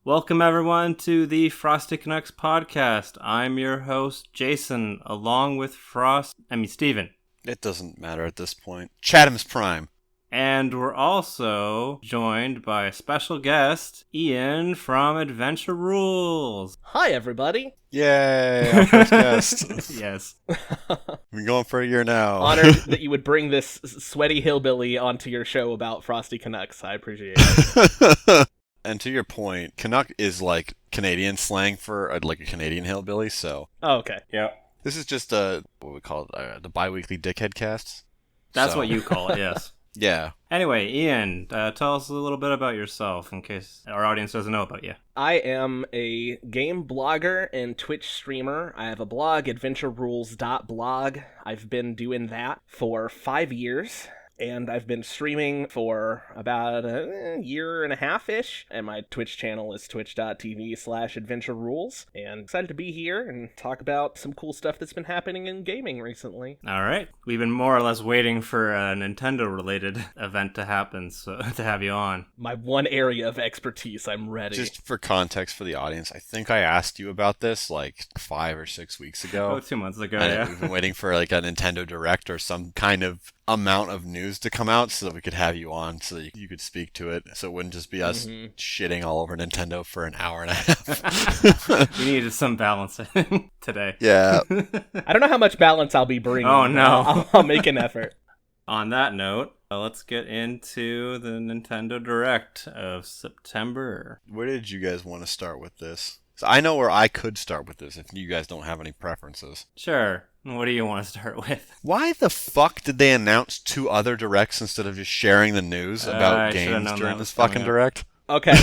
Welcome everyone to the Frosty Canucks podcast. I'm your host, Jason, along with Steven. It doesn't matter at this point. Chatham's Prime. And we're also joined by a special guest, Ian from Adventure Rules. Hi, everybody. Yay, our first guest. Yes. We've been going for a year now. Honored that you would bring this sweaty hillbilly onto your show about Frosty Canucks. I appreciate it. And to your point, Canuck is like Canadian slang for a Canadian hillbilly, so... Oh, okay. Yeah. This is just what we call it, the bi-weekly dickhead cast. That's what you call it, yes. Yeah. Anyway, Ian, tell us a little bit about yourself in case our audience doesn't know about you. I am a game blogger and Twitch streamer. I have a blog, adventurerules.blog. I've been doing that for 5 years. And I've been streaming for about a year and a half-ish, and my Twitch channel is twitch.tv/adventurerules, and excited to be here and talk about some cool stuff that's been happening in gaming recently. All right. We've been more or less waiting for a Nintendo-related event to happen, so to have you on. My one area of expertise, I'm ready. Just for context for the audience, I think I asked you about this 5 or 6 weeks ago. Oh, 2 months ago, and yeah. We've been waiting for a Nintendo Direct or some kind of amount of news to come out so that we could have you on so that you could speak to it, so it wouldn't just be us shitting all over Nintendo for an hour and a half. We needed some balance today. Yeah. I don't know how much balance I'll be bringing. Oh, no. I'll make an effort. On that note, let's get into the Nintendo Direct of September. Where did you guys want to start with this? So I know where I could start with this if you guys don't have any preferences. Sure. What do you want to start with? Why the fuck did they announce 2 other directs instead of just sharing the news about games during this fucking direct? Okay.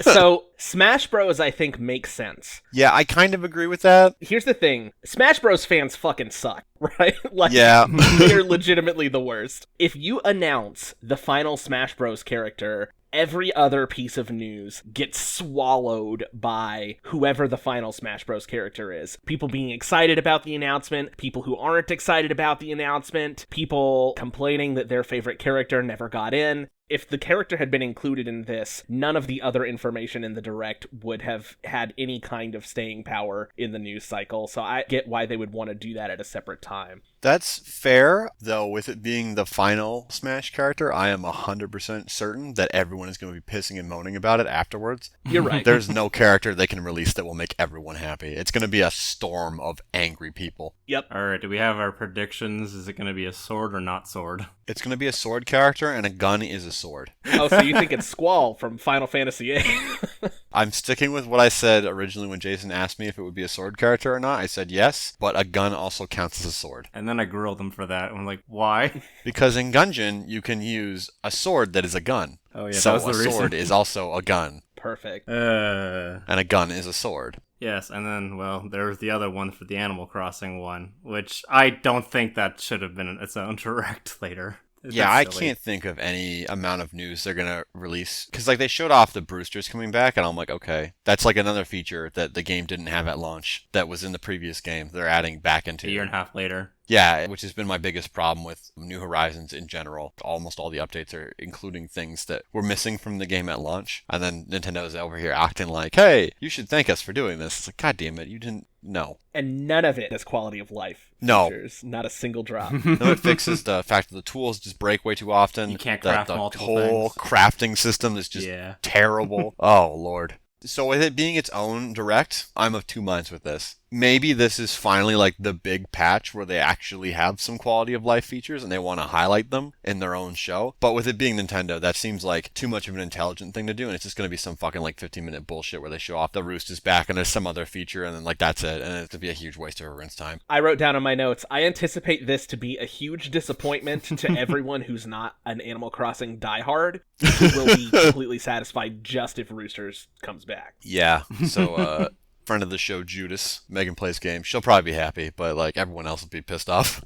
So, Smash Bros, I think, makes sense. Yeah, I kind of agree with that. Here's the thing. Smash Bros fans fucking suck, right? Yeah. They're legitimately the worst. If you announce the final Smash Bros character, every other piece of news gets swallowed by whoever the final Smash Bros character is. People being excited about the announcement, people who aren't excited about the announcement, people complaining that their favorite character never got in. If the character had been included in this, none of the other information in the Direct would have had any kind of staying power in the news cycle, so I get why they would want to do that at a separate time. That's fair, though with it being the final Smash character, I am 100% certain that everyone is going to be pissing and moaning about it afterwards. You're right. There's no character they can release that will make everyone happy. It's going to be a storm of angry people. Yep. All right, do we have our predictions? Is it going to be a sword or not sword? It's going to be a sword character, and a gun is a sword. Oh, so you think it's Squall from Final Fantasy VIII? I'm sticking with what I said originally when Jason asked me if it would be a sword character or not. I said yes, but a gun also counts as a sword. And then I grilled him for that. I'm like, why? Because in Gungeon, you can use a sword that is a gun. Oh, yeah, so that was the a reason. sword is also a gun. Perfect. And a gun is a sword. Yes, and then, well, there was the other one for the Animal Crossing one, which I don't think that should have been its own direct later. Yeah, I can't think of any amount of news they're going to release. Because, they showed off the Brewsters coming back, and I'm like, okay. That's, another feature that the game didn't have at launch that was in the previous game. They're adding back into... A year and a half later. Yeah, which has been my biggest problem with New Horizons in general. Almost all the updates are including things that were missing from the game at launch. And then Nintendo's over here acting like, hey, you should thank us for doing this. It's like, God damn it, you didn't know. And none of it has quality of life features. No. Not a single drop. No, it fixes the fact that the tools just break way too often. You can't craft multiple things. The whole crafting system is just terrible. Oh, Lord. So with it being its own direct, I'm of 2 minds with this. Maybe this is finally the big patch where they actually have some quality of life features and they want to highlight them in their own show. But with it being Nintendo, that seems like too much of an intelligent thing to do, and it's just going to be some fucking 15-minute bullshit where they show off the roost is back and there's some other feature and then that's it, and it's going to be a huge waste of everyone's time. I wrote down on my notes, I anticipate this to be a huge disappointment to everyone who's not an Animal Crossing diehard, who will be completely satisfied just if Roosters comes back. Yeah, so friend of the show, Judas, Megan Plays Games, she'll probably be happy, but everyone else will be pissed off.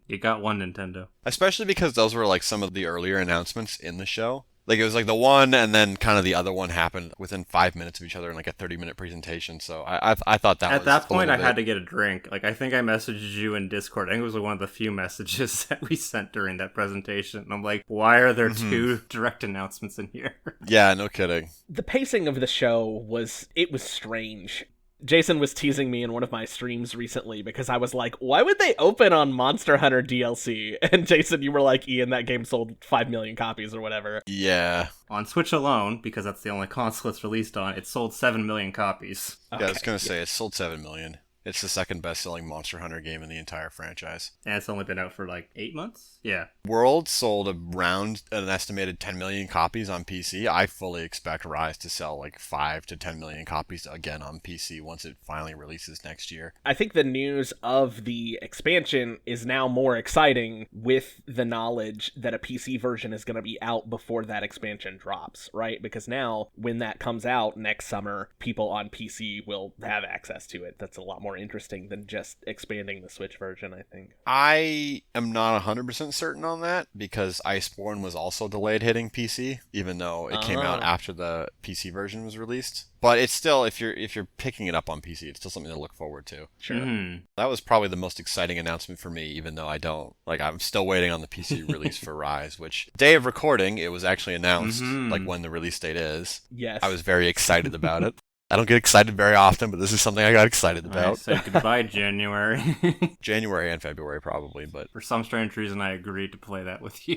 You got one Nintendo. Especially because those were some of the earlier announcements in the show. Like, it was like the one and then kind of the other one happened within 5 minutes of each other in like a 30-minute presentation. So I thought that at was that point I had to get a drink. Like, I think I messaged you in Discord. I think it was one of the few messages that we sent during that presentation. And I'm like, why are there two direct announcements in here? Yeah, no kidding. The pacing of the show was strange. Jason was teasing me in one of my streams recently because I was like, why would they open on Monster Hunter DLC? And Jason, you were like, Ian, that game sold 5 million copies or whatever. Yeah. On Switch alone, because that's the only console it's released on, it sold 7 million copies. Okay. Yeah, I was going to say, it sold 7 million. It's the second best-selling Monster Hunter game in the entire franchise. And it's only been out for like 8 months? Yeah. World sold around an estimated 10 million copies on PC. I fully expect Rise to sell like 5 to 10 million copies again on PC once it finally releases next year. I think the news of the expansion is now more exciting with the knowledge that a PC version is going to be out before that expansion drops, right? Because now, when that comes out next summer, people on PC will have access to it. That's a lot more interesting than just expanding the Switch version, I think. I am not 100% certain on that because Iceborne was also delayed hitting PC, even though it came out after the PC version was released. But it's still, if you're picking it up on PC, it's still something to look forward to. Sure. Mm-hmm. That was probably the most exciting announcement for me, even though I'm still waiting on the PC release for Rise, which day of recording, it was actually announced, like when the release date is. Yes. I was very excited about it. I don't get excited very often, but this is something I got excited about. I said goodbye, January. January and February, probably, but... For some strange reason, I agreed to play that with you.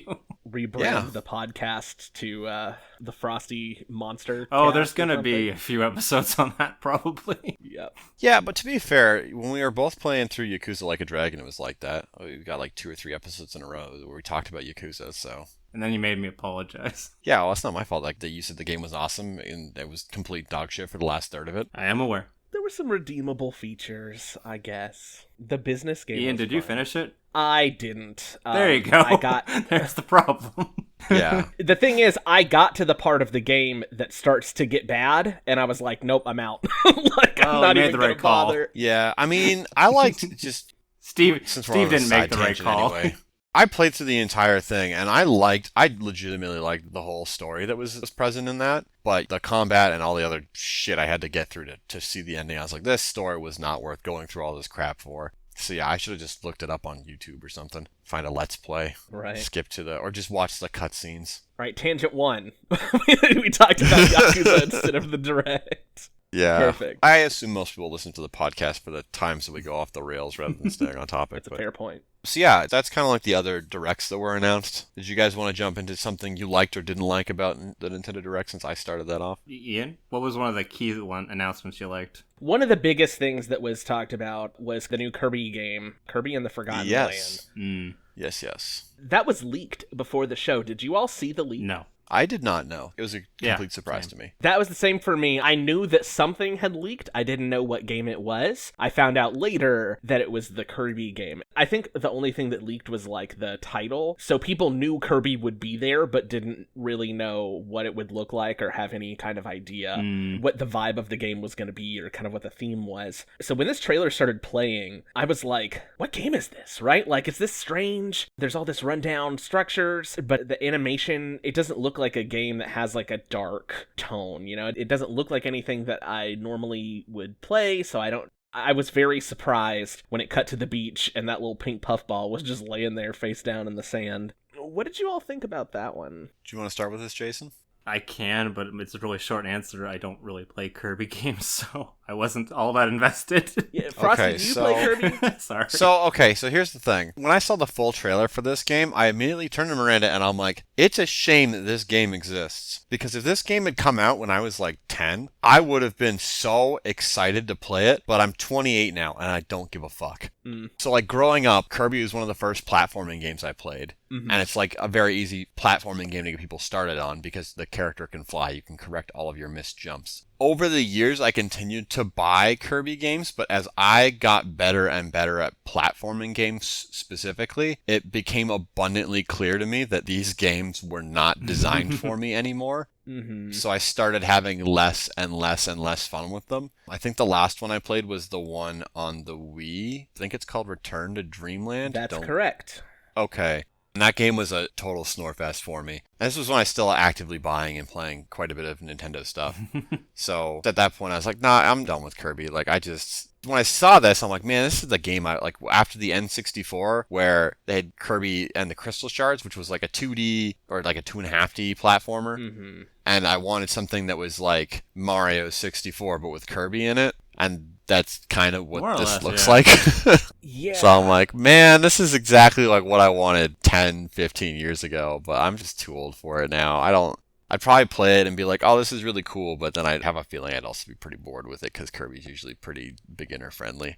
Rebrand the podcast to the Frosty Monster. Oh, there's going to be a few episodes on that, probably. Yep. Yeah, but to be fair, when we were both playing through Yakuza Like a Dragon, it was like that. We got like 2 or 3 episodes in a row where we talked about Yakuza, so... And then you made me apologize. Yeah, well, it's not my fault. Like, you said the game was awesome, and it was complete dog shit for the last third of it. I am aware. There were some redeemable features, I guess. The business game. Ian, did you finish it? I didn't. There you go. There's the problem. Yeah. The thing is, I got to the part of the game that starts to get bad, and I was like, nope, I'm out. Like, I'm not even going to bother. Yeah, I mean, I liked just... Steve didn't make the right call. Anyway. I played through the entire thing, and I legitimately liked the whole story that was present in that, but the combat and all the other shit I had to get through to see the ending, I was like, this story was not worth going through all this crap for. So yeah, I should have just looked it up on YouTube or something. Find a Let's Play. Right. Skip to or just watch the cutscenes. Right, Tangent 1. We talked about Yakuza instead of the direct. Yeah. Perfect. I assume most people listen to the podcast for the times that we go off the rails rather than staying on topic. That's a fair point. So yeah, that's kind of like the other directs that were announced. Did you guys want to jump into something you liked or didn't like about the Nintendo Direct since I started that off? Ian, what was one of the key announcements you liked? One of the biggest things that was talked about was the new Kirby game, Kirby and the Forgotten Land. Yes. That was leaked before the show. Did you all see the leak? No. I did not know. It was a complete surprise to me. That was the same for me. I knew that something had leaked. I didn't know what game it was. I found out later that it was the Kirby game. I think the only thing that leaked was like the title. So people knew Kirby would be there, but didn't really know what it would look like or have any kind of idea what the vibe of the game was going to be or kind of what the theme was. So when this trailer started playing, I was like, what game is this, right? Like, is this strange? There's all this rundown structures, but the animation, it doesn't look like a game that has like a dark tone, you know? It doesn't look like anything that I normally would play, so I was very surprised when it cut to the beach and that little pink puffball was just laying there face down in the sand. What did you all think about that one? Do you want to start with this, Jason? I can, but it's a really short answer. I don't really play Kirby games, so I wasn't all that invested. Yeah, Frosty, do you play Kirby? Sorry. So here's the thing. When I saw the full trailer for this game, I immediately turned to Miranda and I'm like, it's a shame that this game exists. Because if this game had come out when I was like 10, I would have been so excited to play it, but I'm 28 now and I don't give a fuck. So like growing up, Kirby was one of the first platforming games I played. And it's like a very easy platforming game to get people started on because the character can fly. You can correct all of your missed jumps. Over the years, I continued to buy Kirby games, but as I got better and better at platforming games specifically, it became abundantly clear to me that these games were not designed for me anymore. So I started having less and less and less fun with them. I think the last one I played was the one on the Wii. I think it's called Return to Dreamland. That's correct. Okay. And that game was a total snorefest for me. And this was when I was still actively buying and playing quite a bit of Nintendo stuff. So at that point, I was like, nah, I'm done with Kirby. Like, when I saw this, I'm like, man, this is the game I like after the N64 where they had Kirby and the Crystal Shards, which was like a 2D or like a 2.5D platformer. Mm-hmm. And I wanted something that was like Mario 64, but with Kirby in it. And that's kind of what this looks like. Yeah. So I'm like, man, this is exactly like what I wanted 10, 15 years ago, but I'm just too old for it now. I'd probably play it and be like, oh, this is really cool, but then I'd have a feeling I'd also be pretty bored with it because Kirby's usually pretty beginner friendly.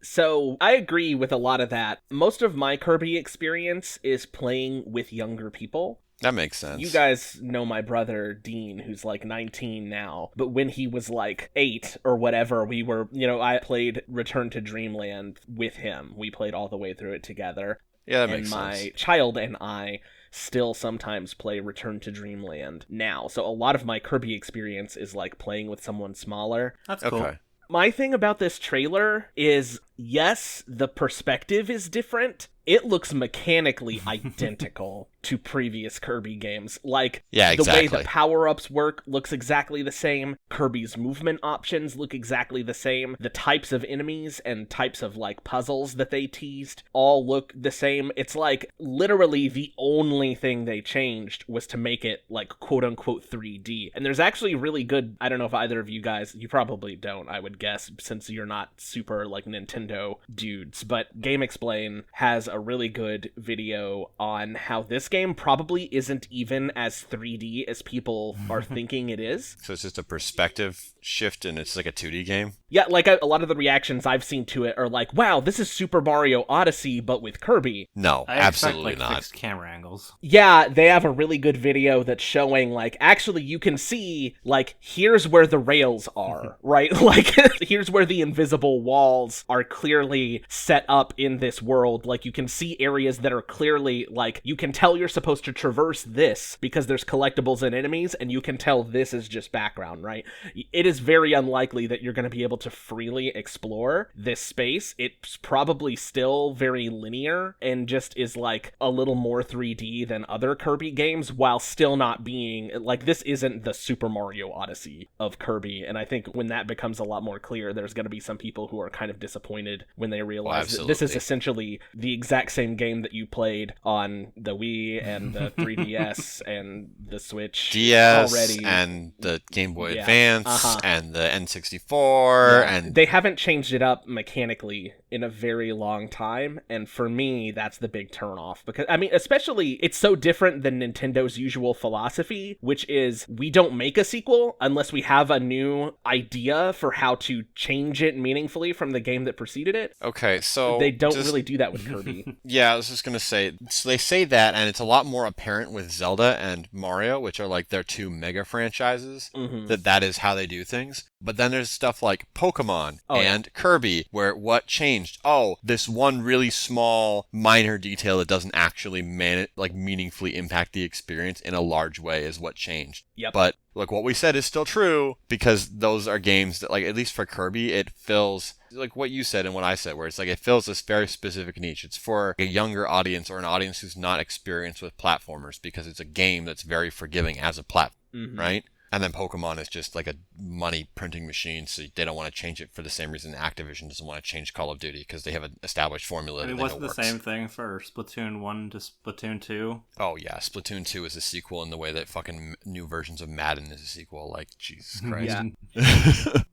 So I agree with a lot of that. Most of my Kirby experience is playing with younger people. That makes sense. You guys know my brother, Dean, who's like 19 now. But when he was like 8 or whatever, I played Return to Dreamland with him. We played all the way through it together. Yeah, that makes sense. And my sense. child and I still sometimes play Return to Dreamland now. So a lot of my Kirby experience is like playing with someone smaller. That's cool. Okay. My thing about this trailer is, yes, the perspective is different. It looks mechanically identical to previous Kirby games. Like, yeah, exactly. The way the power-ups work looks exactly the same. Kirby's movement options look exactly the same. The types of enemies and types of, like, puzzles that they teased all look the same. It's, like, literally the only thing they changed was to make it, like, quote-unquote 3D. And there's actually really good, I don't know if either of you guys, you probably don't, I would guess, since you're not super, like, Nintendo dudes, but Game Explain has a really good video on how this game probably isn't even as 3D as people are thinking it is. So it's just a perspective shift and it's like a 2D game? Yeah, like a lot of the reactions I've seen to it are like, wow, this is Super Mario Odyssey, but with Kirby. No, absolutely not. Fixed camera angles. Yeah, they have a really good video that's showing, like, actually you can see, like, here's where the rails are, right? Like, here's where the invisible walls are clearly set up in this world. Like, you can see areas that are clearly, like, you can tell you're supposed to traverse this because there's collectibles and enemies, and you can tell this is just background, right? It is very unlikely that you're going to be able to freely explore this space. It's probably still very linear and just is, like, a little more 3D than other Kirby games, while still not being, like, this isn't the Super Mario Odyssey of Kirby, and I think when that becomes a lot more clear, there's going to be some people who are kind of disappointed when they realize that this is essentially the exact same game that you played on the Wii and the 3DS and the Switch DS already. And the Game Boy Advance and the N64 and they haven't changed it up mechanically in a very long time, and for me that's the big turnoff, because I mean, especially it's so different than Nintendo's usual philosophy, which is we don't make a sequel unless we have a new idea for how to change it meaningfully from the game that preceded it. Okay, so they don't really do that with Kirby. Yeah, I was just gonna say, so they say that, and it's a lot more apparent with Zelda and Mario, which are like their two mega franchises, that is how they do things. But then there's stuff like Pokemon and Kirby, where what changed? Oh, this one really small, minor detail that doesn't actually meaningfully impact the experience in a large way is what changed. Yep. But look, what we said is still true, because those are games that, like, at least for Kirby, it fills, like what you said and what I said, where it's like it fills this very specific niche. It's for a younger audience or an audience who's not experienced with platformers, because it's a game that's very forgiving as a platform, right? And then Pokemon is just like a money printing machine, so they don't want to change it for the same reason Activision doesn't want to change Call of Duty, because they have an established formula. I mean, wasn't the same thing for Splatoon 1 to Splatoon 2? Oh yeah, Splatoon 2 is a sequel in the way that fucking new versions of Madden is a sequel. Like, Jesus Christ.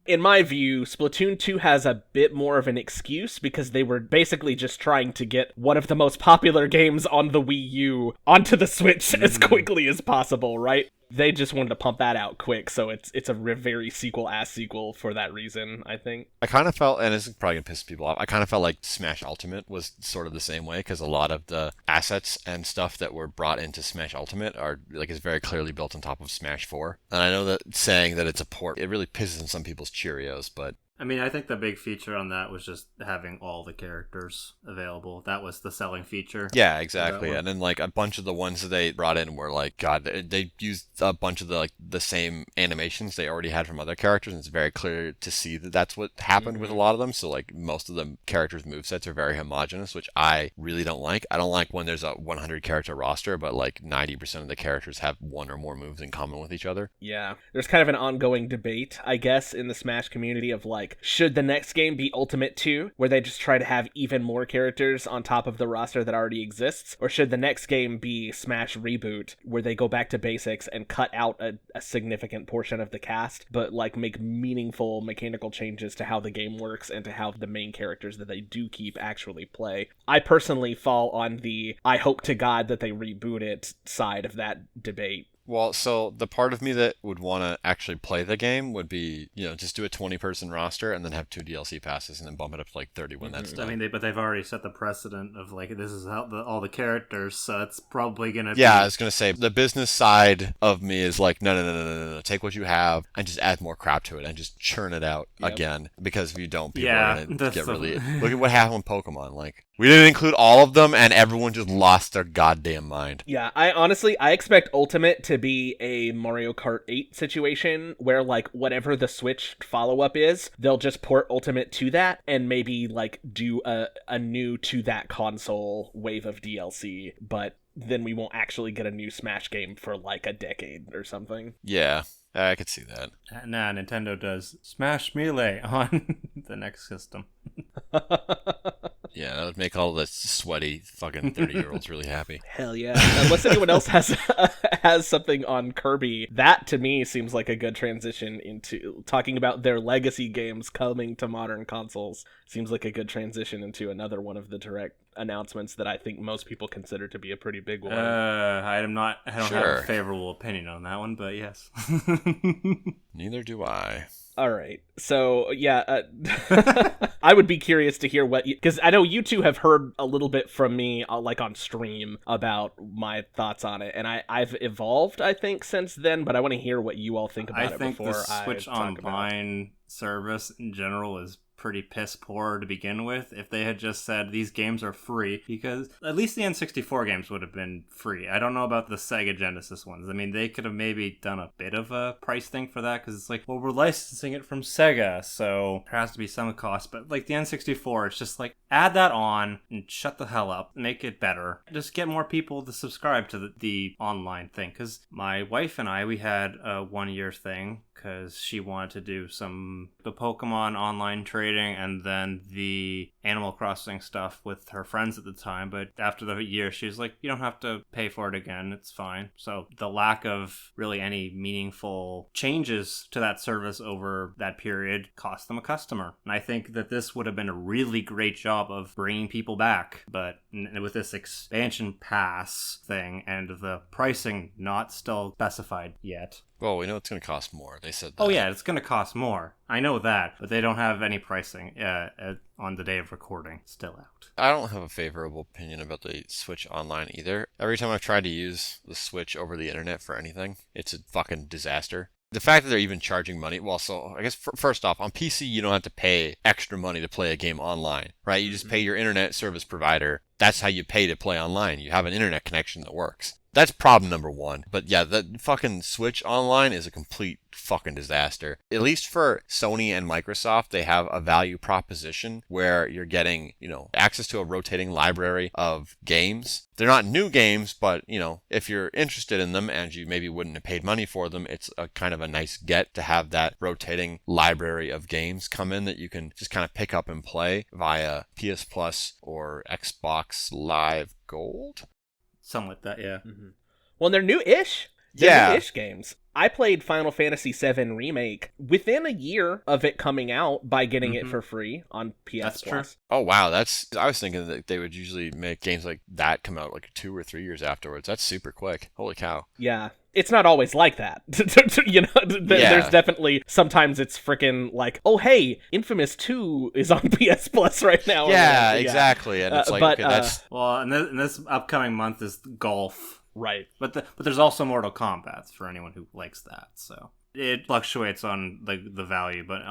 In my view, Splatoon 2 has a bit more of an excuse, because they were basically just trying to get one of the most popular games on the Wii U onto the Switch as quickly as possible, right? They just wanted to pump that out quick, so it's a very sequel-ass sequel for that reason, I think. I kind of felt, and this is probably going to piss people off, I kind of felt like Smash Ultimate was sort of the same way, because a lot of the assets and stuff that were brought into Smash Ultimate is very clearly built on top of Smash 4. And I know that saying that it's a port, it really pisses in some people's Cheerios, but I mean, I think the big feature on that was just having all the characters available. That was the selling feature. Yeah, exactly. And then like a bunch of the ones that they brought in were like, God, they used a bunch of the same animations they already had from other characters, and it's very clear to see that that's what happened with a lot of them. So like most of the characters' movesets are very homogenous, which I really don't like. I don't like when there's a 100 character roster, but like 90% of the characters have one or more moves in common with each other. Yeah. There's kind of an ongoing debate, I guess, in the Smash community of like, should the next game be Ultimate 2, where they just try to have even more characters on top of the roster that already exists? Or should the next game be Smash Reboot, where they go back to basics and cut out a significant portion of the cast, but like make meaningful mechanical changes to how the game works and to how the main characters that they do keep actually play? I personally fall on the I hope to God that they reboot it side of that debate. Well, so the part of me that would want to actually play the game would be, just do a 20-person roster and then have 2 DLC passes and then bump it up to like 30 when that's done. I mean, but they've already set the precedent of like, this is how all the characters, so it's probably going to be... Yeah, I was going to say, the business side of me is like, no. Take what you have and just add more crap to it and just churn it out again. Because if you don't, people are going to get really... Look at what happened with Pokemon. Like, we didn't include all of them and everyone just lost their goddamn mind. Yeah, I expect Ultimate to be a Mario Kart 8 situation where like whatever the Switch follow-up is, they'll just port Ultimate to that and maybe like do a new to that console wave of DLC, but then we won't actually get a new Smash game for like a decade or something. Yeah, I could see that. Nah, Nintendo does Smash Melee on the next system. Yeah, that would make all the sweaty fucking 30-year-olds really happy. Hell yeah. Unless anyone else has something on Kirby, that to me seems like a good transition into talking about their legacy games coming to modern consoles. Seems like a good transition into another one of the direct announcements that I think most people consider to be a pretty big one. I don't have a favorable opinion on that one, but yes. Neither do I. All right. So, yeah, I would be curious to hear because I know you two have heard a little bit from me, like on stream, about my thoughts on it. And I've evolved, I think, since then, but I want to hear what you all think about it before I talk about it. I think the Switch Online service in general is pretty piss poor to begin with. If they had just said these games are free, because at least the N64 games would have been free. I don't know about the Sega Genesis ones. I mean, they could have maybe done a bit of a price thing for that, because it's like, well, we're licensing it from Sega, so there has to be some cost. But like the N64, it's just like, add that on and shut the hell up, make it better, just get more people to subscribe to the online thing. Because my wife and I, we had a 1-year thing because she wanted to do the Pokemon online trading and then the Animal Crossing stuff with her friends at the time. But after the year, she was like, you don't have to pay for it again. It's fine. So the lack of really any meaningful changes to that service over that period cost them a customer. And I think that this would have been a really great job of bringing people back. But with this expansion pass thing and the pricing not still specified yet. Well, we know it's going to cost more. They said that. Oh, yeah, it's going to cost more. I know that, but they don't have any pricing on the day of recording still out. I don't have a favorable opinion about the Switch Online either. Every time I've tried to use the Switch over the internet for anything, it's a fucking disaster. The fact that they're even charging money, well, so I guess first off, on PC, you don't have to pay extra money to play a game online, right? You just pay your internet service provider. That's how you pay to play online. You have an internet connection that works. That's problem number one. But yeah, the fucking Switch Online is a complete fucking disaster. At least for Sony and Microsoft, they have a value proposition where you're getting, access to a rotating library of games. They're not new games, but, if you're interested in them and you maybe wouldn't have paid money for them, it's a kind of a nice get to have that rotating library of games come in that you can just kind of pick up and play via PS Plus or Xbox Live Gold. Something like that, yeah. Mm-hmm. Well, they're new-ish. They're new-ish games. I played Final Fantasy VII Remake within a year of it coming out by getting it for free on PS That's Plus. True. Oh, wow. I was thinking that they would usually make games like that come out like 2 or 3 years afterwards. That's super quick. Holy cow. Yeah. It's not always like that. There's definitely, sometimes it's freaking like, oh, hey, Infamous 2 is on PS Plus right now. Yeah, exactly. And it's like, but, okay, that's... Well, and this upcoming month is golf. Right. But there's also Mortal Kombat for anyone who likes that, so... It fluctuates on the value, but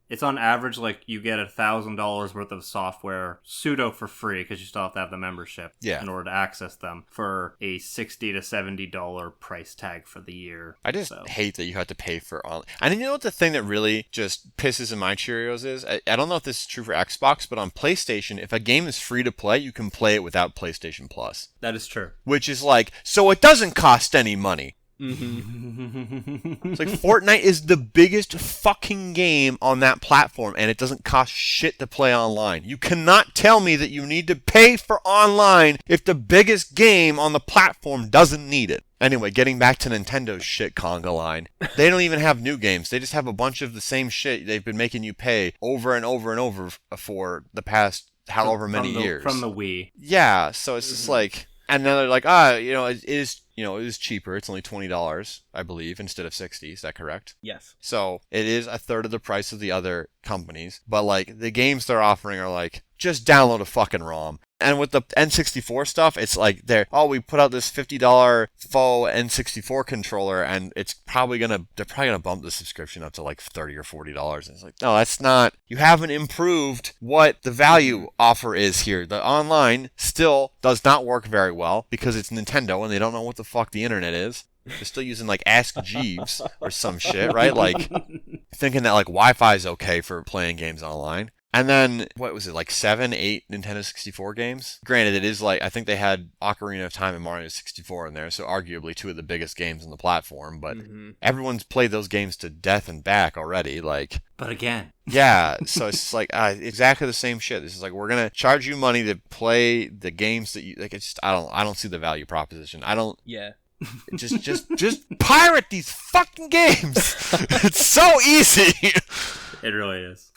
it's on average like you get $1,000 worth of software pseudo for free because you still have to have the membership in order to access them for a $60 to $70 price tag for the year. I just hate that you have to pay for all. And you know what the thing that really just pisses in my Cheerios is? I don't know if this is true for Xbox, but on PlayStation, if a game is free to play, you can play it without PlayStation Plus. That is true. Which is like, so it doesn't cost any money. Mm-hmm. It's like Fortnite is the biggest fucking game on that platform, and it doesn't cost shit to play online. You cannot tell me that you need to pay for online if the biggest game on the platform doesn't need it. Anyway, getting back to Nintendo's shit conga line. They don't even have new games. They just have a bunch of the same shit they've been making you pay over and over and over for the past however many years. From the Wii. Yeah, so it's just like... And then they're like, it is cheaper. It's only $20, I believe, instead of $60. Is that correct? Yes. So it is a third of the price of the other companies. But like the games they're offering are like, just download a fucking ROM. And with the N64 stuff, it's like we put out this $50 faux N64 controller, and they're probably gonna bump the subscription up to like $30 or $40. And it's like, no, that's not. You haven't improved what the value offer is here. The online still does not work very well because it's Nintendo and they don't know what the fuck the internet is. They're still using like Ask Jeeves or some shit, right? Like thinking that like Wi-Fi is okay for playing games online. And then, what was it, like 7, 8 Nintendo 64 games? Granted, it is like, I think they had Ocarina of Time and Mario 64 in there, so arguably two of the biggest games on the platform, but everyone's played those games to death and back already, like... But again. Yeah, so it's like, exactly the same shit. This is like, we're gonna charge you money to play the games that you, like, it's just, I don't see the value proposition. Yeah. Just pirate these fucking games! It's so easy! It really is.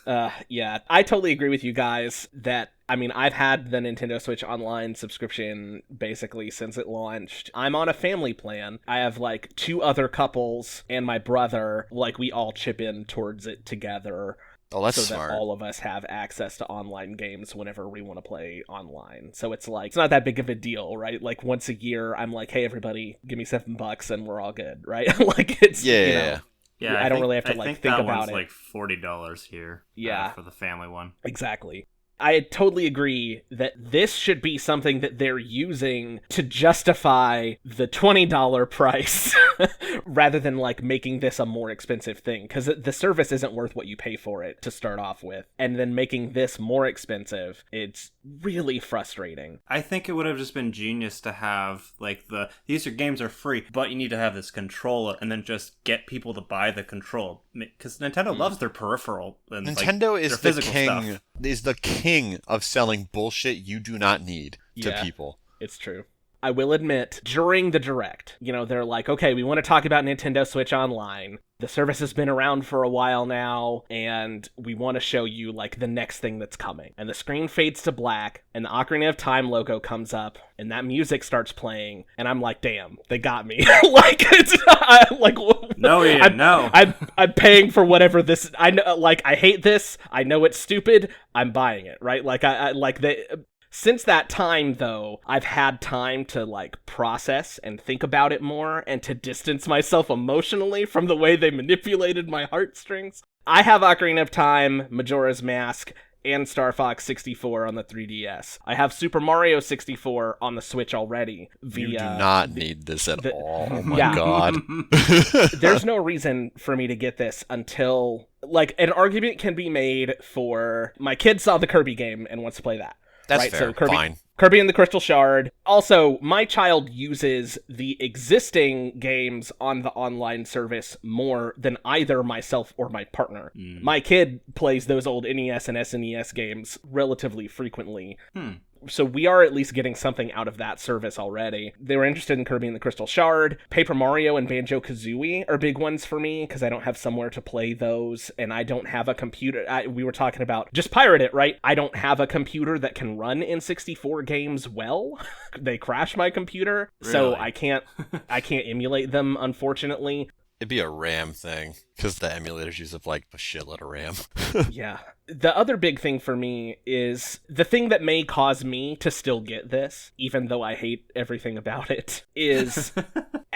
Yeah, I totally agree with you guys that, I mean, I've had the Nintendo Switch Online subscription basically since it launched. I'm on a family plan. I have like 2 other couples and my brother, like we all chip in towards it together. Oh, that's so smart. That all of us have access to online games whenever we want to play online. So it's like, it's not that big of a deal, right? Like once a year, I'm like, hey, everybody, give me $7 and we're all good, right? Like it's, yeah. Yeah, I don't really have to think about it. That one's like $40 here. Yeah, for the family one. Exactly. I totally agree that this should be something that they're using to justify the $20 price rather than like making this a more expensive thing, because the service isn't worth what you pay for it to start off with, and then making this more expensive, it's really frustrating. I think it would have just been genius to have like these games are free, but you need to have this controller, and then just get people to buy the controller, because Nintendo loves their peripheral. And, Nintendo is the king. Stuff. Is the king of selling bullshit you do not need to people. It's true. I will admit, during the Direct, they're like, okay, we want to talk about Nintendo Switch Online. The service has been around for a while now, and we want to show you, like, the next thing that's coming. And the screen fades to black, and the Ocarina of Time logo comes up, and that music starts playing, and I'm like, damn, they got me. Like, it's not, like... No, Ian, no. I'm paying for whatever this... I know, like, I hate this. I know it's stupid. I'm buying it, right? Like, Since that time, though, I've had time to, like, process and think about it more and to distance myself emotionally from the way they manipulated my heartstrings. I have Ocarina of Time, Majora's Mask, and Star Fox 64 on the 3DS. I have Super Mario 64 on the Switch already. You do not need this at all. Oh my god. There's no reason for me to get this until... Like, an argument can be made for... My kid saw the Kirby game and wants to play that. That's right? fair. So Fine. Kirby and the Crystal Shard. Also, my child uses the existing games on the online service more than either myself or my partner. My kid plays those old NES and SNES games relatively frequently. So we are at least getting something out of that service already. They were interested in Kirby and the Crystal Shard. Paper Mario and Banjo-Kazooie are big ones for me, because I don't have somewhere to play those, and I don't have a computer. We were talking about just pirate it, right? I don't have a computer that can run N64 games well. They crash my computer, so I can't emulate them, unfortunately. It'd be a RAM thing, because the emulators use up like a shitload of RAM. Yeah. The other big thing for me is the thing that may cause me to still get this, even though I hate everything about it, is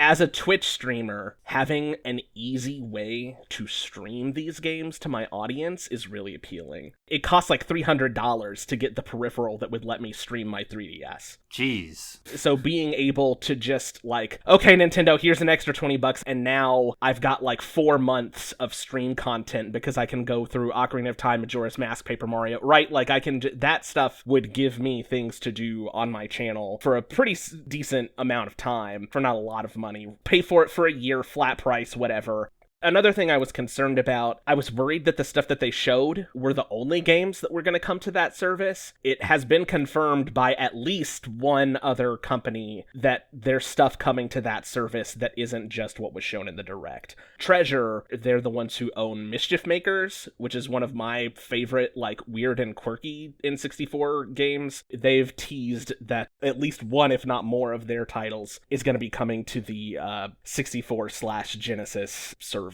As a Twitch streamer, having an easy way to stream these games to my audience is really appealing. It costs like $300 to get the peripheral that would let me stream my 3DS. Jeez. So being able to just like, okay, Nintendo, here's an extra $20, and now I've got like 4 months of stream content because I can go through Ocarina of Time, Majora's Mask, Paper Mario, right? Like that stuff would give me things to do on my channel for a pretty decent amount of time for not a lot of money. Pay for it for a year, flat price, whatever. Another thing I was concerned about, I was worried that the stuff that they showed were the only games that were going to come to that service. It has been confirmed by at least one other company that there's stuff coming to that service that isn't just what was shown in the Direct. Treasure, they're the ones who own Mischief Makers, which is one of my favorite, like, weird and quirky N64 games. They've teased that at least one, if not more, of their titles is going to be coming to the 64/Genesis service.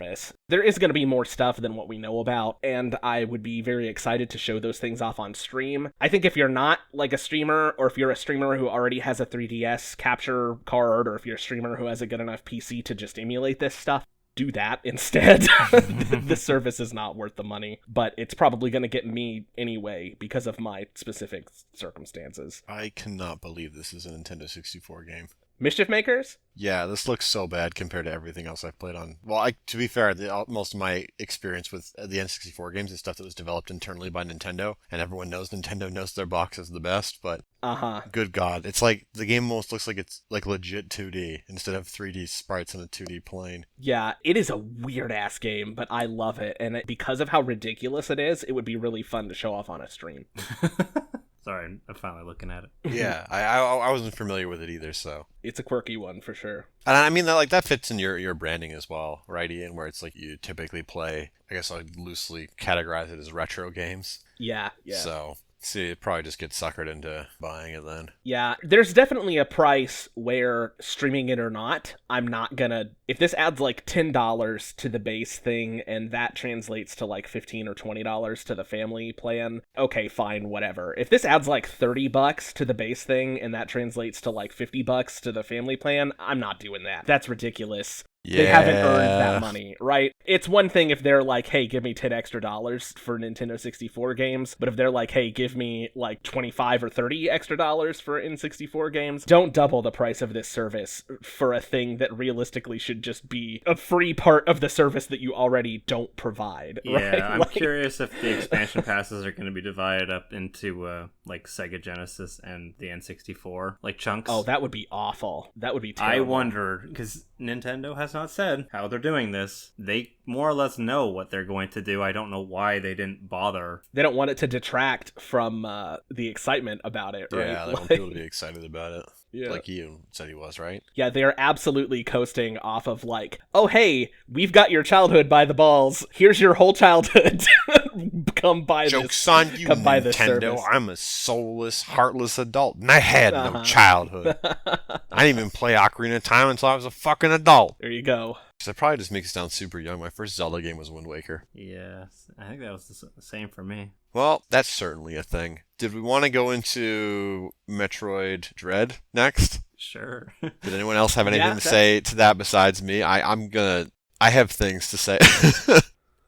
There is going to be more stuff than what we know about, and I would be very excited to show those things off on stream. I think if you're not like a streamer, or if you're a streamer who already has a 3DS capture card, or if you're a streamer who has a good enough PC to just emulate this stuff, do that instead. The service is not worth the money, but it's probably going to get me anyway because of my specific circumstances. I cannot believe this is a Nintendo 64 game. Mischief Makers? Yeah, this looks so bad compared to everything else I've played on. Well, to be fair, most of my experience with the N64 games is stuff that was developed internally by Nintendo, and everyone knows Nintendo knows their box is the best, but good God, it's like the game almost looks like it's like legit 2D instead of 3D sprites on a 2D plane. Yeah, it is a weird-ass game, but I love it, and because of how ridiculous it is, it would be really fun to show off on a stream. Sorry, I'm finally looking at it. Yeah, I wasn't familiar with it either, so. It's a quirky one, for sure. And I mean, that fits in your branding as well, right, Ian? Where it's like you typically play, I guess I'd loosely categorize it as retro games. Yeah. So, see, it probably just gets suckered into buying it then. Yeah, there's definitely a price where, streaming it or not, I'm not gonna... If this adds like $10 to the base thing, and that translates to like $15 or $20 to the family plan, okay, fine, whatever. If this adds like $30 to the base thing, and that translates to like $50 to the family plan, I'm not doing that. That's ridiculous. Yeah. They haven't earned that money, right? It's one thing if they're like, hey, give me $10 extra for Nintendo 64 games, but if they're like, hey, give me like $25 or $30 extra for N64 games, don't double the price of this service for a thing that realistically should just be a free part of the service that you already don't provide. Yeah, right? I'm curious if the expansion passes are going to be divided up into like Sega Genesis and the N64, like chunks. Oh, that would be awful. That would be terrible. I wonder, because Nintendo has not said how they're doing this. They more or less know what they're going to do. I don't know why they didn't bother. They don't want it to detract from the excitement about it, right? Yeah, they want people to be excited about it. Yeah. Like you said he was, right? Yeah, they are absolutely coasting off of like, oh hey, we've got your childhood by the balls. Here's your whole childhood. Come buy this. Joke's on you, come buy Nintendo. I'm a soulless, heartless adult, and I had no childhood. I didn't even play Ocarina of Time until I was a fucking adult. There you go. So that probably just makes it sound super young. My first Zelda game was Wind Waker. Yeah, I think that was the same for me. Well, that's certainly a thing. Did we want to go into Metroid Dread next? Sure. Did anyone else have anything to say to that besides me? I have things to say.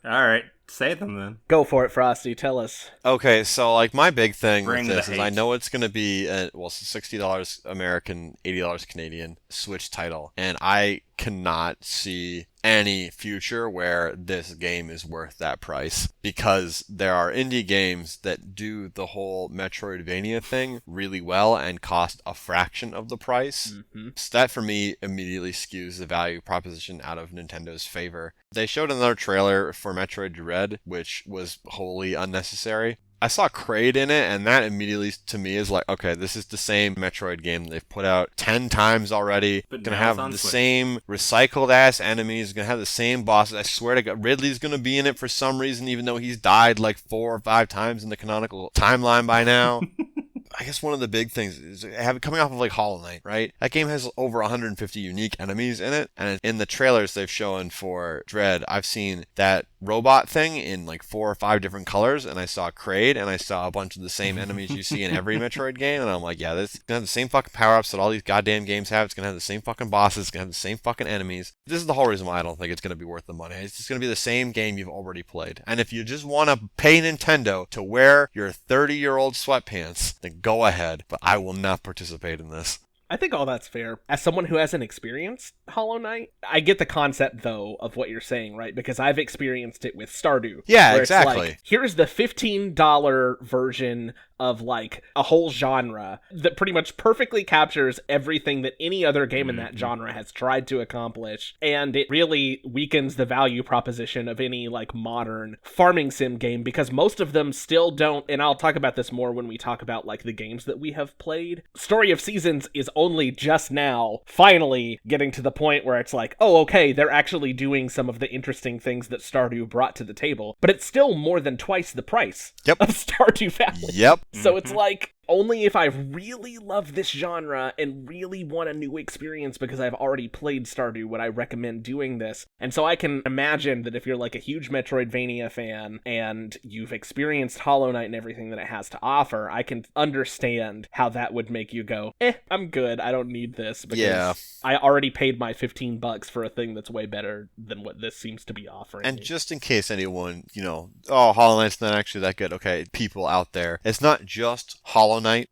All right. Say them then. Go for it, Frosty. Tell us. Okay, so like my big thing with this is I know it's going to be $60 American, $80 Canadian Switch title, and I cannot see any future where this game is worth that price, because there are indie games that do the whole Metroidvania thing really well and cost a fraction of the price. Mm-hmm. So that for me immediately skews the value proposition out of Nintendo's favor. They showed another trailer for Metroid Dread, which was wholly unnecessary. I saw Kraid in it, and that immediately to me is like, okay, this is the same Metroid game they've put out 10 times already. But gonna have the same recycled ass enemies, gonna have the same bosses. I swear to God, Ridley's gonna be in it for some reason, even though he's died like 4 or 5 times in the canonical timeline by now. I guess one of the big things is coming off of like Hollow Knight, right? That game has over 150 unique enemies in it, and in the trailers they've shown for Dread, I've seen that robot thing in like 4 or 5 different colors, and I saw Kraid, and I saw a bunch of the same enemies you see in every Metroid game, and I'm like, yeah, this is gonna have the same fucking power-ups that all these goddamn games have. It's gonna have the same fucking bosses, it's gonna have the same fucking enemies. This is the whole reason why I don't think it's gonna be worth the money. It's just gonna be the same game you've already played. And if you just want to pay Nintendo to wear your 30-year-old sweatpants, then go ahead, but I will not participate in this. I think all that's fair. As someone who hasn't experienced Hollow Knight, I get the concept, though, of what you're saying, right? Because I've experienced it with Stardew. Yeah, where exactly. It's like, here's the $15 version of, like, a whole genre that pretty much perfectly captures everything that any other game in that genre has tried to accomplish, and it really weakens the value proposition of any, like, modern farming sim game, because most of them still don't, and I'll talk about this more when we talk about, like, the games that we have played. Story of Seasons is only just now finally getting to the point where it's like, oh, okay, they're actually doing some of the interesting things that Stardew brought to the table, but it's still more than twice the price of Stardew Valley. Yep. So it's like, only if I really love this genre and really want a new experience because I've already played Stardew would I recommend doing this. And so I can imagine that if you're like a huge Metroidvania fan and you've experienced Hollow Knight and everything that it has to offer, I can understand how that would make you go, I'm good, I don't need this, because I already paid my $15 for a thing that's way better than what this seems to be offering. And just in case anyone, Hollow Knight's not actually that good, okay, people out there, it's not just Hollow Knight.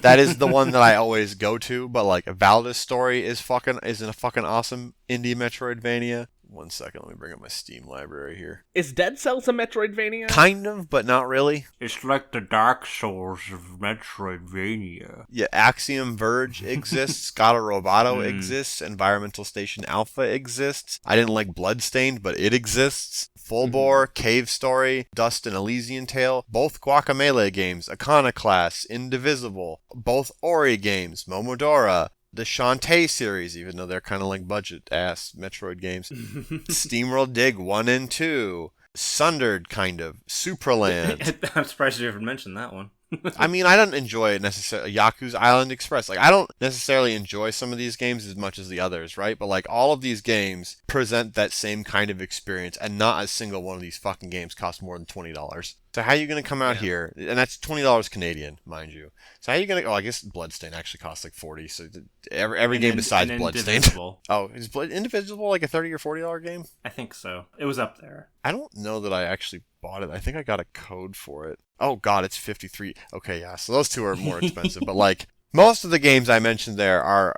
That is the one that I always go to, but like Valda's Story is a fucking awesome indie Metroidvania. 1 second, let me bring up my Steam library here. Is Dead Cells a Metroidvania? Kind of, but not really. It's like the Dark Souls of Metroidvania. Yeah, Axiom Verge exists, Scotto Roboto exists, Environmental Station Alpha exists. I didn't like Bloodstained, but it exists. Full Bore, Cave Story, Dust and Elysian Tale, both Guacamelee games, Iconoclast, Indivisible, both Ori games, Momodora, the Shantae series, even though they're kind of like budget-ass Metroid games, SteamWorld Dig 1 and 2, Sundered, kind of, Supraland. I'm surprised you haven't mentioned that one. I mean, I don't enjoy necessarily Yaku's Island Express. Like, I don't necessarily enjoy some of these games as much as the others, right? But like, all of these games present that same kind of experience, and not a single one of these fucking games costs more than $20. So how are you going to come out here, and that's $20 Canadian, mind you. So how are you going to, I guess Bloodstained actually costs like $40, so every game besides Bloodstained. Oh, is Indivisible like a $30 or $40 game? I think so. It was up there. I don't know that I actually bought it. I think I got a code for it. Oh god, it's 53. Okay, yeah, so those two are more expensive, but like, most of the games I mentioned there are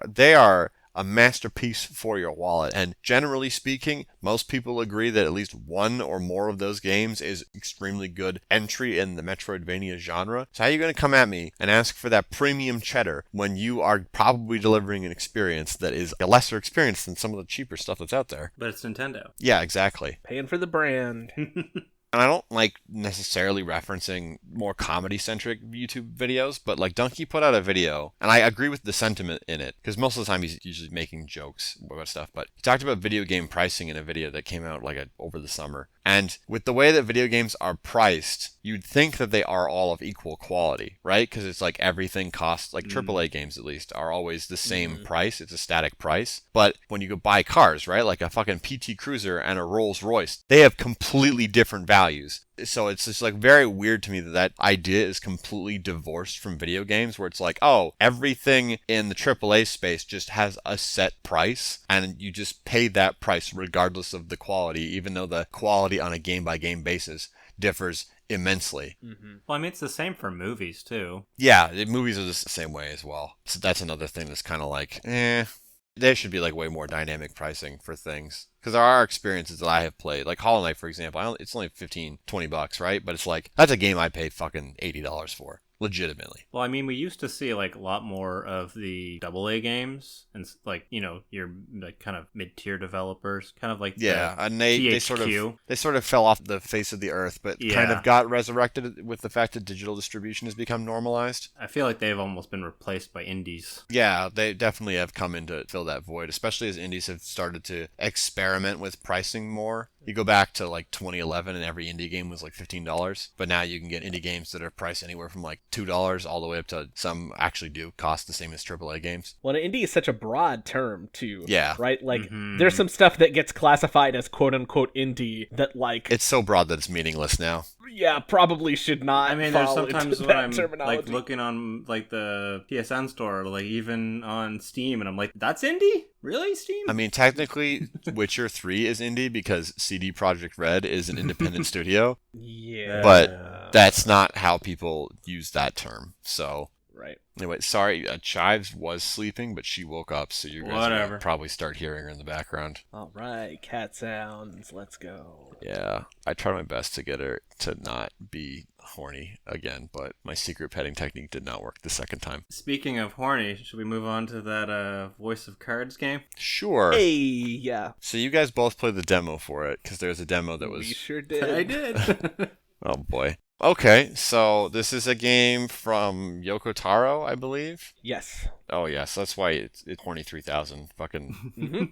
a masterpiece for your wallet, and generally speaking, most people agree that at least one or more of those games is extremely good entry in the Metroidvania genre. So how are you going to come at me and ask for that premium cheddar when you are probably delivering an experience that is a lesser experience than some of the cheaper stuff that's out there? But it's Nintendo. Yeah, exactly. Paying for the brand. And I don't like necessarily referencing more comedy-centric YouTube videos, but like Donkey put out a video, and I agree with the sentiment in it, because most of the time he's usually making jokes about stuff, but he talked about video game pricing in a video that came out over the summer. And with the way that video games are priced, you'd think that they are all of equal quality, right? Because it's like everything costs, like AAA games at least, are always the same price. It's a static price. But when you go buy cars, right, like a fucking PT Cruiser and a Rolls Royce, they have completely different values. So it's just like very weird to me that idea is completely divorced from video games, where it's like, oh, everything in the AAA space just has a set price, and you just pay that price regardless of the quality, even though the quality on a game-by-game basis differs immensely. Well, I mean, it's the same for movies, too. Yeah, movies are just the same way as well. So that's another thing that's kind of like, there should be like way more dynamic pricing for things. Because there are experiences that I have played, like Hollow Knight, for example. It's only $15-$20, right? But it's like, that's a game I paid fucking $80 for. Legitimately. Well, I mean, we used to see like a lot more of the AA games, and like, your like kind of mid-tier developers, kind of like and they sort of fell off the face of the earth, but kind of got resurrected with the fact that digital distribution has become normalized. I feel like they've almost been replaced by indies. Yeah, they definitely have come in to fill that void, especially as indies have started to experiment with pricing more. You go back to like 2011 and every indie game was like $15, but now you can get indie games that are priced anywhere from like $2 all the way up to some actually do cost the same as AAA games. Well, indie is such a broad term, too. Yeah. Right? Like, there's some stuff that gets classified as quote-unquote indie that, like... It's so broad that it's meaningless now. Yeah, probably should not. I mean, there's fall sometimes into when that I'm terminology. like looking on like the PSN store, like even on Steam, and I'm like, that's indie? Really, Steam? I mean, technically, Witcher 3 is indie because CD Projekt Red is an independent studio. Yeah. But that's not how people use that term. So, right. Anyway, sorry, Chives was sleeping, but she woke up, so you guys will probably start hearing her in the background. All right, cat sounds. Let's go. Yeah, I tried my best to get her to not be horny again, but my secret petting technique did not work the second time. Speaking of horny, should we move on to that Voice of Cards game? Sure. Hey, yeah. So you guys both played the demo for it, because there's a demo that was... We sure did. I did. Oh boy. Okay, so this is a game from Yoko Taro, I believe? Yes. Oh yes, that's why it's Horny 3000. Fucking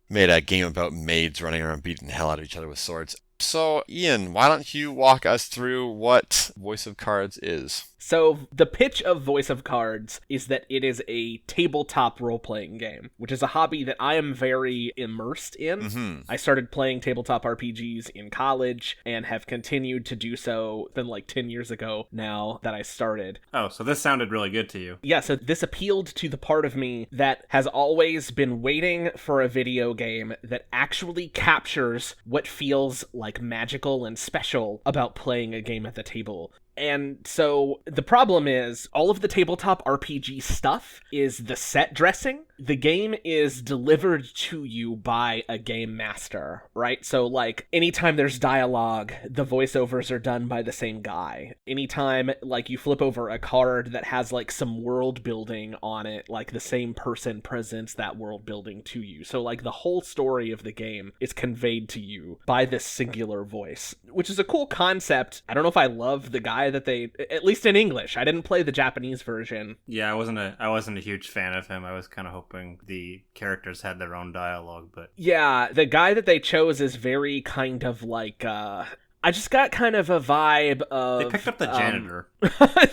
made a game about maids running around beating the hell out of each other with swords. So, Ian, why don't you walk us through what Voice of Cards is? So, the pitch of Voice of Cards is that it is a tabletop role-playing game, which is a hobby that I am very immersed in. Mm-hmm. I started playing tabletop RPGs in college and have continued to do so. It's been like 10 years ago now that I started. Oh, so this sounded really good to you. Yeah, so this appealed to the part of me that has always been waiting for a video game that actually captures what feels like magical and special about playing a game at the table. And so the problem is all of the tabletop RPG stuff is the set dressing. The game is delivered to you by a game master, right? So like anytime there's dialogue, the voiceovers are done by the same guy. Anytime like you flip over a card that has like some world building on it, like the same person presents that world building to you. So like the whole story of the game is conveyed to you by this singular voice, which is a cool concept. I don't know if I love the guy that they, at least in English. I didn't play the Japanese version. Yeah, I wasn't a huge fan of him. I was kind of hoping the characters had their own dialogue, but yeah, the guy that they chose is very kind of like I just got kind of a vibe of they picked up the janitor.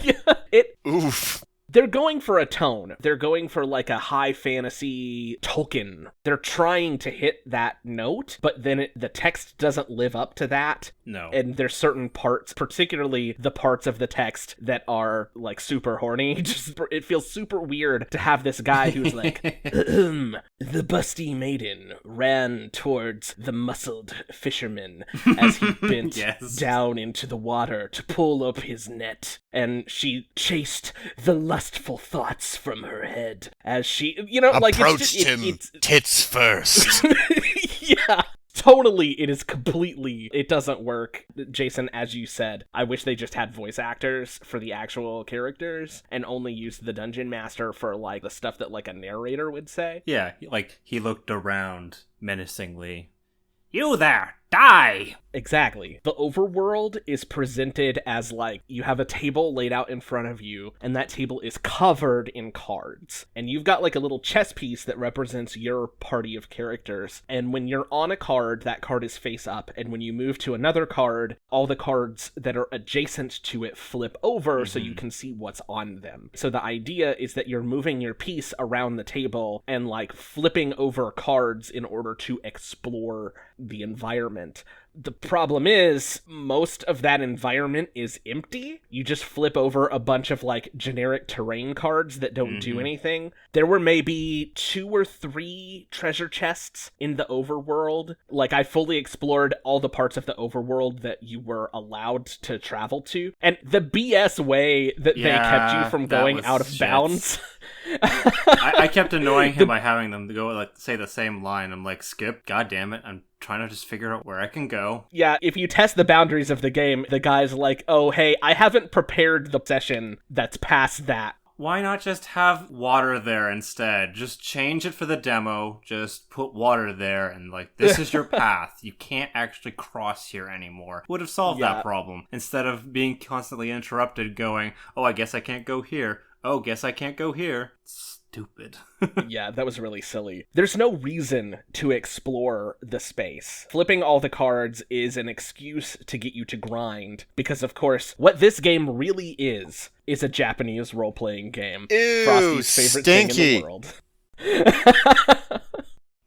Yeah, Oof. They're going for a tone. They're going for like a high fantasy Tolkien. They're trying to hit that note, but then the text doesn't live up to that. No. And there's certain parts, particularly the parts of the text that are like super horny. Just it feels super weird to have this guy who's like, the busty maiden ran towards the muscled fisherman as he bent down into the water to pull up his net. And she chased the lustful thoughts from her head as she, like approached him tits first. Yeah, totally. It doesn't work. Jason, as you said, I wish they just had voice actors for the actual characters and only used the dungeon master for like the stuff that like a narrator would say. Yeah, like he looked around menacingly. You there, die! Exactly. The overworld is presented as like you have a table laid out in front of you, and that table is covered in cards. And you've got like a little chess piece that represents your party of characters. And when you're on a card, that card is face up. And when you move to another card, all the cards that are adjacent to it flip over so you can see what's on them. So the idea is that you're moving your piece around the table and like flipping over cards in order to explore the environment. The problem is, most of that environment is empty. You just flip over a bunch of, like, generic terrain cards that don't do anything. There were maybe 2 or 3 treasure chests in the overworld. Like, I fully explored all the parts of the overworld that you were allowed to travel to. And the BS way that they kept you from going out of bounds... I kept annoying him by having them go like say the same line. I'm like, Skip, god damn it, I'm trying to just figure out where I can go. Yeah, if you test the boundaries of the game, the guy's like, oh hey, I haven't prepared the session that's past that. Why not just have water there instead? Just change it for the demo, just put water there, and like, this is your path. You can't actually cross here anymore. Would have solved that problem. Instead of being constantly interrupted going, oh, I guess I can't go here. Oh, guess I can't go here. stupid. Yeah, that was really silly. There's no reason to explore the space. Flipping all the cards is an excuse to get you to grind, because of course, what this game really is a Japanese role-playing game. Ew, Frosty's favorite stinky thing in the world.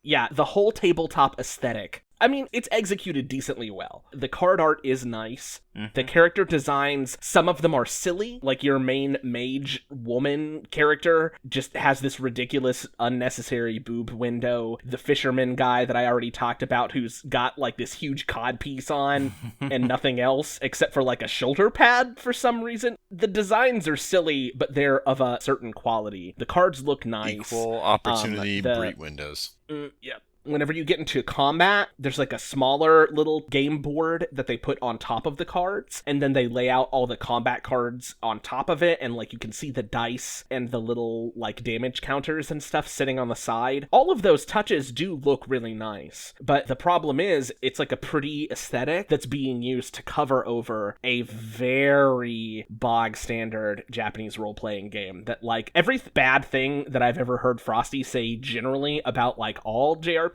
Yeah, the whole tabletop aesthetic. I mean, it's executed decently well. The card art is nice. The character designs, some of them are silly. Like your main mage woman character just has this ridiculous, unnecessary boob window. The fisherman guy that I already talked about, who's got like this huge codpiece on and nothing else except for like a shoulder pad for some reason. The designs are silly, but they're of a certain quality. The cards look nice. Equal opportunity breed windows. Yep. Whenever you get into combat, there's like a smaller little game board that they put on top of the cards, and then they lay out all the combat cards on top of it, and like you can see the dice and the little like damage counters and stuff sitting on the side. All of those touches do look really nice, but the problem is it's like a pretty aesthetic that's being used to cover over a very bog standard Japanese role-playing game that like every bad thing that I've ever heard Frosty say generally about like all JRPGs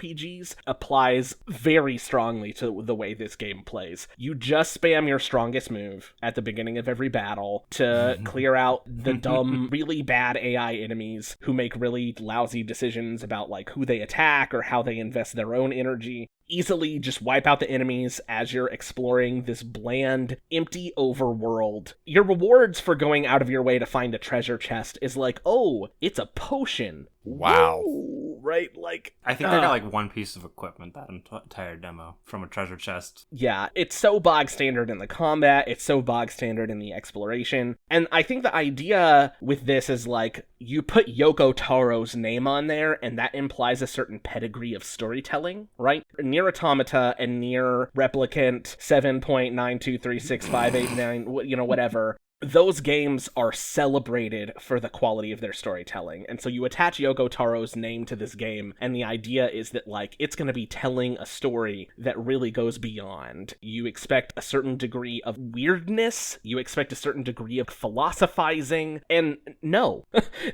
applies very strongly to the way this game plays. You just spam your strongest move at the beginning of every battle to clear out the dumb, really bad AI enemies who make really lousy decisions about like who they attack or how they invest their own energy. Easily just wipe out the enemies as you're exploring this bland, empty overworld. Your rewards for going out of your way to find a treasure chest is like, oh, it's a potion. Wow. Whoa, right? Like, I think they got like one piece of equipment that entire demo from a treasure chest. Yeah, it's so bog standard in the combat, it's so bog standard in the exploration. And I think the idea with this is like, you put Yoko Taro's name on there, and that implies a certain pedigree of storytelling, right? Nier Automata and Nier Replicant 7.9236589, whatever. Those games are celebrated for the quality of their storytelling. And so you attach Yoko Taro's name to this game, and the idea is that, like, it's going to be telling a story that really goes beyond. You expect a certain degree of weirdness, you expect a certain degree of philosophizing, and no.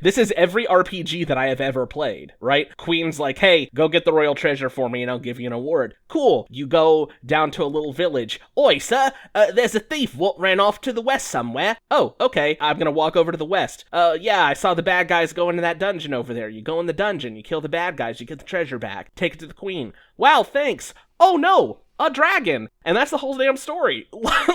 This is every RPG that I have ever played, right? Queen's like, hey, go get the royal treasure for me and I'll give you an award. Cool. You go down to a little village. Oi, sir, there's a thief what ran off to the west somewhere. Oh, okay, I'm gonna walk over to the west. Yeah, I saw the bad guys go into that dungeon over there. You go in the dungeon, you kill the bad guys, you get the treasure back, take it to the queen. Wow, thanks. Oh no, a dragon. And that's the whole damn story.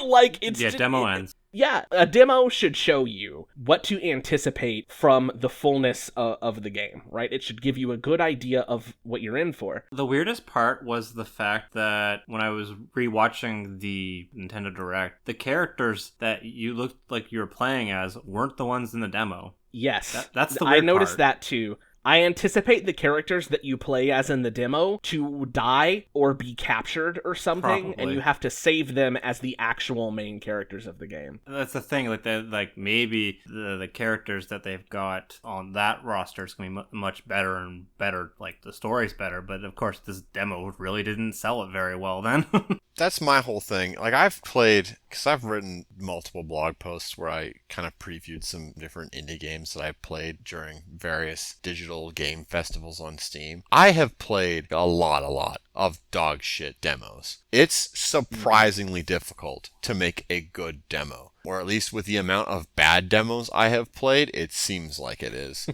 Like, it's... Yeah, demo ends. Yeah, a demo should show you what to anticipate from the fullness of the game, right? It should give you a good idea of what you're in for. The weirdest part was the fact that when I was rewatching the Nintendo Direct, the characters that you looked like you were playing as weren't the ones in the demo. Yes. That's the weird I noticed part. that too. I anticipate the characters that you play as in the demo to die or be captured or something, Probably. and you have to save them as the actual main characters of the game. That's the thing, like maybe the characters that they've got on that roster is going to be much better and better, like the story's better, but of course this demo really didn't sell it very well then. That's my whole thing. Like, I've played, because I've written multiple blog posts where I kind of previewed some different indie games that I played during various digital game festivals on Steam. I have played a lot of dog shit demos. It's surprisingly difficult to make a good demo. Or at least with the amount of bad demos I have played, it seems like it is.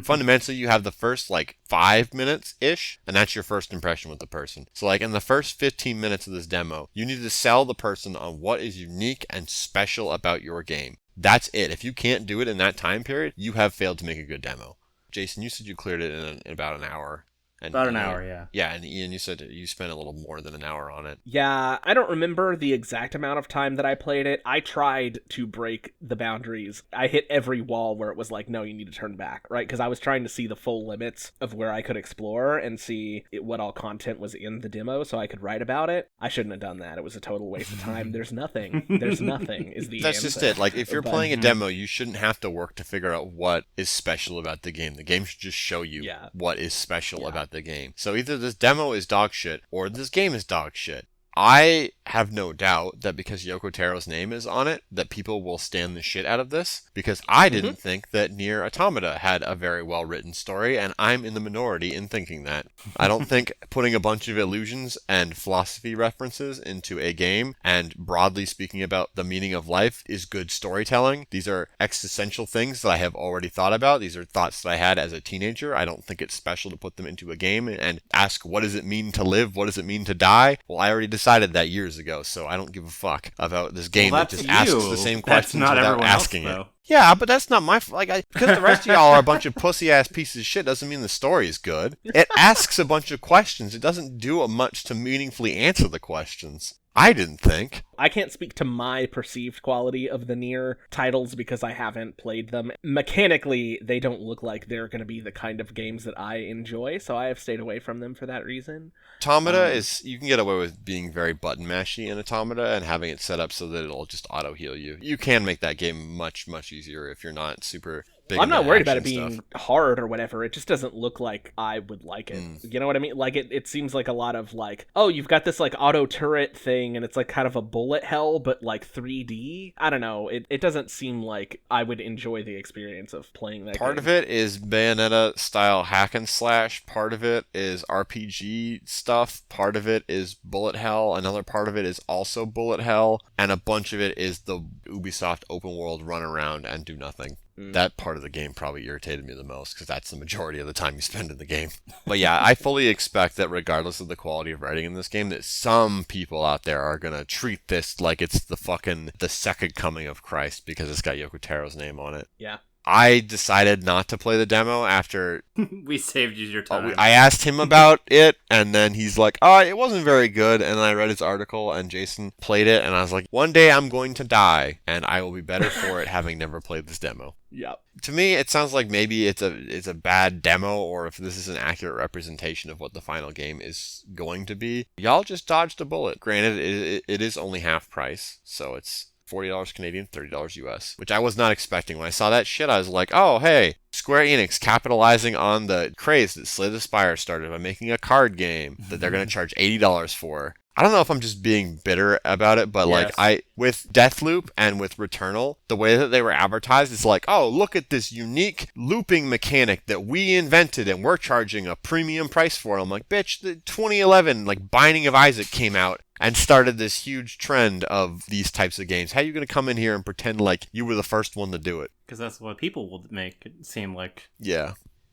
Fundamentally, you have the first, 5 minutes-ish, and that's your first impression with the person. So, in the first 15 minutes of this demo, you need to sell the person on what is unique and special about your game. That's it. If you can't do it in that time period, you have failed to make a good demo. Jason, you said you cleared it in about an hour. About an hour, yeah. Yeah, and Ian, you said you spent a little more than an hour on it. Yeah, I don't remember the exact amount of time that I played it. I tried to break the boundaries. I hit every wall where it was like, no, you need to turn back, right? Because I was trying to see the full limits of where I could explore and see what all content was in the demo so I could write about it. I shouldn't have done that. It was a total waste of time. There's nothing. There's nothing is the That's answer. just it. If you're playing a demo, you shouldn't have to work to figure out what is special about the game. The game should just show you what is special about the game. So either this demo is dog shit or this game is dog shit. I have no doubt that because Yoko Taro's name is on it, that people will stand the shit out of this, because I didn't think that Nier Automata had a very well-written story, and I'm in the minority in thinking that. I don't think putting a bunch of illusions and philosophy references into a game, and broadly speaking about the meaning of life, is good storytelling. These are existential things that I have already thought about. These are thoughts that I had as a teenager. I don't think it's special to put them into a game and ask, what does it mean to live? What does it mean to die? Well, I already decided that years ago, so I don't give a fuck about this game that just asks the same questions without asking it. Yeah, but that's not my because the rest of y'all are a bunch of pussy-ass pieces of shit doesn't mean the story is good. It asks a bunch of questions. It doesn't do much to meaningfully answer the questions. I didn't think. I can't speak to my perceived quality of the Nier titles because I haven't played them. Mechanically, they don't look like they're going to be the kind of games that I enjoy, so I have stayed away from them for that reason. Automata you can get away with being very button mashy in Automata and having it set up so that it'll just auto heal you. You can make that game much, much easier if you're not super big. I'm not worried about it being hard or whatever. It just doesn't look like I would like it. You know what I mean? Like it seems like a lot of like, oh, you've got this like auto turret thing and it's like kind of a bullet hell, but like 3D. I don't know. It doesn't seem like I would enjoy the experience of playing that Part game. of it is Bayonetta style hack and slash. Part of it is RPG stuff. Part of it is bullet hell. Another part of it is also bullet hell. And a bunch of it is the Ubisoft open world run around and do nothing. That part of the game probably irritated me the most because that's the majority of the time you spend in the game. But yeah, I fully expect that regardless of the quality of writing in this game, that some people out there are going to treat this like it's the second coming of Christ because it's got Yoko Taro's name on it. Yeah. I decided not to play the demo after we saved you your time. I asked him about it, and then he's like, it wasn't very good, and I read his article, and Jason played it, and I was like, one day I'm going to die, and I will be better for it having never played this demo. Yep. To me, it sounds like maybe it's a bad demo, or if this is an accurate representation of what the final game is going to be. Y'all just dodged a bullet. Granted, it is only half price, so it's $40 Canadian, $30 US, which I was not expecting. When I saw that shit, I was like, oh, hey, Square Enix capitalizing on the craze that Slay the Spire started by making a card game that they're going to charge $80 for. I don't know if I'm just being bitter about it, but yes. With Deathloop and with Returnal, the way that they were advertised is like, oh, look at this unique looping mechanic that we invented and we're charging a premium price for it. I'm like, bitch, the 2011, Binding of Isaac came out and started this huge trend of these types of games. How are you going to come in here and pretend like you were the first one to do it? Because that's what people will make it seem like. Yeah.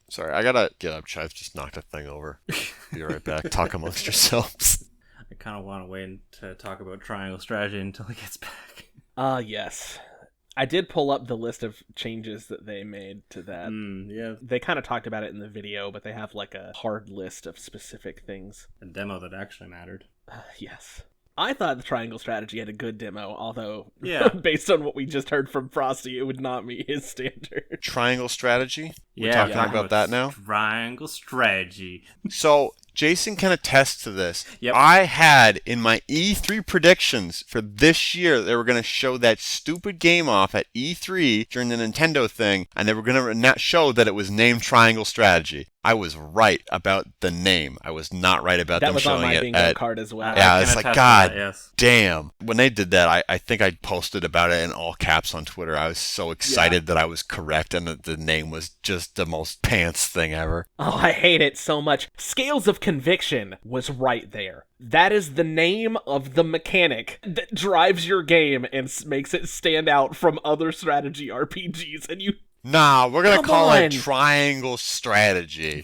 Sorry, I gotta get up. I've just knocked a thing over. Be right back. Talk amongst yourselves. I kind of want to wait to talk about Triangle Strategy until he gets back. Yes. I did pull up the list of changes that they made to that. Yeah. They kind of talked about it in the video, but they have a hard list of specific things. A demo that actually mattered. Yes. I thought the Triangle Strategy had a good demo, although based on what we just heard from Frosty, it would not meet his standard. Triangle Strategy? We're talking about that now? Triangle Strategy. So, Jason can attest to this. Yep. I had in my E3 predictions for this year, they were going to show that stupid game off at E3 during the Nintendo thing, and they were going to show that it was named Triangle Strategy. I was right about the name. I was not right about them showing it. That was on my bingo card as well. Yeah, it's like, God yes. damn. When they did that, I think I posted about it in all caps on Twitter. I was so excited that I was correct and that the name was just the most pants thing ever. Oh, I hate it so much. Scales of Conviction was right there. That is the name of the mechanic that drives your game and makes it stand out from other strategy RPGs, and you... Nah, we're going to call it Triangle Strategy.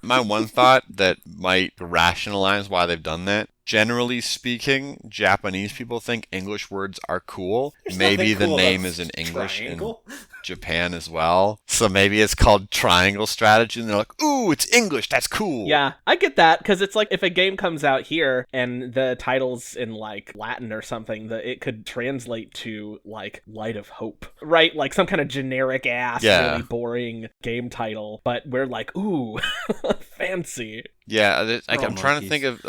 My one thought that might rationalize why they've done that, generally speaking, Japanese people think English words are cool. Maybe the name is in English triangle? in Japan as well. So maybe it's called Triangle Strategy, and they're like, ooh, it's English, that's cool. Yeah, I get that, because it's like if a game comes out here and the title's in Latin or something, it could translate to Light of Hope, right? Like some kind of generic ass, really boring game title, but we're like, ooh, fancy. Yeah, I'm trying to think of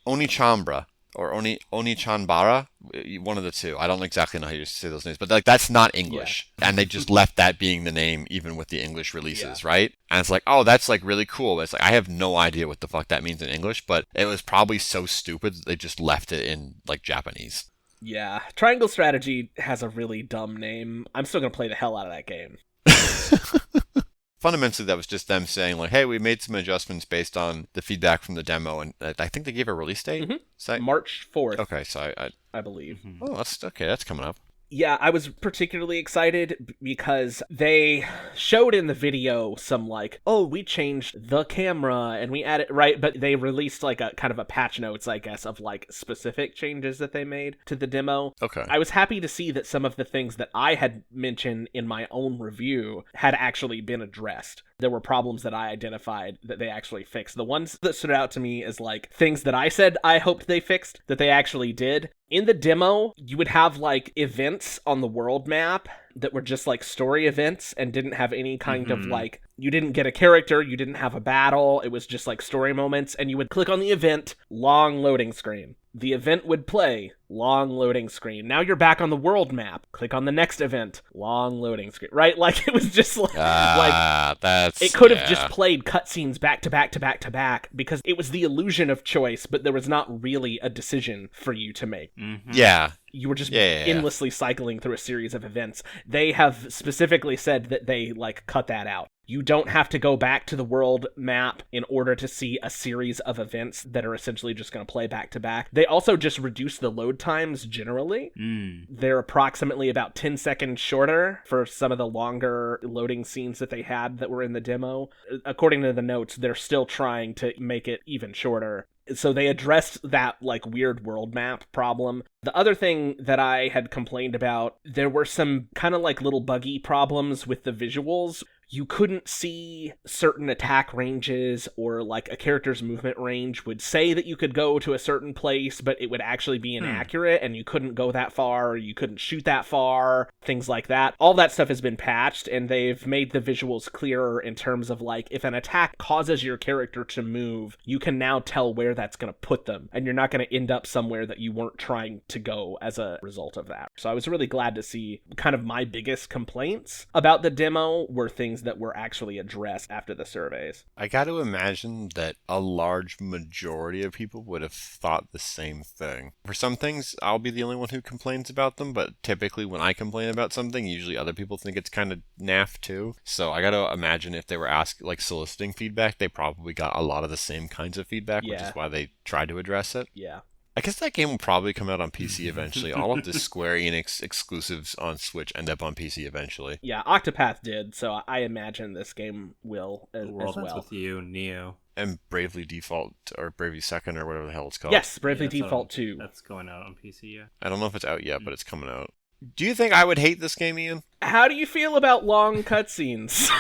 Onichambra. or Onichanbara, one of the two. I don't exactly know how you say those names, but like that's not English, and they just left that being the name even with the English releases, right? And it's like, oh, that's like really cool. But it's like I have no idea what the fuck that means in English, but it was probably so stupid that they just left it in like Japanese. Yeah, Triangle Strategy has a really dumb name. I'm still gonna play the hell out of that game. Fundamentally, that was just them saying, like, hey, we made some adjustments based on the feedback from the demo, and I think they gave a release date? Mm-hmm. So March 4th. Okay, so I believe. Mm-hmm. Oh, that's coming up. Yeah, I was particularly excited because they showed in the video some like, oh, we changed the camera and we added, right? But they released like a kind of a patch notes, I guess, of like specific changes that they made to the demo. Okay. I was happy to see that some of the things that I had mentioned in my own review had actually been addressed. There were problems that I identified that they actually fixed. The ones that stood out to me as like things that I said I hoped they fixed that they actually did. In the demo, you would have like events on the world map that were just like story events and didn't have any kind of like, you didn't get a character, you didn't have a battle, it was just like story moments, and you would click on the event, long loading screen. The event would play, long loading screen. Now you're back on the world map. Click on the next event, long loading screen. Right? Like it was just like it could have just played cutscenes back to back to back to back because it was the illusion of choice, but there was not really a decision for you to make. Mm-hmm. Yeah. You were just endlessly cycling through a series of events. They have specifically said that they like cut that out. You don't have to go back to the world map in order to see a series of events that are essentially just going to play back to back. They also just reduced the load times generally. They're approximately about 10 seconds shorter for some of the longer loading scenes that they had that were in the demo. According to the notes, they're still trying to make it even shorter. So they addressed that like weird world map problem. The other thing that I had complained about, there were some kind of like little buggy problems with the visuals. You couldn't see certain attack ranges, or like a character's movement range would say that you could go to a certain place, but it would actually be inaccurate and you couldn't go that far, or you couldn't shoot that far, things like that. All that stuff has been patched and they've made the visuals clearer in terms of like, if an attack causes your character to move, you can now tell where that's going to put them, and you're not going to end up somewhere that you weren't trying to go as a result of that. So I was really glad to see kind of my biggest complaints about the demo were things that were actually addressed after the surveys. I got to imagine that a large majority of people would have thought the same thing. For some things, I'll be the only one who complains about them, but typically when I complain about something, usually other people think it's kind of naff too. So I got to imagine if they were soliciting feedback, they probably got a lot of the same kinds of feedback, which is why they tried to address it. Yeah. I guess that game will probably come out on PC eventually. All of the Square Enix exclusives on Switch end up on PC eventually. Yeah, Octopath did, so I imagine this game will as well. That's with you, Neo. And Bravely Default, or Bravely Second, or whatever the hell it's called. Yes, Bravely Default 2. That's going out on PC, yeah. I don't know if it's out yet, but it's coming out. Do you think I would hate this game, Ian? How do you feel about long cutscenes?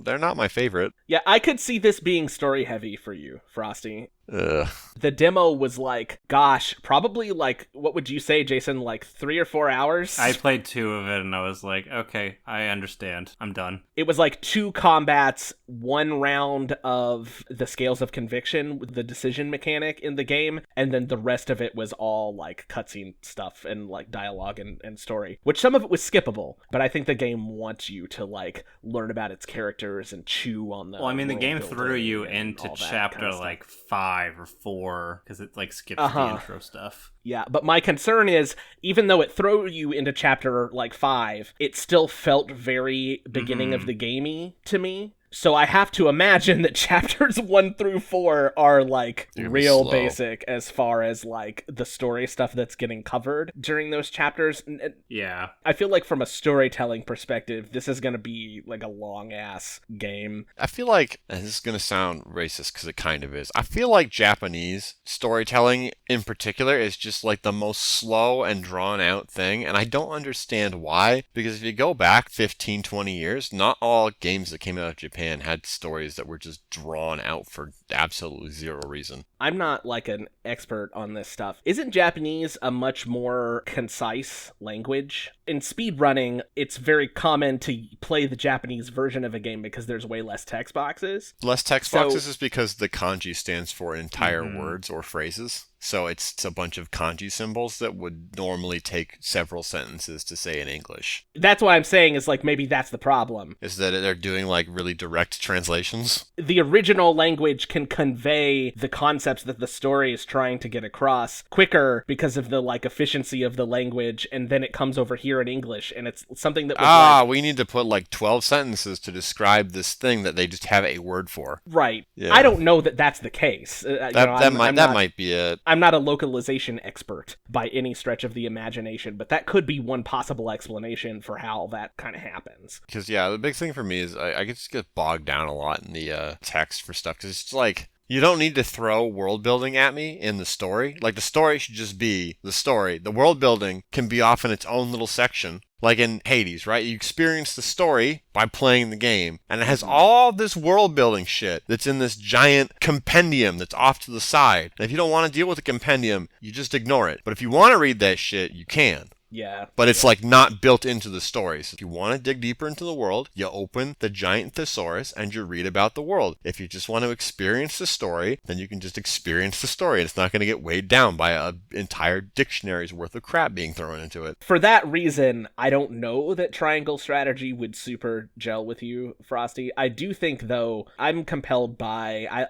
They're not my favorite. Yeah, I could see this being story heavy for you, Frosty. Ugh. The demo was like, gosh, probably like, what would you say, Jason, like 3 or 4 hours? I played 2 of it and I was like, okay, I understand. I'm done. It was like 2 combats, 1 round of the Scales of Conviction, the decision mechanic in the game, and then the rest of it was all like cutscene stuff and like dialogue and story, which some of it was skippable, but I think the game wants you to like learn about its characters and chew on them. Well, I mean, the game threw you into chapter kind of like 5 or 4 because it like skips the intro stuff. Yeah, but my concern is, even though it threw you into chapter like 5, it still felt very beginning of the gamey to me. So I have to imagine that chapters 1 through 4 are like real basic as far as like the story stuff that's getting covered during those chapters. Yeah. I feel like from a storytelling perspective, this is going to be like a long ass game. I feel like, and this is going to sound racist because it kind of is, I feel like Japanese storytelling in particular is just like the most slow and drawn out thing. And I don't understand why, because if you go back 15, 20 years, not all games that came out of Japan had stories that were just drawn out for absolutely zero reason. I'm not like an expert on this stuff. Isn't Japanese a much more concise language? in speedrunning, it's very common to play the Japanese version of a game because there's way less text boxes. Less text boxes is because the kanji stands for entire words or phrases. So it's a bunch of kanji symbols that would normally take several sentences to say in English. That's why I'm saying is like maybe that's the problem. Is that they're doing like really direct translations? The original language can convey the concepts that the story is trying to get across quicker because of the like efficiency of the language, and then it comes over here in English, and it's something that was we need to put like 12 sentences to describe this thing that they just have a word for. Right. Yeah. I don't know that that's the case. That might be it. I'm not a localization expert by any stretch of the imagination, but that could be one possible explanation for how that kind of happens. Because, the big thing for me is I just get bogged down a lot in the text for stuff, because it's like, you don't need to throw world building at me in the story. Like, the story should just be the story. The world building can be off in its own little section. Like in Hades, right? You experience the story by playing the game, and it has all this world building shit that's in this giant compendium that's off to the side. And if you don't want to deal with the compendium, you just ignore it. But if you want to read that shit, you can. Yeah. But it's like not built into the story. So if you want to dig deeper into the world, you open the giant thesaurus and you read about the world. If you just want to experience the story, then you can just experience the story. And it's not going to get weighed down by an entire dictionary's worth of crap being thrown into it. For that reason, I don't know that triangle strategy would super gel with you, Frosty. I do think, though, I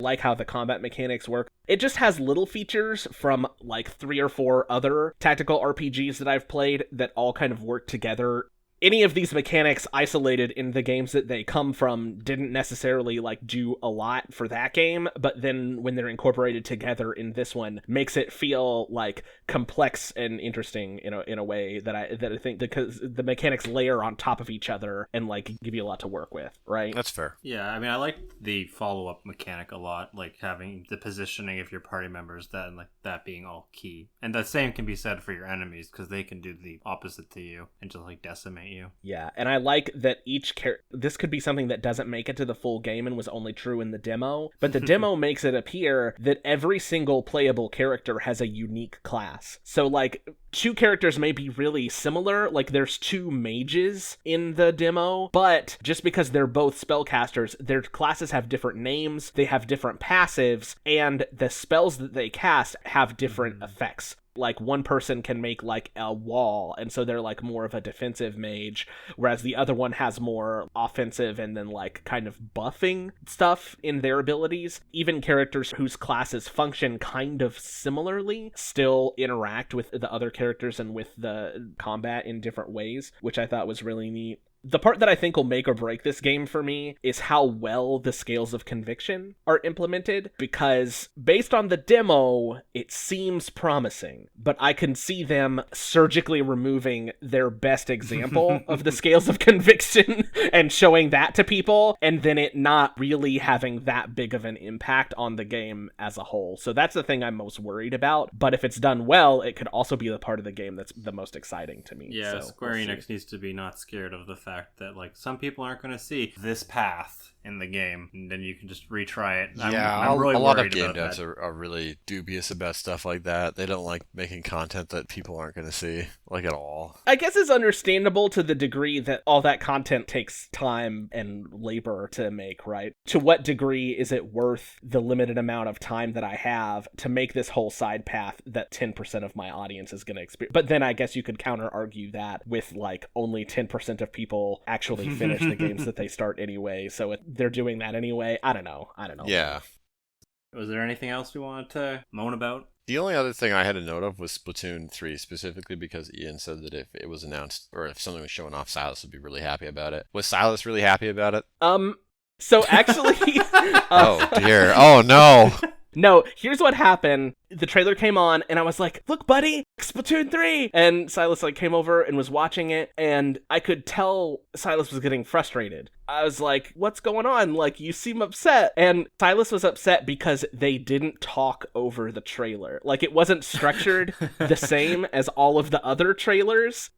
like how the combat mechanics work. It just has little features from like 3 or 4 other tactical RPGs that I've played that all kind of work together. Any of these mechanics isolated in the games that they come from didn't necessarily like do a lot for that game, but then when they're incorporated together in this one, makes it feel like complex and interesting in a way that I think, because the mechanics layer on top of each other and like give you a lot to work with, right? That's fair. Yeah, I mean, I like the follow-up mechanic a lot, like having the positioning of your party members, that like that being all key. And the same can be said for your enemies, because they can do the opposite to you and just like decimate you. Yeah, and I like that this could be something that doesn't make it to the full game and was only true in the demo, but the demo makes it appear that every single playable character has a unique class. So like 2 characters may be really similar, like there's 2 mages in the demo, but just because they're both spellcasters, their classes have different names, they have different passives, and the spells that they cast have different effects. Like one person can make like a wall, and so they're like more of a defensive mage, whereas the other one has more offensive and then like kind of buffing stuff in their abilities. Even characters whose classes function kind of similarly still interact with the other characters and with the combat in different ways, which I thought was really neat. The part that I think will make or break this game for me is how well the scales of conviction are implemented, because based on the demo, it seems promising, but I can see them surgically removing their best example of the scales of conviction and showing that to people, and then it not really having that big of an impact on the game as a whole. So that's the thing I'm most worried about, but if it's done well, it could also be the part of the game that's the most exciting to me. Yeah, so Square Enix needs to be not scared of the fact that like some people aren't going to see this path in the game, and then you can just retry it. I'm really a lot of worried game about devs that. are really dubious about stuff like that. They don't like making content that people aren't going to see, like, at all. I guess it's understandable to the degree that all that content takes time and labor to make, right? To what degree is it worth the limited amount of time that I have to make this whole side path that 10% of my audience is going to experience? But then I guess you could counter argue that with like only 10% of people actually finish the games that they start anyway, so they're doing that anyway. I don't know. Yeah. Was there anything else we wanted to moan about? The only other thing I had a note of was Splatoon 3, specifically because Ian said that if it was announced, or if something was showing off, Silas would be really happy about it. Was Silas really happy about it? So actually... Oh, dear. Oh, no. No, here's what happened. The trailer came on, and I was like, look, buddy, Splatoon 3! And Silas, like, came over and was watching it, and I could tell Silas was getting frustrated. I was like, what's going on? Like, you seem upset. And Silas was upset because they didn't talk over the trailer. Like, it wasn't structured the same as all of the other trailers.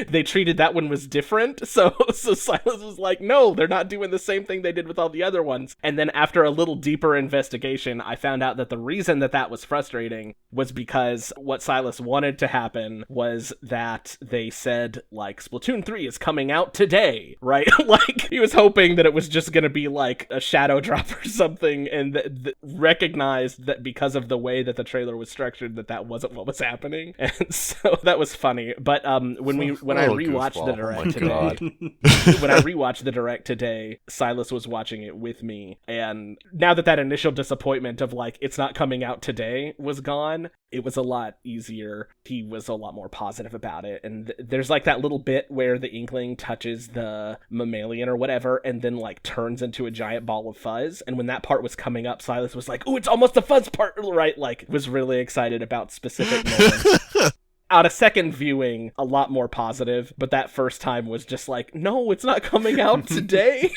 They treated that one was different. So Silas was like, no, they're not doing the same thing they did with all the other ones. And then after a little deeper investigation, I found out that the reason that was frustrating was because what Silas wanted to happen was that they said, like, Splatoon 3 is coming out today, right? Like, he was hoping that it was just gonna be like a shadow drop or something, and recognized that because of the way that the trailer was structured, that wasn't what was happening. And so that was funny. But when I rewatched the direct today, when I rewatched the direct today, Silas was watching it with me, and now that initial disappointment of like it's not coming out today was gone, it was a lot easier. He was a lot more positive about it. And there's like that little bit where the Inkling touches the mammalian or whatever and then like turns into a giant ball of fuzz. And when that part was coming up, Silas was like, "Ooh, it's almost the fuzz part," right? Like, was really excited about specific moments. On a second viewing, a lot more positive, but that first time was just like, no, it's not coming out today.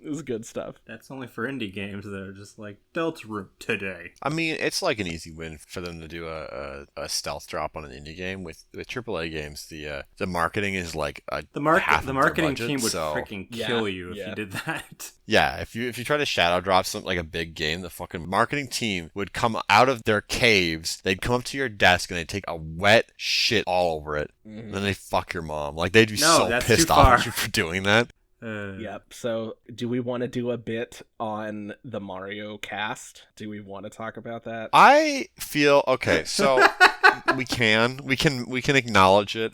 It was good stuff. That's only for indie games that are just like, Deltarune today. I mean, it's like an easy win for them to do a stealth drop on an indie game. With AAA games, the marketing is like the marketing team would freaking kill you if you did that. Yeah, if you try to shadow drop something like a big game, the fucking marketing team would come out of their caves, they'd come up to your desk and they'd take a wet shit all over it. And then they'd fuck your mom. Like, they'd be so pissed off at you for doing that. Yep. So, do we want to do a bit on the Mario cast? Do we want to talk about that? I feel okay. So we can acknowledge it.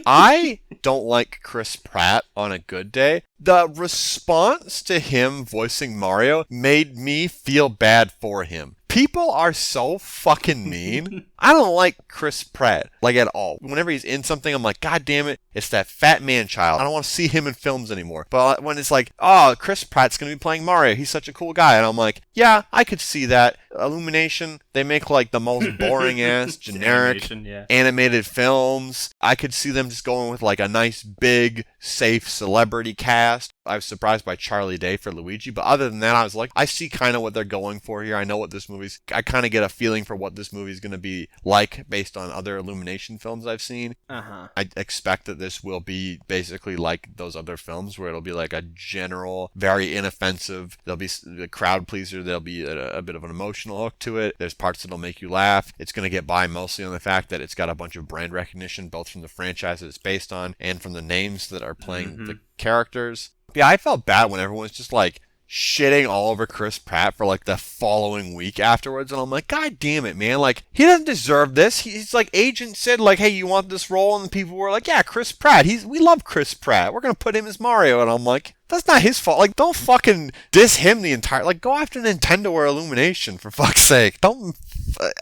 I don't like Chris Pratt on a good day. The response to him voicing Mario made me feel bad for him. People are so fucking mean. I don't like Chris Pratt, like, at all. Whenever he's in something, I'm like, God damn it, it's that fat man child. I don't want to see him in films anymore. But when it's like, oh, Chris Pratt's going to be playing Mario, he's such a cool guy. And I'm like, yeah, I could see that. Illumination, they make like the most boring-ass, generic animated films. I could see them just going with like a nice, big, safe celebrity cast. I was surprised by Charlie Day for Luigi, but other than that, I was like, I see kind of what they're going for here. I know what this movie's... I kind of get a feeling for what this movie's going to be like based on other Illumination films I've seen. I expect that this will be basically like those other films where it'll be like a general, very inoffensive, there'll be a crowd pleaser, there'll be a bit of an emotional hook to it. There's parts that'll make you laugh. It's going to get by mostly on the fact that it's got a bunch of brand recognition, both from the franchise that it's based on and from the names that are playing the characters. Yeah, I felt bad when everyone was just like shitting all over Chris Pratt for like the following week afterwards, and I'm like, God damn it, man, like, he doesn't deserve this. He's like, agent said like, hey, you want this role? And the people were like, yeah, Chris Pratt, we love Chris Pratt, we're gonna put him as Mario. And I'm like, that's not his fault. Like, don't fucking diss him the entire... Like, go after Nintendo or Illumination, for fuck's sake. Don't...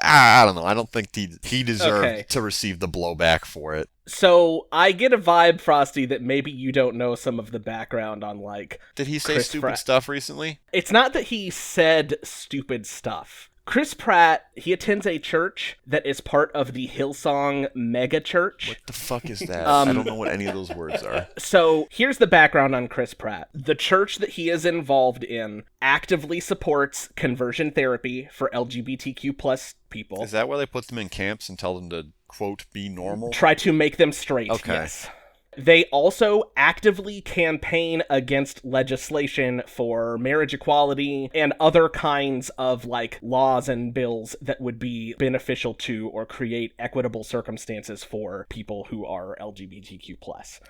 I don't know. I don't think he deserved to receive the blowback for it. So, I get a vibe, Frosty, that maybe you don't know some of the background on, like... Did he say stupid stuff recently? It's not that he said stupid stuff. Chris Pratt, he attends a church that is part of the Hillsong mega church. What the fuck is that? I don't know what any of those words are. So here's the background on Chris Pratt. The church that he is involved in actively supports conversion therapy for LGBTQ plus people. Is that why they put them in camps and tell them to, quote, be normal? Try to make them straight, yes. They also actively campaign against legislation for marriage equality and other kinds of, like, laws and bills that would be beneficial to or create equitable circumstances for people who are LGBTQ+.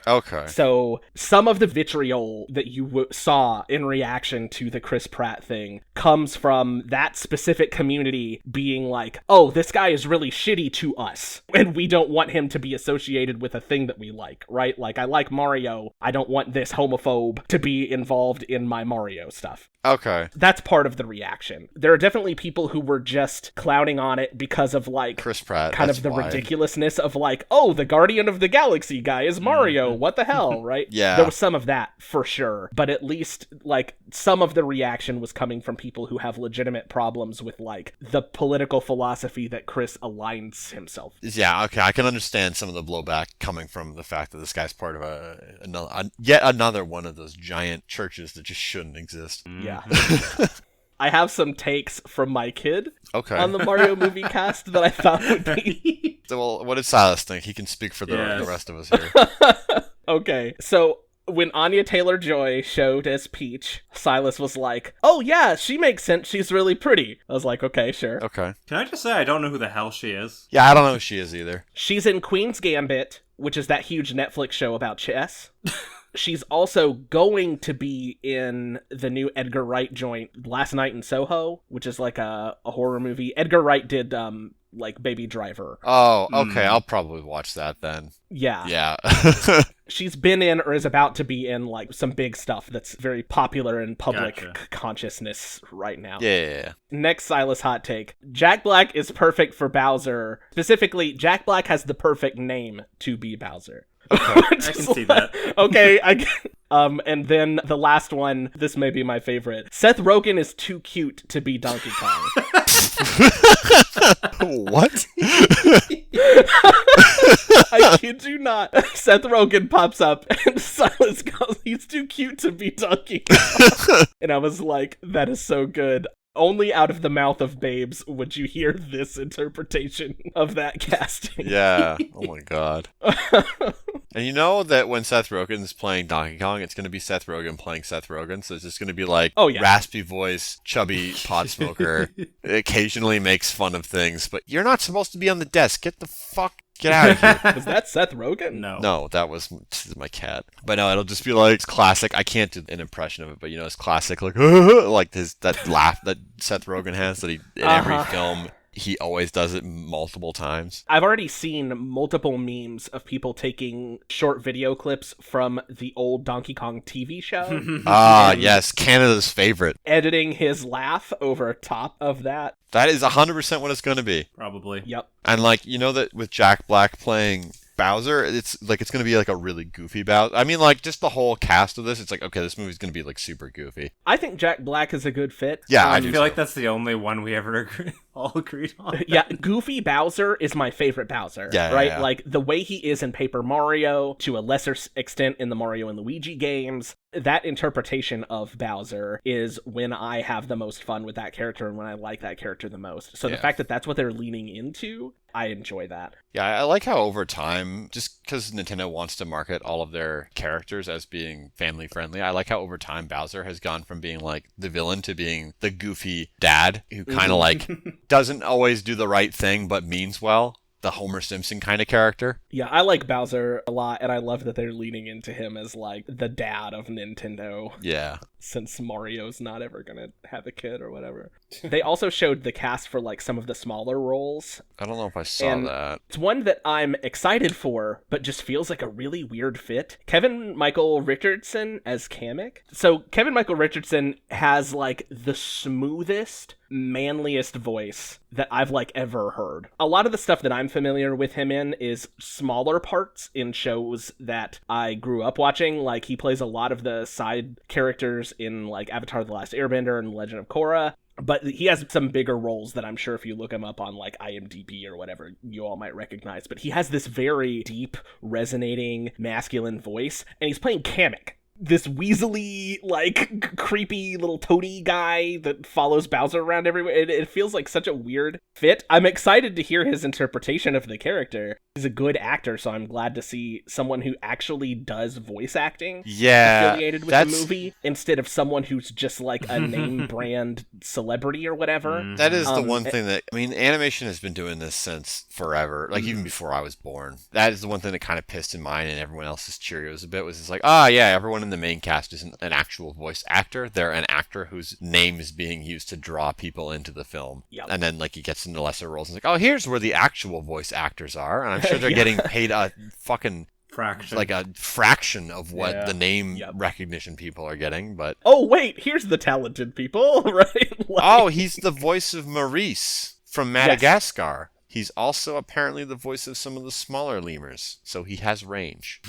Okay. So some of the vitriol that you saw in reaction to the Chris Pratt thing comes from that specific community being like, oh, this guy is really shitty to us, and we don't want him to be associated with a thing that we like, right? Like, I like Mario. I don't want this homophobe to be involved in my Mario stuff. Okay. That's part of the reaction. There are definitely people who were just clowning on it because of, like, Chris Pratt, kind of the ridiculousness of, like, oh, the Guardian of the Galaxy guy is Mario. What the hell, right? Yeah. There was some of that, for sure. But at least, like, some of the reaction was coming from people who have legitimate problems with, like, the political philosophy that Chris aligns himself. Yeah, okay. I can understand some of the blowback coming from the fact that this guy podcast part of yet another one of those giant churches that just shouldn't exist. Yeah. I have some takes from my kid on the Mario movie cast that I thought would be... So, well, what did Silas think? He can speak for the rest of us here. Okay, so when Anya Taylor-Joy showed as Peach, Silas was like, "Oh yeah, she makes sense. She's really pretty." I was like, "Okay, sure." Okay. Can I just say I don't know who the hell she is? Yeah, I don't know who she is either. She's in Queen's Gambit, which is that huge Netflix show about chess. She's also going to be in the new Edgar Wright joint, Last Night in Soho, which is like a horror movie. Edgar Wright did like Baby Driver. Oh, okay. I'll probably watch that then. Yeah. Yeah. She's been in or is about to be in like some big stuff that's very popular in public consciousness right now. Yeah. Next Silas hot take. Jack Black is perfect for Bowser. Specifically, Jack Black has the perfect name to be Bowser. Okay, I can see that. Okay, and then the last one, this may be my favorite. Seth Rogen is too cute to be Donkey Kong. What? I kid you not. Seth Rogen pops up and Silas goes, "He's too cute to be Donkey Kong." And I was like, that is so good. Only out of the mouth of babes would you hear this interpretation of that casting. Yeah. Oh my god. And you know that when Seth Rogen's playing Donkey Kong, it's going to be Seth Rogen playing Seth Rogen. So it's just going to be like raspy voice, chubby pot smoker. Occasionally makes fun of things, but you're not supposed to be on the desk. Get out of here. Was that Seth Rogen? No, that was my cat. But no, it'll just be like, it's classic. I can't do an impression of it, but you know, it's classic, like, like that laugh that Seth Rogen has that he, in every film, he always does it multiple times. I've already seen multiple memes of people taking short video clips from the old Donkey Kong TV show. Yes, Canada's favorite. Editing his laugh over top of that. That is 100% what it's going to be. Probably. Yep. And like, you know that with Jack Black playing Bowser, it's going to be like a really goofy Bowser. I mean, like, just the whole cast of this, it's like, okay, this movie's going to be like super goofy. I think Jack Black is a good fit. Yeah, I feel like that's the only one we ever all agreed on. Yeah, Goofy Bowser is my favorite Bowser. Yeah, right? Yeah. Like, the way he is in Paper Mario, to a lesser extent in the Mario and Luigi games, that interpretation of Bowser is when I have the most fun with that character and when I like that character the most. So the fact that that's what they're leaning into, I enjoy that. Yeah, I like how over time, just because Nintendo wants to market all of their characters as being family friendly, I like how over time Bowser has gone from being like the villain to being the goofy dad who kind of like doesn't always do the right thing but means well. The Homer Simpson kind of character. Yeah, I like Bowser a lot, and I love that they're leaning into him as, like, the dad of Nintendo. Yeah. Since Mario's not ever gonna have a kid or whatever. They also showed the cast for, like, some of the smaller roles. I don't know if I saw that. It's one that I'm excited for, but just feels like a really weird fit. Kevin Michael Richardson as Kamek. So, Kevin Michael Richardson has, like, the smoothest, manliest voice that I've like ever heard. A lot of the stuff that I'm familiar with him in is smaller parts in shows that I grew up watching. Like, he plays a lot of the side characters in like Avatar: The Last Airbender and Legend of Korra. But he has some bigger roles that I'm sure if you look him up on like IMDb or whatever, you all might recognize. But he has this very deep, resonating, masculine voice, and he's playing Kamek, this weaselly, like, creepy little toady guy that follows Bowser around everywhere. It feels like such a weird fit. I'm excited to hear his interpretation of the character. He's a good actor, so I'm glad to see someone who actually does voice acting affiliated with the movie, instead of someone who's just like a name brand celebrity or whatever. That is the one thing that, I mean, animation has been doing this since forever, like even before I was born. That is the one thing that kind of pissed in mine and everyone else's Cheerios a bit, was it's like, yeah, everyone in the main cast isn't an actual voice actor. They're an actor whose name is being used to draw people into the film. Yep. And then like he gets into lesser roles and it's like, here's where the actual voice actors are. And I'm sure they're getting paid a fucking fraction, like a fraction of what the name recognition people are getting. But oh wait, here's the talented people, right? He's the voice of Maurice from Madagascar. He's also apparently the voice of some of the smaller lemurs, so he has range.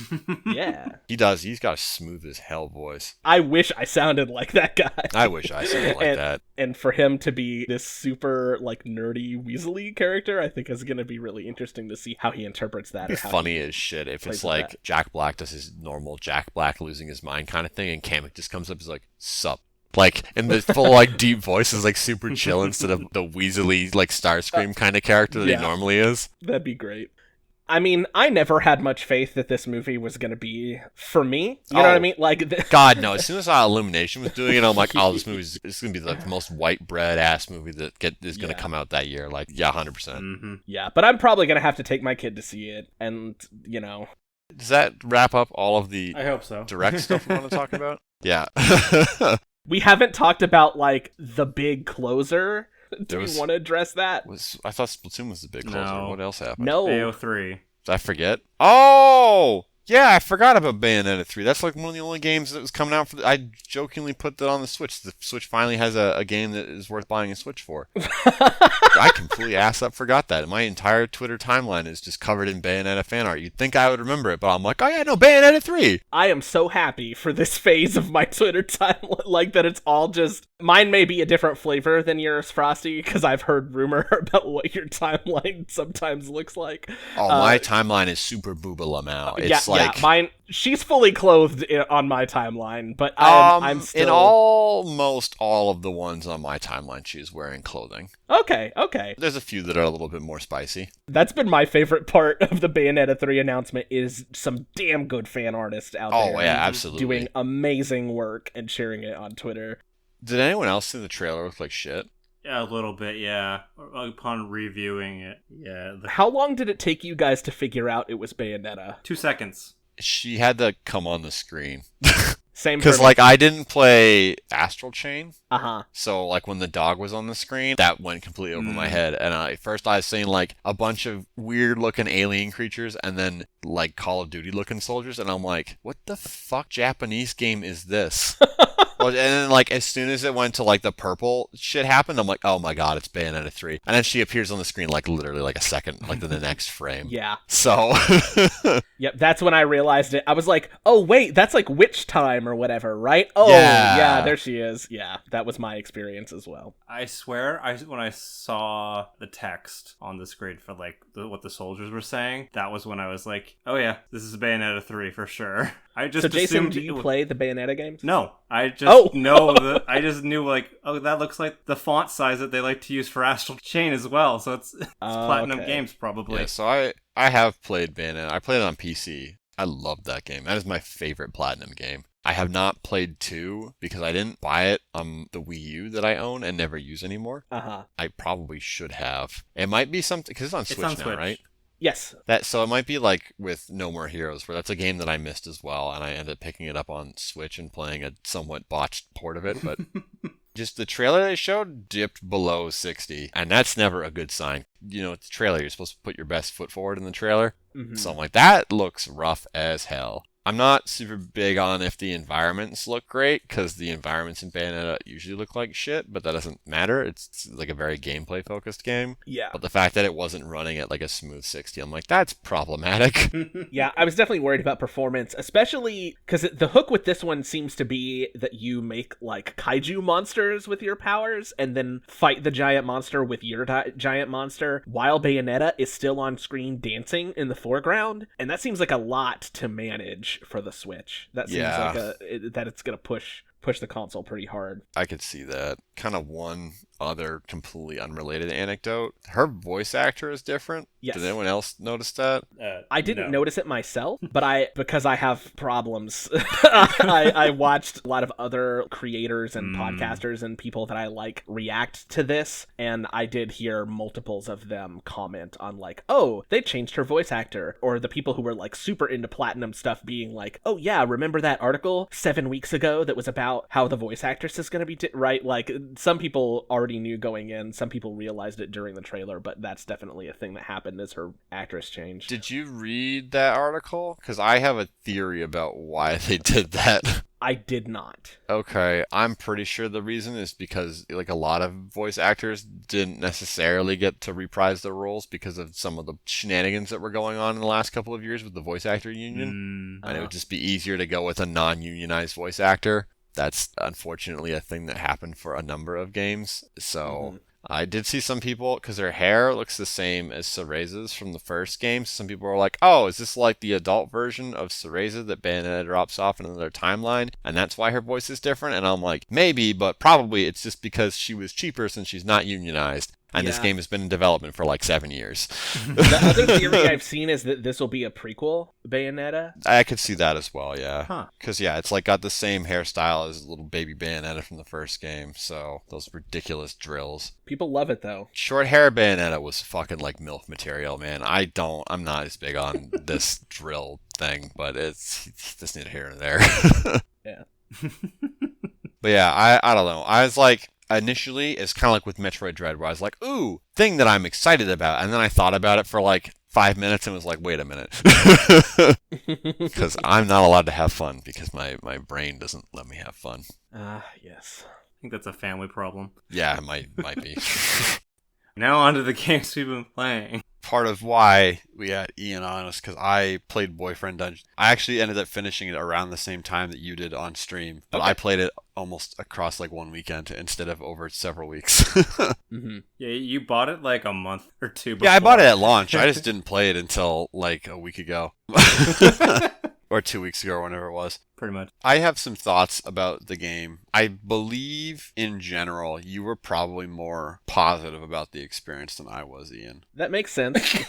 Yeah. He does. He's got a smooth as hell voice. I wish I sounded like that guy. I wish I sounded like that. And for him to be this super, like, nerdy Weasley character, I think is going to be really interesting to see how he interprets that. It'd be funny as shit if it's like that. Jack Black does his normal Jack Black losing his mind kind of thing, and Kamek just comes up and is like, sup. Like, in the full, like, deep voice is, like, super chill instead of the Weasley, like, Starscream kind of character that he normally is. That'd be great. I mean, I never had much faith that this movie was going to be for me. You know what I mean? Like, God, no. As soon as Illumination was doing it, I'm like, oh, this movie's going to be like the most white bread ass movie that is going to come out that year. Like, yeah, 100%. Mm-hmm. Yeah, but I'm probably going to have to take my kid to see it. And, you know. Does that wrap up all of the I hope so. direct stuff we want to talk about? Yeah. We haven't talked about, like, the big closer. Do we want to address that? I thought Splatoon was the big closer. No. What else happened? No. AO3. Did I forget? Oh! Yeah, I forgot about Bayonetta 3. That's like one of the only games that was coming out for I jokingly put that on the Switch. The Switch finally has a game that is worth buying a Switch for. I completely forgot that. My entire Twitter timeline is just covered in Bayonetta fan art. You'd think I would remember it, but I'm like, oh yeah, no, Bayonetta 3! I am so happy for this phase of my Twitter timeline, like that it's all just... Mine may be a different flavor than yours, Frosty, because I've heard rumor about what your timeline sometimes looks like. Oh, my timeline is super boobalamau. It's like... mine... She's fully clothed on my timeline, but I'm still... In almost all of the ones on my timeline, she's wearing clothing. Okay. There's a few that are a little bit more spicy. That's been my favorite part of the Bayonetta 3 announcement is some damn good fan artists out there. Oh, yeah, absolutely. Doing amazing work and sharing it on Twitter. Did anyone else see the trailer look like shit? Yeah, a little bit, yeah. Upon reviewing it, yeah. How long did it take you guys to figure out it was Bayonetta? 2 seconds. She had to come on the screen. Same. Because, like, I didn't play Astral Chain. Uh-huh. So, like, when the dog was on the screen, that went completely over my head. And at first I was seeing, like, a bunch of weird-looking alien creatures and then, like, Call of Duty-looking soldiers. And I'm like, what the fuck Japanese game is this? And then, like, as soon as it went to, like, the purple shit happened, I'm like, oh my god, it's Bayonetta 3. And then she appears on the screen, like, literally, like, a second, like, in the next frame. Yeah. So. Yep, that's when I realized it. I was like, oh, wait, that's, like, Witch Time or whatever, right? Oh, yeah, there she is. Yeah, that was my experience as well. I swear, when I saw the text on the screen for, like, what the soldiers were saying, that was when I was like, oh yeah, this is Bayonetta 3 for sure. I just so Jason, assumed do you play the Bayonetta games? No, I just I just knew like, oh, that looks like the font size that they like to use for Astral Chain as well. So it's Platinum Games probably. Yeah, so I have played Bayonetta. I played it on PC. I love that game. That is my favorite Platinum game. I have not played 2 because I didn't buy it on the Wii U that I own and never use anymore. Uh-huh. I probably should have. It might be something because it's on Switch now, right? Yes. So it might be like with No More Heroes, where that's a game that I missed as well, and I ended up picking it up on Switch and playing a somewhat botched port of it, but just the trailer they showed dipped below 60, and that's never a good sign. You know, it's a trailer, you're supposed to put your best foot forward in the trailer. Mm-hmm. So I'm like, that looks rough as hell. I'm not super big on if the environments look great, because the environments in Bayonetta usually look like shit, but that doesn't matter. It's like a very gameplay-focused game. Yeah. But the fact that it wasn't running at like a smooth 60, I'm like, that's problematic. Yeah, I was definitely worried about performance, especially because the hook with this one seems to be that you make like kaiju monsters with your powers and then fight the giant monster with your giant monster while Bayonetta is still on screen dancing in the foreground. And that seems like a lot to manage for the Switch. That seems like that it's gonna push the console pretty hard. I could see that. Kind of one other completely unrelated anecdote. Her voice actor is different. Yes. Did anyone else notice that? I didn't notice it myself, but because I have problems, I watched a lot of other creators and podcasters and people that I like react to this, and I did hear multiples of them comment on like, oh, they changed her voice actor, or the people who were like super into Platinum stuff being like, oh yeah, remember that article 7 weeks ago that was about how the voice actress is going to be right? Like, some people already knew going in, some people realized it during the trailer, but that's definitely a thing that happened as her actress changed. Did you read that article? Because I have a theory about why they did that. I did not. Okay, I'm pretty sure the reason is because like a lot of voice actors didn't necessarily get to reprise their roles because of some of the shenanigans that were going on in the last couple of years with the voice actor union. And it would just be easier to go with a non-unionized voice actor. That's unfortunately a thing that happened for a number of games. So I did see some people, because her hair looks the same as Cereza's from the first game. Some people were like, oh, is this like the adult version of Cereza that Bayonetta drops off in another timeline? And that's why her voice is different? And I'm like, maybe, but probably it's just because she was cheaper since she's not unionized. And this game has been in development for like 7 years. The other theory I've seen is that this will be a prequel Bayonetta. I could see that as well, yeah. Huh. Because, yeah, it's like got the same hairstyle as little baby Bayonetta from the first game. So, those ridiculous drills. People love it, though. Short hair Bayonetta was fucking like MILF material, man. I'm not as big on this drill thing, but it's just neither here nor there. Yeah. But yeah, I don't know. I was like, initially, it's kind of like with Metroid Dread, where I was like, ooh, thing that I'm excited about. And then I thought about it for like 5 minutes and was like, wait a minute. Because I'm not allowed to have fun because my brain doesn't let me have fun. Yes. I think that's a family problem. Yeah, it might be. Now on to the games we've been playing. Part of why we had Ian on was because I played Boyfriend Dungeon. I actually ended up finishing it around the same time that you did on stream, but I played it almost across like one weekend instead of over several weeks. Yeah, you bought it like a month or two before. Yeah, I bought it at launch. I just didn't play it until like a week ago. Or 2 weeks ago or whenever it was. Pretty much. I have some thoughts about the game. I believe, in general, you were probably more positive about the experience than I was, Ian. That makes sense.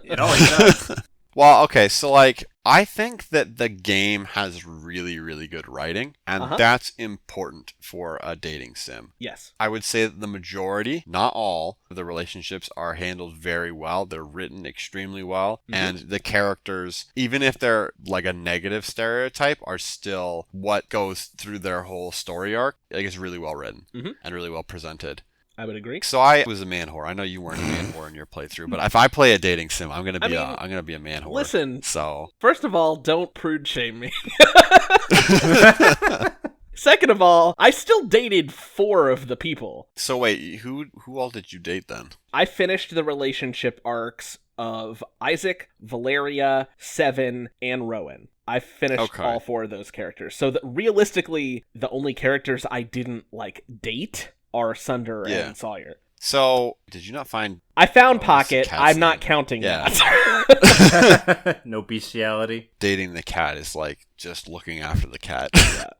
It always does. Well, okay, so like, I think that the game has really, really good writing, and that's important for a dating sim. Yes. I would say that the majority, not all, of the relationships are handled very well. They're written extremely well, and the characters, even if they're like a negative stereotype, are still what goes through their whole story arc. Like, it's really well written and really well presented. I would agree. So I was a man whore. I know you weren't a man whore in your playthrough, but if I play a dating sim, I'm gonna be a man whore. Listen. So First of all, don't prude shame me. Second of all, I still dated 4 of the people. So wait, who all did you date then? I finished the relationship arcs of Isaac, Valeria, Seven, and Rowan. I finished all 4 of those characters. So realistically, the only characters I didn't like date are Sunder and Sawyer. So, did you not find... I found Pocket. I'm not counting that. No bestiality. Dating the cat is like just looking after the cat.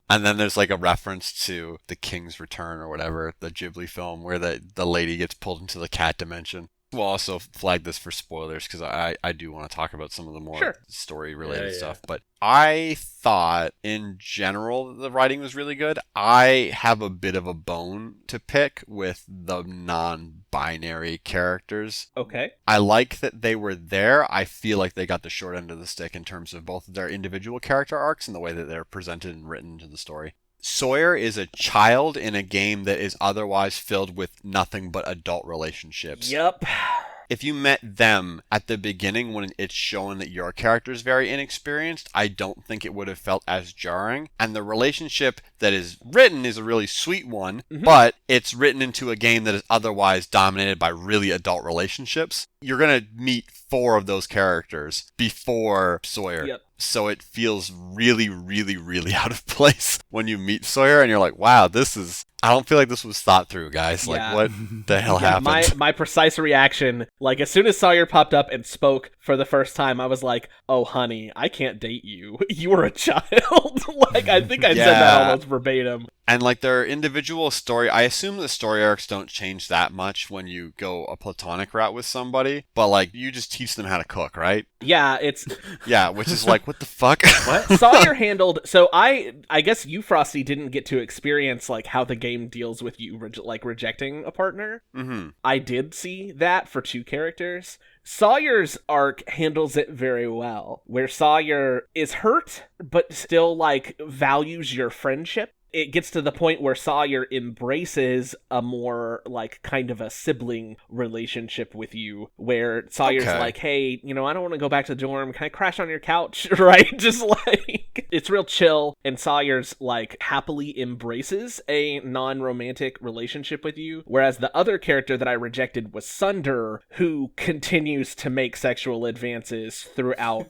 And then there's like a reference to The King's Return or whatever, the Ghibli film, where the lady gets pulled into the cat dimension. We'll also flag this for spoilers because I do want to talk about some of the more story-related stuff. But I thought, in general, the writing was really good. I have a bit of a bone to pick with the non-binary characters. Okay. I like that they were there. I feel like they got the short end of the stick in terms of both their individual character arcs and the way that they're presented and written into the story. Sawyer is a child in a game that is otherwise filled with nothing but adult relationships. Yep. If you met them at the beginning when it's shown that your character is very inexperienced, I don't think it would have felt as jarring. And the relationship that is written is a really sweet one, but it's written into a game that is otherwise dominated by really adult relationships. You're going to meet 4 of those characters before Sawyer. Yep. So it feels really, really, really out of place when you meet Sawyer and you're like, wow, I don't feel like this was thought through, guys. Like, what the hell happened? My precise reaction, like, as soon as Sawyer popped up and spoke for the first time, I was like, oh, honey, I can't date you. You were a child. Like, I think I said that almost verbatim. And, like, their individual story, I assume the story arcs don't change that much when you go a platonic route with somebody, but, like, you just teach them how to cook, right? Yeah, it's... Yeah, which is like, what the fuck? What? Sawyer handled... So I guess you, Frosty, didn't get to experience, like, how the game deals with you, rejecting a partner. I did see that for 2 characters. Sawyer's arc handles it very well, where Sawyer is hurt, but still, like, values your friendship. It gets to the point where Sawyer embraces a more, like, kind of a sibling relationship with you, where Sawyer's like, hey, I don't want to go back to the dorm. Can I crash on your couch? Right? Just like... It's real chill, and Sawyer's, like, happily embraces a non-romantic relationship with you, whereas the other character that I rejected was Sunder, who continues to make sexual advances throughout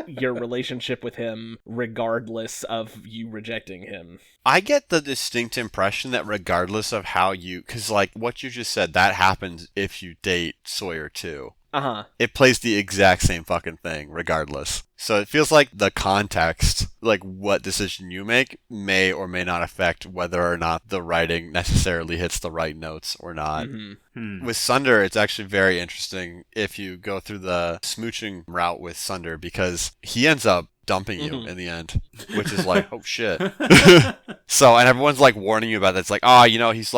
your relationship with him, regardless of you rejecting him. I get the distinct impression that regardless of how you... Because, like, what you just said, that happens if you date Sawyer, too. Uh-huh. It plays the exact same fucking thing, regardless. So it feels like the context, like what decision you make, may or may not affect whether or not the writing necessarily hits the right notes or not. Mm-hmm. With Sunder, it's actually very interesting if you go through the smooching route with Sunder, because he ends up dumping you in the end, which is like, oh shit. So, and everyone's like warning you about that. It's like, oh, you know, he's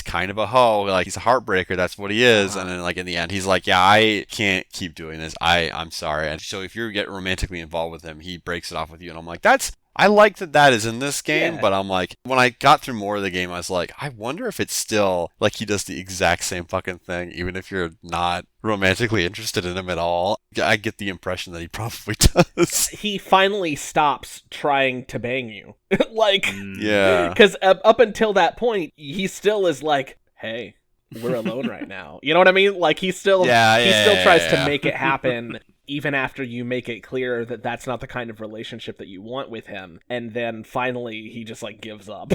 kind of a hoe, like he's a heartbreaker, that's what he is. And then like in the end he's like, yeah, I can't keep doing this, I'm sorry. And so if you get romantically involved with him, he breaks it off with you, and I'm like, I like that is in this game. But I'm like, when I got through more of the game, I was like, I wonder if it's still like he does the exact same fucking thing even if you're not romantically interested in him at all. I get the impression that he probably does. He finally stops trying to bang you. Like, yeah, because up until that point, he still is like, hey, we're alone right now. You know what I mean? Like, he still tries to make it happen, even after you make it clear that that's not the kind of relationship that you want with him. And then finally, he just, like, gives up.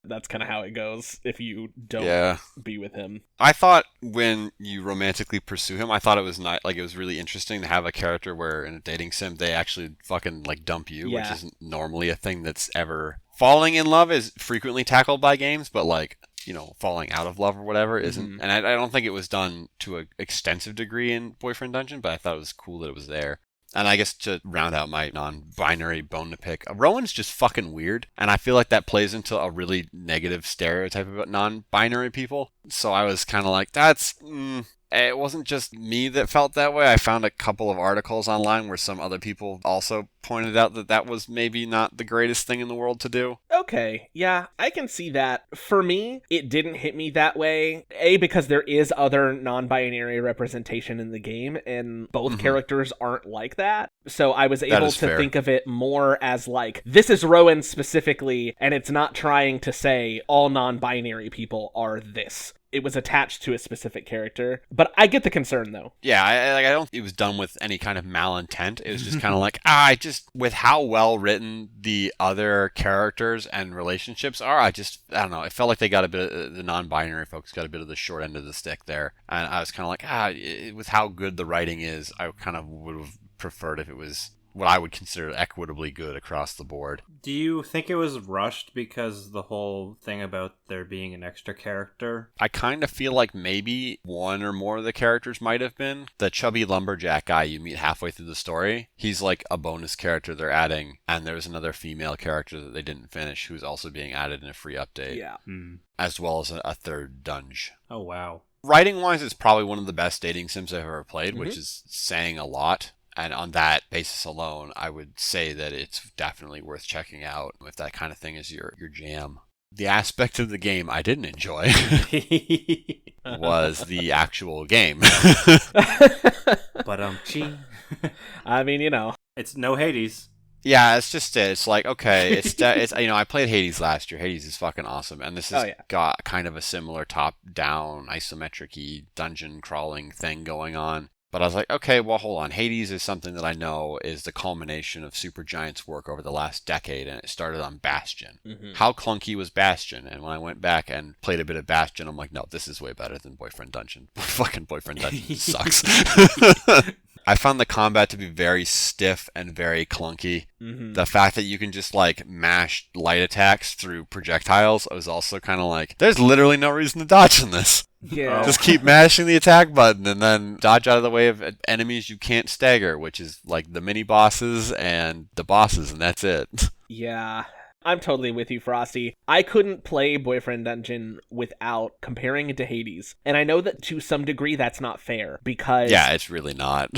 That's kind of how it goes if you don't be with him. I thought when you romantically pursue him, I thought it was not like it was really interesting to have a character where in a dating sim they actually fucking like dump you, which isn't normally a thing that's ever. Falling in love is frequently tackled by games, but like, you know, falling out of love or whatever isn't. And I don't think it was done to an extensive degree in Boyfriend Dungeon, but I thought it was cool that it was there. And I guess to round out my non-binary bone to pick, Rowan's just fucking weird. And I feel like that plays into a really negative stereotype about non-binary people. So I was kind of like, it wasn't just me that felt that way. I found a couple of articles online where some other people also pointed out that was maybe not the greatest thing in the world to do. Okay, yeah, I can see that. For me, it didn't hit me that way. A, because there is other non-binary representation in the game, and both characters aren't like that. So I was able to think of it more as like, this is Rowan specifically, and it's not trying to say all non-binary people are this. It was attached to a specific character. But I get the concern, though. Yeah, I don't think it was done with any kind of malintent. It was just kind of like, with how well written the other characters and relationships are, I don't know. It felt like they got a bit of, the non-binary folks got a bit of the short end of the stick there. And I was kind of like, with how good the writing is, I kind of would have preferred if it was what I would consider equitably good across the board. Do you think it was rushed because the whole thing about there being an extra character? I kind of feel like maybe one or more of the characters might have been. The chubby lumberjack guy you meet halfway through the story, he's like a bonus character they're adding, and there's another female character that they didn't finish who's also being added in a free update. Yeah. As well as a third dungeon. Oh, wow. Writing-wise, it's probably one of the best dating sims I've ever played, which is saying a lot. And on that basis alone, I would say that it's definitely worth checking out if that kind of thing is your jam. The aspect of the game I didn't enjoy was the actual game. But I mean, you know, it's no Hades. Yeah, it's just it. It's like, okay, it's you know, I played Hades last year. Hades is fucking awesome, and this has got kind of a similar top-down isometric-y dungeon crawling thing going on. But I was like, okay, well, hold on. Hades is something that I know is the culmination of Supergiant's work over the last decade, and it started on Bastion. How clunky was Bastion? And when I went back and played a bit of Bastion, I'm like, no, this is way better than Boyfriend Dungeon. Fucking Boyfriend Dungeon sucks. I found the combat to be very stiff and very clunky. The fact that you can just like mash light attacks through projectiles, I was also kind of like, there's literally no reason to dodge in this. Yeah. Just keep mashing the attack button and then dodge out of the way of enemies you can't stagger, which is like the mini bosses and the bosses, and that's it. Yeah. I'm totally with you, Frosty. I couldn't play Boyfriend Dungeon without comparing it to Hades. And I know that to some degree that's not fair, because... Yeah, it's really not.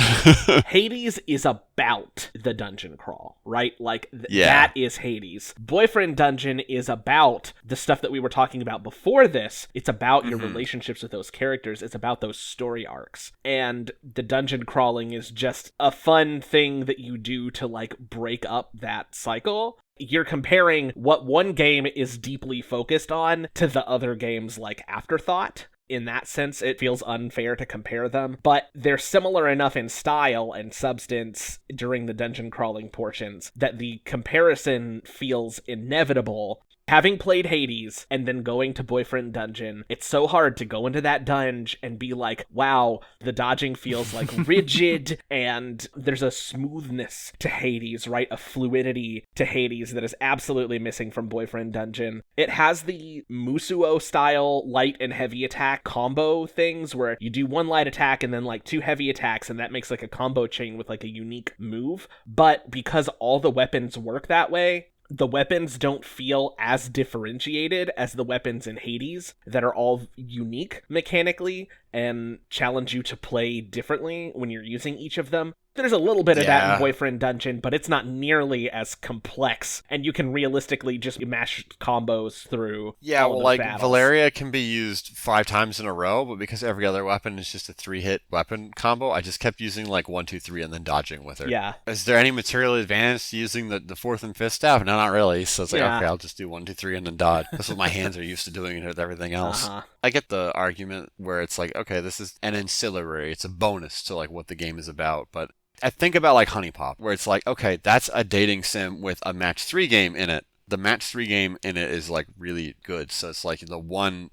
Hades is about the dungeon crawl, right? Like, that is Hades. Boyfriend Dungeon is about the stuff that we were talking about before this. It's about your relationships with those characters. It's about those story arcs. And the dungeon crawling is just a fun thing that you do to, like, break up that cycle. You're comparing what one game is deeply focused on to the other game's, like, afterthought. In that sense, it feels unfair to compare them, but they're similar enough in style and substance during the dungeon crawling portions that the comparison feels inevitable. Having played Hades and then going to Boyfriend Dungeon, it's so hard to go into that dungeon and be like, wow, the dodging feels like rigid, and there's a smoothness to Hades, right? A fluidity to Hades that is absolutely missing from Boyfriend Dungeon. It has the Musuo style light and heavy attack combo things where you do one light attack and then like two heavy attacks, and that makes like a combo chain with like a unique move. But because all the weapons work that way, the weapons don't feel as differentiated as the weapons in Hades that are all unique mechanically and challenge you to play differently when you're using each of them. There's a little bit of that in Boyfriend Dungeon, but it's not nearly as complex, and you can realistically just mash combos through all the battles. Valeria can be used 5 times in a row, but because every other weapon is just a 3-hit weapon combo, I just kept using like 1, 2, 3 and then dodging with her. Yeah. Is there any material advantage to using the 4th and 5th staff? No, not really. So it's like, okay, I'll just do 1, 2, 3 and then dodge. That's what my hands are used to doing it with everything else. I get the argument where it's like, okay, this is an ancillary. It's a bonus to like what the game is about, but I think about like Honey Pop, where it's like, okay, that's a dating sim with a match 3 game in it. The match 3 game in it is like really good. So it's like the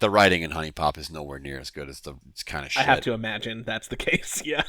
writing in Honey Pop is nowhere near as good as it's kind of shit. I have to imagine that's the case, yeah.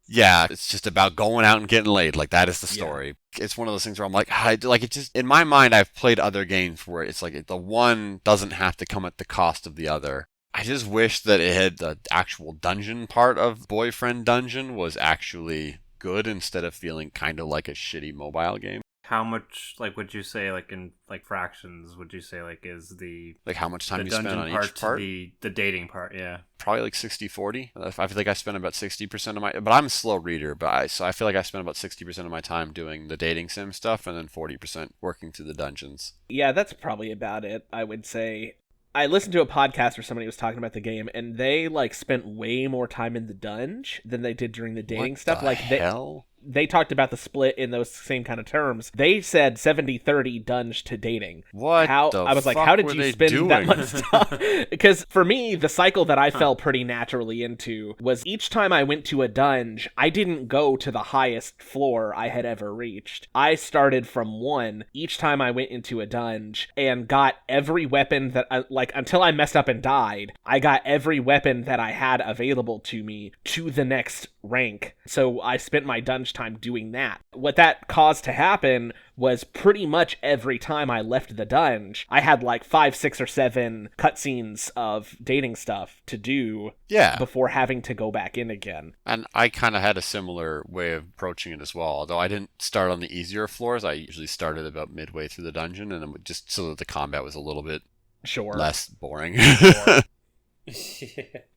Yeah, it's just about going out and getting laid. Like, that is the story. Yeah. It's one of those things where I'm like, it just, in my mind, I've played other games where it's like the one doesn't have to come at the cost of the other. I just wish that it had the actual dungeon part of Boyfriend Dungeon was actually good instead of feeling kind of like a shitty mobile game. How much, like, would you say, like, in, like, fractions, would you say, like, is the... Like, how much time you spend on each part? The dating part, yeah. Probably, like, 60-40. I feel like I spend about 60% of my... But I'm a slow reader, so I feel like I spend about 60% of my time doing the dating sim stuff and then 40% working through the dungeons. Yeah, that's probably about it, I would say. I listened to a podcast where somebody was talking about the game, and they, like, spent way more time in the dungeon than they did during the dating stuff. What the hell? They talked about the split in those same kind of terms. They said 70-30 dunge to dating. What I was like, how did you spend that much time? Because for me, the cycle that I fell pretty naturally into was each time I went to a dunge, I didn't go to the highest floor I had ever reached. I started from 1 each time I went into a dunge and got every weapon that, until I messed up and died, I got every weapon that I had available to me to the next rank. So I spent my dunge time doing that. What that caused to happen was pretty much every time I left the dunge, I had like 5, 6, or 7 cutscenes of dating stuff to do before having to go back in again. And I kind of had a similar way of approaching it as well. Although I didn't start on the easier floors, I usually started about midway through the dungeon, and then just so that the combat was a little bit less boring.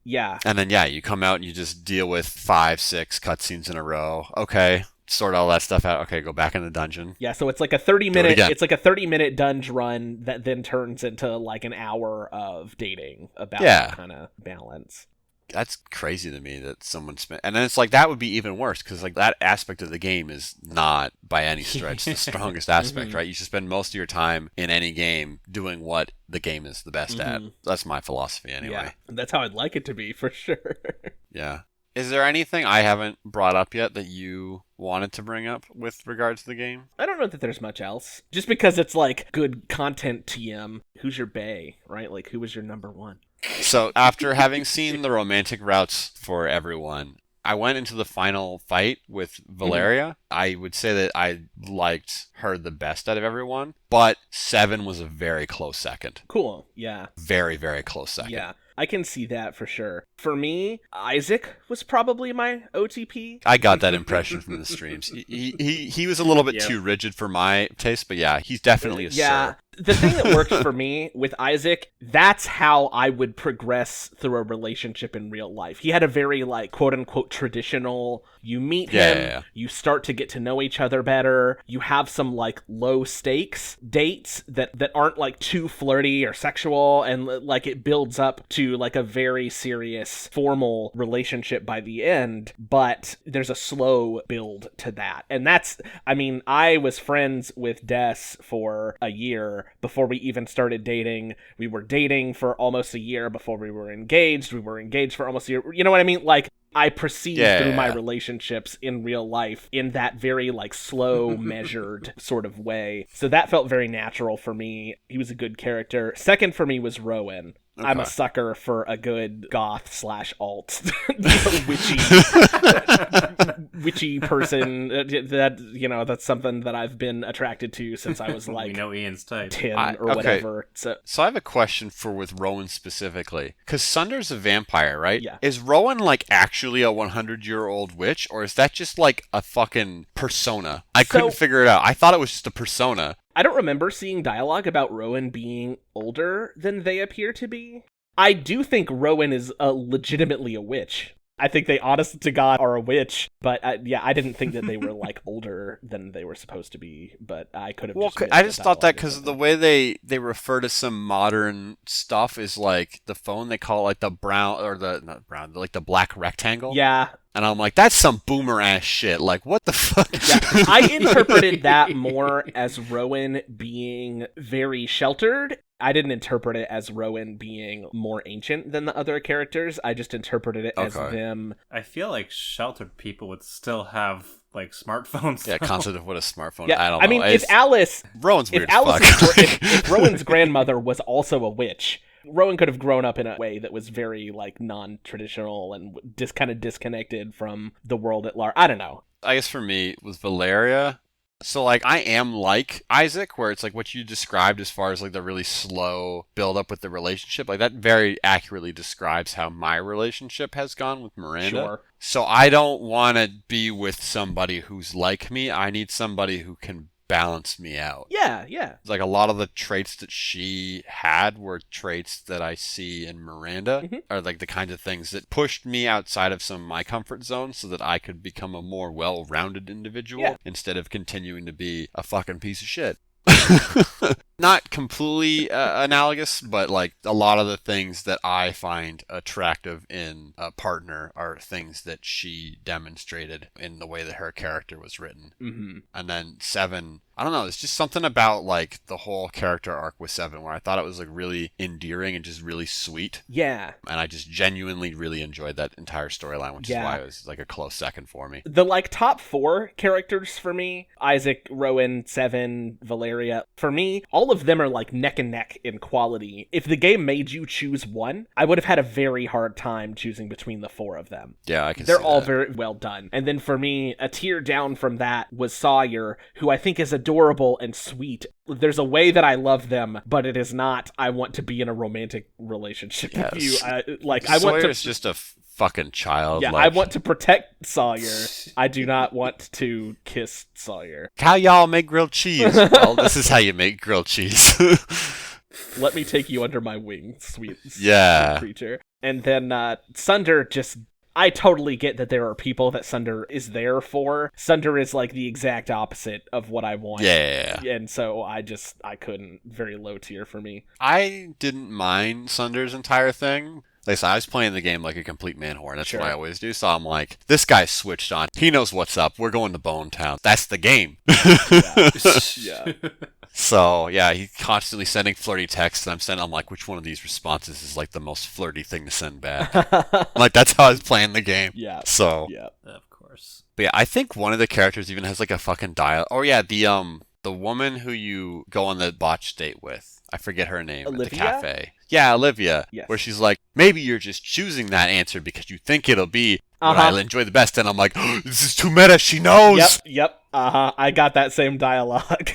Yeah. And then, you come out and you just deal with 5, 6 cutscenes in a row. Okay, sort all that stuff out. Okay, go back in the dungeon. Yeah, so it's like a 30-minute dunge run that then turns into like an hour of dating about that kind of balance. That's crazy to me that someone spent... And then it's like, that would be even worse, because like that aspect of the game is not, by any stretch, the strongest aspect, right? You should spend most of your time in any game doing what the game is the best at. That's my philosophy anyway. Yeah, that's how I'd like it to be, for sure. Yeah. Is there anything I haven't brought up yet that you wanted to bring up with regard to the game? I don't know that there's much else. Just because it's like good content TM. Who's your bae, right? Like, who was your number 1? So after having seen the romantic routes for everyone, I went into the final fight with Valeria. I would say that I liked her the best out of everyone, but 7 was a very close second. Cool, yeah. Very, very close second. Yeah. I can see that for sure. For me, Isaac was probably my OTP. I got that impression from the streams. He was a little bit too rigid for my taste, but yeah, he's definitely a sir. The thing that worked for me with Isaac, that's how I would progress through a relationship in real life. He had a very, like, quote-unquote traditional, you meet him, you start to get to know each other better, you have some, like, low-stakes dates that aren't, like, too flirty or sexual, and, like, it builds up to, like, a very serious, formal relationship by the end, but there's a slow build to that. And that's, I mean, I was friends with Des for a year before we even started dating. We were dating for almost a year before we were engaged. We were engaged for almost a year. You know what I mean? Like, I proceed through my relationships in real life in that very, like, slow, measured sort of way. So that felt very natural for me. He was a good character. Second for me was Rowan. Okay. I'm a sucker for a good goth/alt witchy person. That, you know, that's something that I've been attracted to since I was like, we know Ian's type. 10 or whatever. So I have a question with Rowan specifically, because Sunder's a vampire, right? Yeah. Is Rowan like actually a 100-year-old witch, or is that just like a fucking persona? I couldn't figure it out. I thought it was just a persona. I don't remember seeing dialogue about Rowan being older than they appear to be. I do think Rowan is legitimately a witch. I think they, honest to God, are a witch. But I didn't think that they were like older than they were supposed to be. But I could have. I just thought that because of the way they refer to some modern stuff is like the phone. They call it like the brown or not brown, like the black rectangle. Yeah. And I'm like, that's some boomer ass shit. Like, what the fuck? Yeah, I interpreted that more as Rowan being very sheltered. I didn't interpret it as Rowan being more ancient than the other characters. I just interpreted it as them. I feel like sheltered people would still have, like, smartphones. Yeah, concept of what a smartphone. Yeah, I don't know. I mean, if Rowan's weird. If Rowan's grandmother was also a witch, Rowan could have grown up in a way that was very, like, non-traditional and just kind of disconnected from the world at large. I don't know. I guess for me, it was Valeria. So, like, I am like Isaac, where it's like what you described as far as, like, the really slow build-up with the relationship. Like, that very accurately describes how my relationship has gone with Miranda. Sure. So I don't want to be with somebody who's like me. I need somebody who can balance me out. Yeah. Like, a lot of the traits that she had were traits that I see in Miranda, are like the kinds of things that pushed me outside of some of my comfort zone so that I could become a more well-rounded individual instead of continuing to be a fucking piece of shit. Not completely analogous, but like a lot of the things that I find attractive in a partner are things that she demonstrated in the way that her character was written. And then 7, I don't know, there's just something about like the whole character arc with 7 where I thought it was like really endearing and just really sweet. Yeah. And I just genuinely really enjoyed that entire storyline, which is why it was like a close second for me. The like top 4 characters for me, Isaac, Rowan, 7, Valeria, for me, all of them are like neck and neck in quality. If the game made you choose one, I would have had a very hard time choosing between the 4 of them. Yeah, I can They're see all that. very well done. And then for me, a tier down from that was Sawyer, who I think is adorable and sweet. There's a way that I love them, but it is not, I want to be in a romantic relationship with you. Sawyer's just a fucking child. Yeah, I want to protect Sawyer. I do not want to kiss Sawyer. How y'all make grilled cheese? Well, this is how you make grilled cheese. Let me take you under my wing, sweet creature. And then Sunder just... I totally get that there are people that Sunder is there for. Sunder is like the exact opposite of what I want. Yeah. And so I couldn't. Very low tier for me. I didn't mind Sunder's entire thing. Like, so I was playing the game like a complete man whore, and that's what I always do. So I'm like, this guy's switched on. He knows what's up. We're going to Bone Town. That's the game. Yeah. So, yeah, he's constantly sending flirty texts, and I'm like, which one of these responses is, like, the most flirty thing to send back? Like, that's how I was playing the game. Yeah. So. Yeah. Of course. But yeah, I think one of the characters even has, like, a fucking dial. Oh, yeah, the The woman who you go on the botch date with. I forget her name. Olivia? At the cafe. Yeah, Olivia. Yes. Where she's like, maybe you're just choosing that answer because you think it'll be what I'll enjoy the best. And I'm like, oh, this is too meta. She knows. Yep. I got that same dialogue.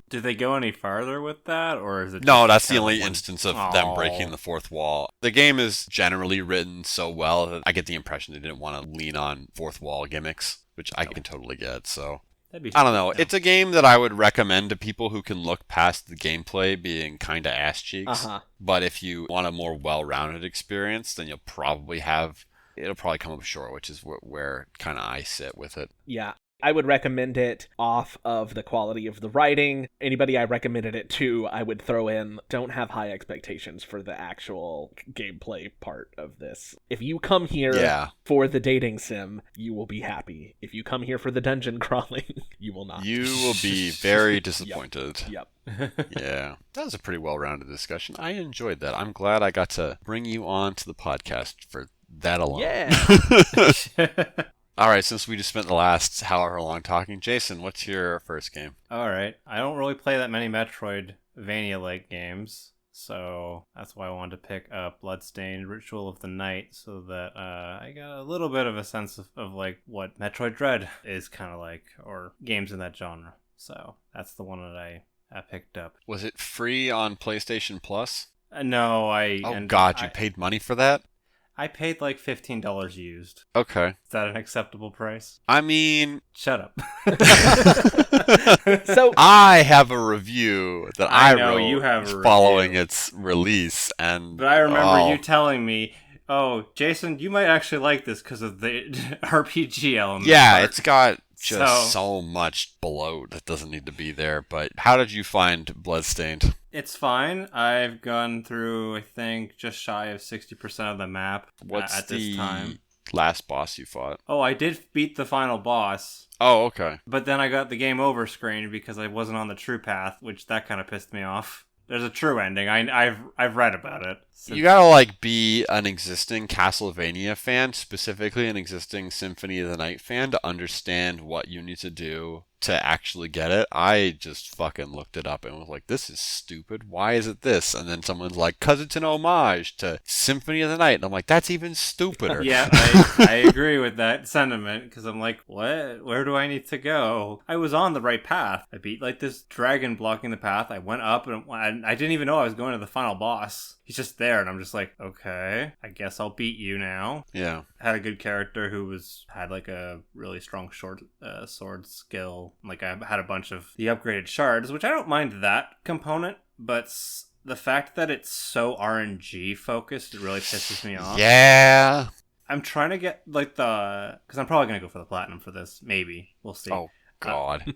Did they go any farther with that, or is it? No, that's the only instance of them breaking the fourth wall. The game is generally written so well that I get the impression they didn't want to lean on fourth wall gimmicks, which I can totally get. So I don't know. It's a game that I would recommend to people who can look past the gameplay being kind of ass cheeks. But if you want a more well-rounded experience, then it'll probably come up short, which is where kind of I sit with it. Yeah. I would recommend it off of the quality of the writing. Anybody I recommended it to, I would throw in, don't have high expectations for the actual gameplay part of this. If you come here for the dating sim, you will be happy. If you come here for the dungeon crawling, you will not. You will be very disappointed. Yep. Yeah. That was a pretty well-rounded discussion. I enjoyed that. I'm glad I got to bring you on to the podcast for that alone. Yeah. All right, since we just spent the last however long talking, Jason, what's your first game? All right. I don't really play that many Metroidvania-like games, so that's why I wanted to pick up Bloodstained Ritual of the Night, so that I got a little bit of a sense of like what Metroid Dread is kind of like, or games in that genre. So that's the one that I picked up. Was it free on PlayStation Plus? No, you paid money for that? I paid like $15 used. Okay. Is that an acceptable price? I mean... Shut up. So I have a review that I wrote you have a following review. its release, and... But I remember you telling me, oh, Jason, you might actually like this because of the RPG element. Yeah, it's got just so much bloat that doesn't need to be there, but how did you find Bloodstained? It's fine. I've gone through, I think, just shy of 60% of the map at this time. Last boss you fought? Oh, I did beat the final boss. Oh, okay. But then I got the game over screen because I wasn't on the true path, which that kind of pissed me off. There's a true ending. I've read about it. You gotta be an existing Castlevania fan, specifically an existing Symphony of the Night fan, to understand what you need to do to actually get it. I just fucking looked it up and was like, this is stupid. Why is it this? And then someone's like, cause it's an homage to Symphony of the Night. And I'm like, that's even stupider. Yeah, I agree with that sentiment, because I'm like, what? Where do I need to go? I was on the right path. I beat like this dragon blocking the path. I went up and I didn't even know I was going to the final boss. He's just there, and I'm just like, okay, I guess I'll beat you now. Yeah. Had a good character who had like a really strong sword skill. Like I had a bunch of the upgraded shards, which I don't mind that component, but the fact that it's so RNG focused, it really pisses me off. Yeah. I'm trying to get like because I'm probably gonna go for the platinum for this. Maybe we'll see. Oh. God.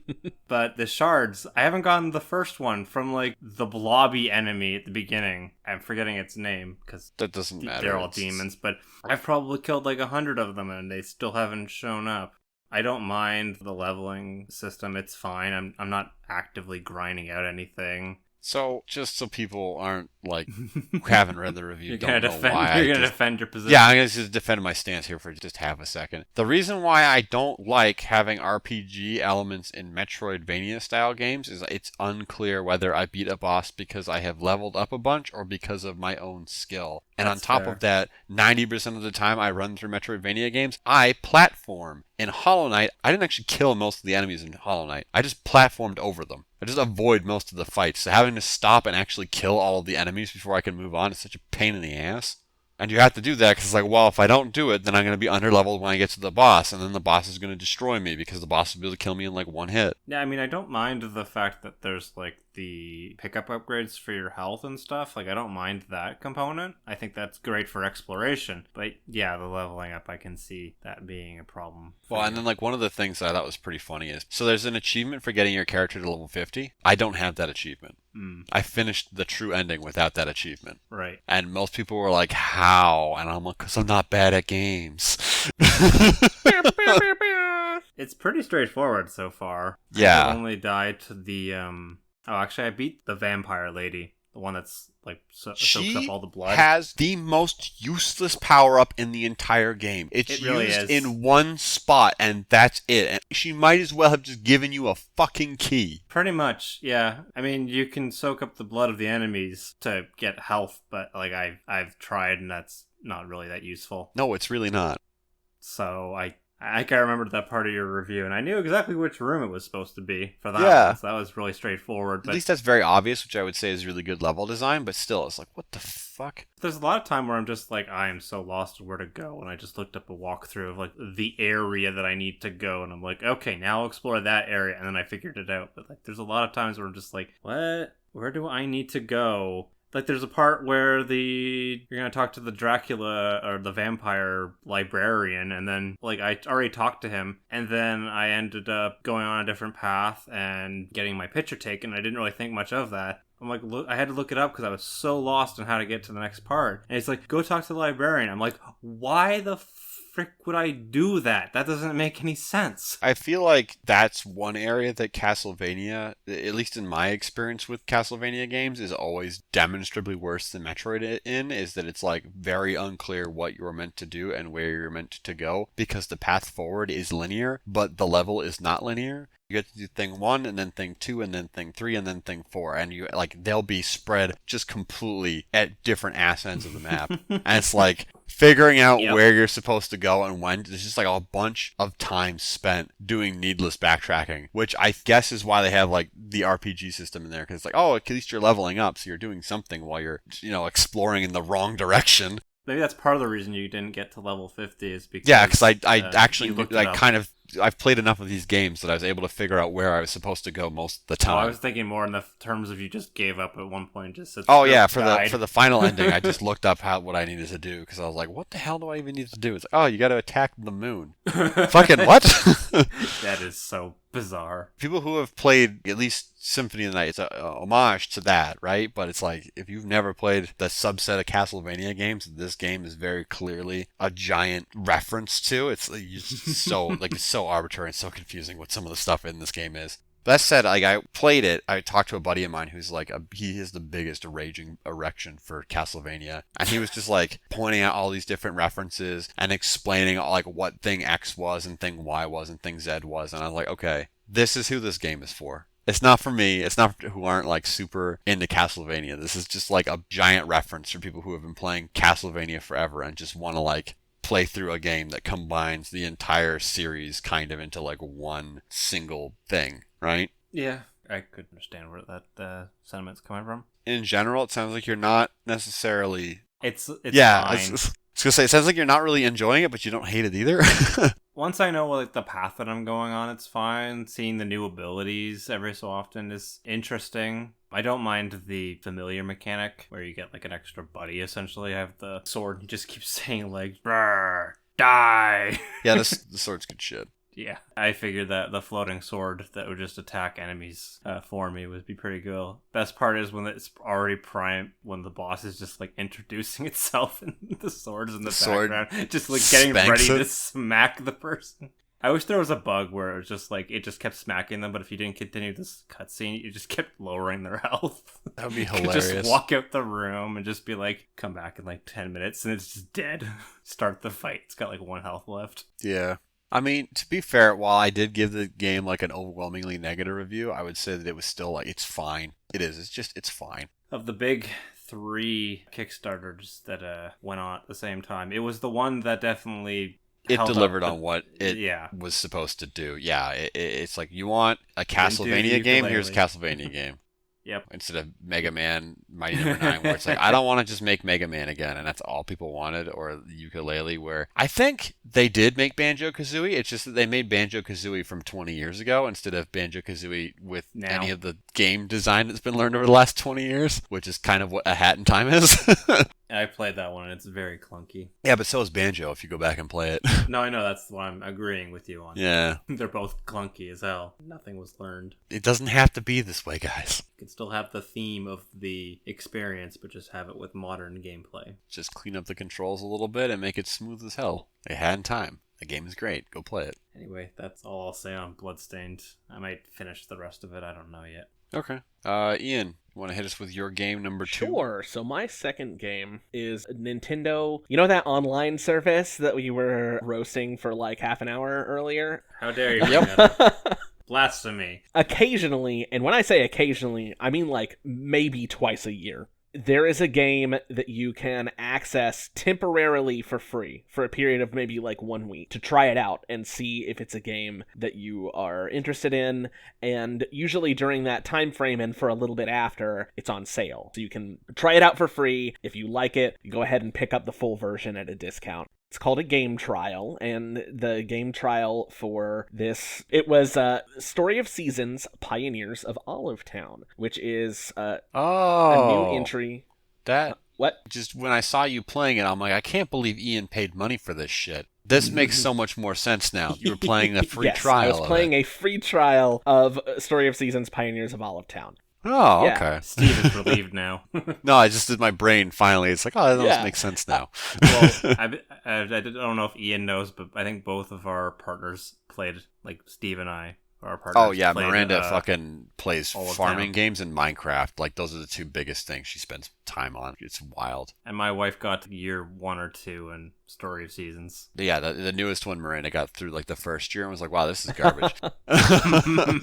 But the shards, I haven't gotten the first one from like the blobby enemy at the beginning. I'm forgetting its name because that doesn't matter. They're all demons, but I've probably killed like 100 of them and they still haven't shown up. I don't mind the leveling system. It's fine. I'm not actively grinding out anything. So, just so people aren't, like, who haven't read the review, You're don't gonna know why You're going to defend your position. Yeah, I'm going to just defend my stance here for just half a second. The reason why I don't like having RPG elements in Metroidvania-style games is it's unclear whether I beat a boss because I have leveled up a bunch or because of my own skill. And That's on top fair. of that, 90% of the time I run through Metroidvania games, I platform. In Hollow Knight, I didn't actually kill most of the enemies in Hollow Knight. I just platformed over them. I just avoid most of the fights. So having to stop and actually kill all of the enemies before I can move on is such a pain in the ass. And you have to do that because it's like, well, if I don't do it, then I'm going to be underleveled when I get to the boss, and then the boss is going to destroy me because the boss will be able to kill me in like one hit. Yeah, I mean, I don't mind the fact that there's like the pickup upgrades for your health and stuff. Like, I don't mind that component. I think that's great for exploration. But yeah, the leveling up, I can see that being a problem. Well, and then like one of the things that I thought was pretty funny is, so there's an achievement for getting your character to level 50. I don't have that achievement. I finished the true ending without that achievement. Right. And most people were like, how? And I'm like, because I'm not bad at games. It's pretty straightforward so far. Yeah. I only died to the, oh, actually, I beat the vampire lady. The one that's like soaks She up all the blood. has the most useless power-up in the entire game. It's really used is. in one spot, and that's it. And she might as well have just given you a fucking key. Pretty much, yeah. I mean, you can soak up the blood of the enemies to get health, but like I've tried, and that's not really that useful. No, it's really not. So I can't remember that part of your review, and I knew exactly which room it was supposed to be for that Yeah. one, so that was really straightforward. At least that's very obvious, which I would say is really good level design, but still, it's like, what the fuck? There's a lot of time where I'm just like, I am so lost where to go, and I just looked up a walkthrough of like the area that I need to go, and I'm like, okay, now I'll explore that area, and then I figured it out. But like, there's a lot of times where I'm just like, what? Where do I need to go? Like, there's a part where you're gonna talk to the Dracula or the vampire librarian, and then, like, I already talked to him, and then I ended up going on a different path and getting my picture taken. I didn't really think much of that. I'm like, look, I had to look it up because I was so lost on how to get to the next part. And it's like, go talk to the librarian. I'm like, why the frick would I do that? That doesn't make any sense. I feel like that's one area that Castlevania, at least in my experience with Castlevania games, is always demonstrably worse than Metroid in, is that it's like very unclear what you're meant to do and where you're meant to go, because the path forward is linear, but the level is not linear. You get to do thing 1, and then thing 2, and then thing 3, and then thing 4, and you like they'll be spread just completely at different ass ends of the map. And it's like figuring out where you're supposed to go and when. There's just like a bunch of time spent doing needless backtracking, which I guess is why they have like the RPG system in there, because it's like, oh, at least you're leveling up, so you're doing something while you're, exploring in the wrong direction. Maybe that's part of the reason you didn't get to level 50 is because... Yeah, because I actually I've played enough of these games that I was able to figure out where I was supposed to go most of the time. I was thinking more in the terms of you just gave up at one point. For the final ending, I just looked up what I needed to do, because I was like, what the hell do I even need to do? It's like, oh, you got to attack the moon. Fucking what? That is so bizarre. People who have played at least Symphony of the Night, it's a homage to that, right? But it's like, if you've never played the subset of Castlevania games, this game is very clearly a giant reference to. It's like, it's so arbitrary and so confusing what some of the stuff in this game is. That said, like, I played it. I talked to a buddy of mine who's like, he has the biggest raging erection for Castlevania, and he was just like pointing out all these different references and explaining like what thing X was and thing Y was and thing Z was, and I was like, okay, this is who this game is for. It's not for me. It's not for who aren't like super into Castlevania. This is just like a giant reference for people who have been playing Castlevania forever and just want to like play through a game that combines the entire series kind of into like one single thing, right? Yeah, I could understand where that sentiment's coming from. In general, it sounds like you're not necessarily... It's fine. I was gonna say, it sounds like you're not really enjoying it, but you don't hate it either. Once I know like the path that I'm going on, it's fine. Seeing the new abilities every so often is interesting. I don't mind the familiar mechanic where you get like an extra buddy. Essentially, I have the sword and just keep saying like, "Brr, die." Yeah, the sword's good shit. Yeah, I figured that the floating sword that would just attack enemies for me would be pretty cool. Best part is when it's already primed, when the boss is just like introducing itself and the sword's in the background, just like getting ready to smack the person. I wish there was a bug where it was just like, it just kept smacking them, but if you didn't continue this cutscene, you just kept lowering their health. That would be hilarious. Just walk out the room and just be like, come back in like 10 minutes and it's just dead. Start the fight. It's got like 1 health left. Yeah. I mean, to be fair, while I did give the game like an overwhelmingly negative review, I would say that it was still like, it's fine. It is. It's fine. Of the big 3 Kickstarters that went on at the same time, it was the one that definitely... It delivered on what it was supposed to do. Yeah, it's like, you want a Castlevania game? Here's a Castlevania game. Yep. Instead of Mega Man Mighty Number 9, where it's like, I don't want to just make Mega Man again, and that's all people wanted, or Ukulele, where I think they did make Banjo-Kazooie, it's just that they made Banjo-Kazooie from 20 years ago instead of Banjo-Kazooie with any of the game design that's been learned over the last 20 years, which is kind of what A Hat in Time is. I played that one, and it's very clunky. Yeah, but so is Banjo if you go back and play it. No, I know, that's what I'm agreeing with you on. Yeah. They're both clunky as hell. Nothing was learned. It doesn't have to be this way, guys. You can still have the theme of the experience, but just have it with modern gameplay. Just clean up the controls a little bit and make it smooth as hell. A Hat in Time. The game is great. Go play it. Anyway, that's all I'll say on Bloodstained. I might finish the rest of it. I don't know yet. Okay. Ian, Want to hit us with your game number 2? Sure. So my second game is Nintendo. You know that online service that we were roasting for like half an hour earlier? How dare you? Yep. Blasphemy. Occasionally, and when I say occasionally, I mean like maybe twice a year, there is a game that you can access temporarily for free for a period of maybe like 1 week to try it out and see if it's a game that you are interested in. And usually during that time frame and for a little bit after, it's on sale. So you can try it out for free. If you like it, you go ahead and pick up the full version at a discount. It's called a game trial, and the game trial for this, it was Story of Seasons, Pioneers of Olive Town, which is a new entry. What? Just when I saw you playing it, I'm like, I can't believe Ian paid money for this shit. This makes so much more sense now. You were playing a free trial. I was playing a free trial of Story of Seasons, Pioneers of Olive Town. Oh, yeah. Okay. Steve is relieved now. No, I just did my brain finally. It's like, oh, that does make sense now. Well, I don't know if Ian knows, but I think both of our partners played, like Steve and I. Our partners oh, yeah. played, Miranda fucking plays farming Town. games and Minecraft. Like, those are the two biggest things she spends time on. It's wild. And my wife got to year 1 or 2 in Story of Seasons. Yeah, the newest one, Miranda got through like the first year and was like, wow, this is garbage.